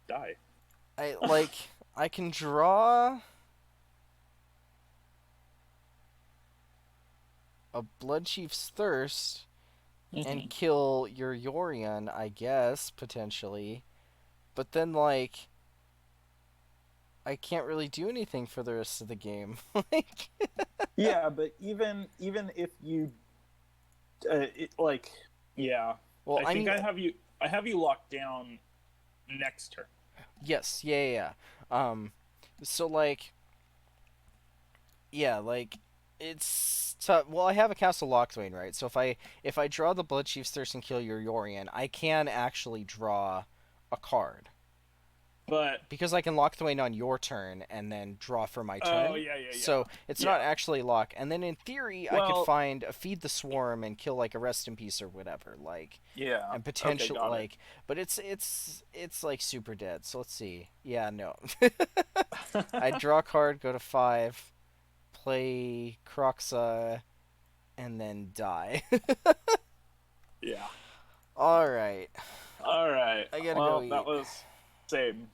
Speaker 1: die.
Speaker 2: I can draw a Blood Chief's Thirst and
Speaker 1: Mm-hmm.
Speaker 2: kill your Yorion, I guess, potentially. But then, like, I can't really do anything for the rest of the game. Like,
Speaker 1: Yeah, but even if you like, yeah,
Speaker 2: well,
Speaker 1: I
Speaker 2: I
Speaker 1: think
Speaker 2: mean,
Speaker 1: I have you locked down next turn.
Speaker 2: yes, yeah, yeah, yeah. So like, yeah, like, it's tough. Well, I have a Castle Lockthwain, right? So if I draw the Blood Chief's Thirst and kill your Yorion, I can actually draw a card.
Speaker 1: But
Speaker 2: Because I can lock Thwain on your turn and then draw for my
Speaker 1: oh
Speaker 2: turn.
Speaker 1: yeah, yeah,
Speaker 2: So
Speaker 1: yeah,
Speaker 2: it's not
Speaker 1: yeah.
Speaker 2: actually lock. And then in theory, I could
Speaker 1: Well,
Speaker 2: find a Feed the Swarm and kill like a Rest in Peace or whatever. Like,
Speaker 1: yeah.
Speaker 2: and
Speaker 1: Okay,
Speaker 2: potential
Speaker 1: got it.
Speaker 2: like, but it's like super dead. So let's see. Yeah, no. I draw a card, go to 5, play Croxa, and then die.
Speaker 1: Yeah.
Speaker 2: All right,
Speaker 1: All right.
Speaker 2: I gotta go
Speaker 1: Well, that
Speaker 2: eat.
Speaker 1: was same.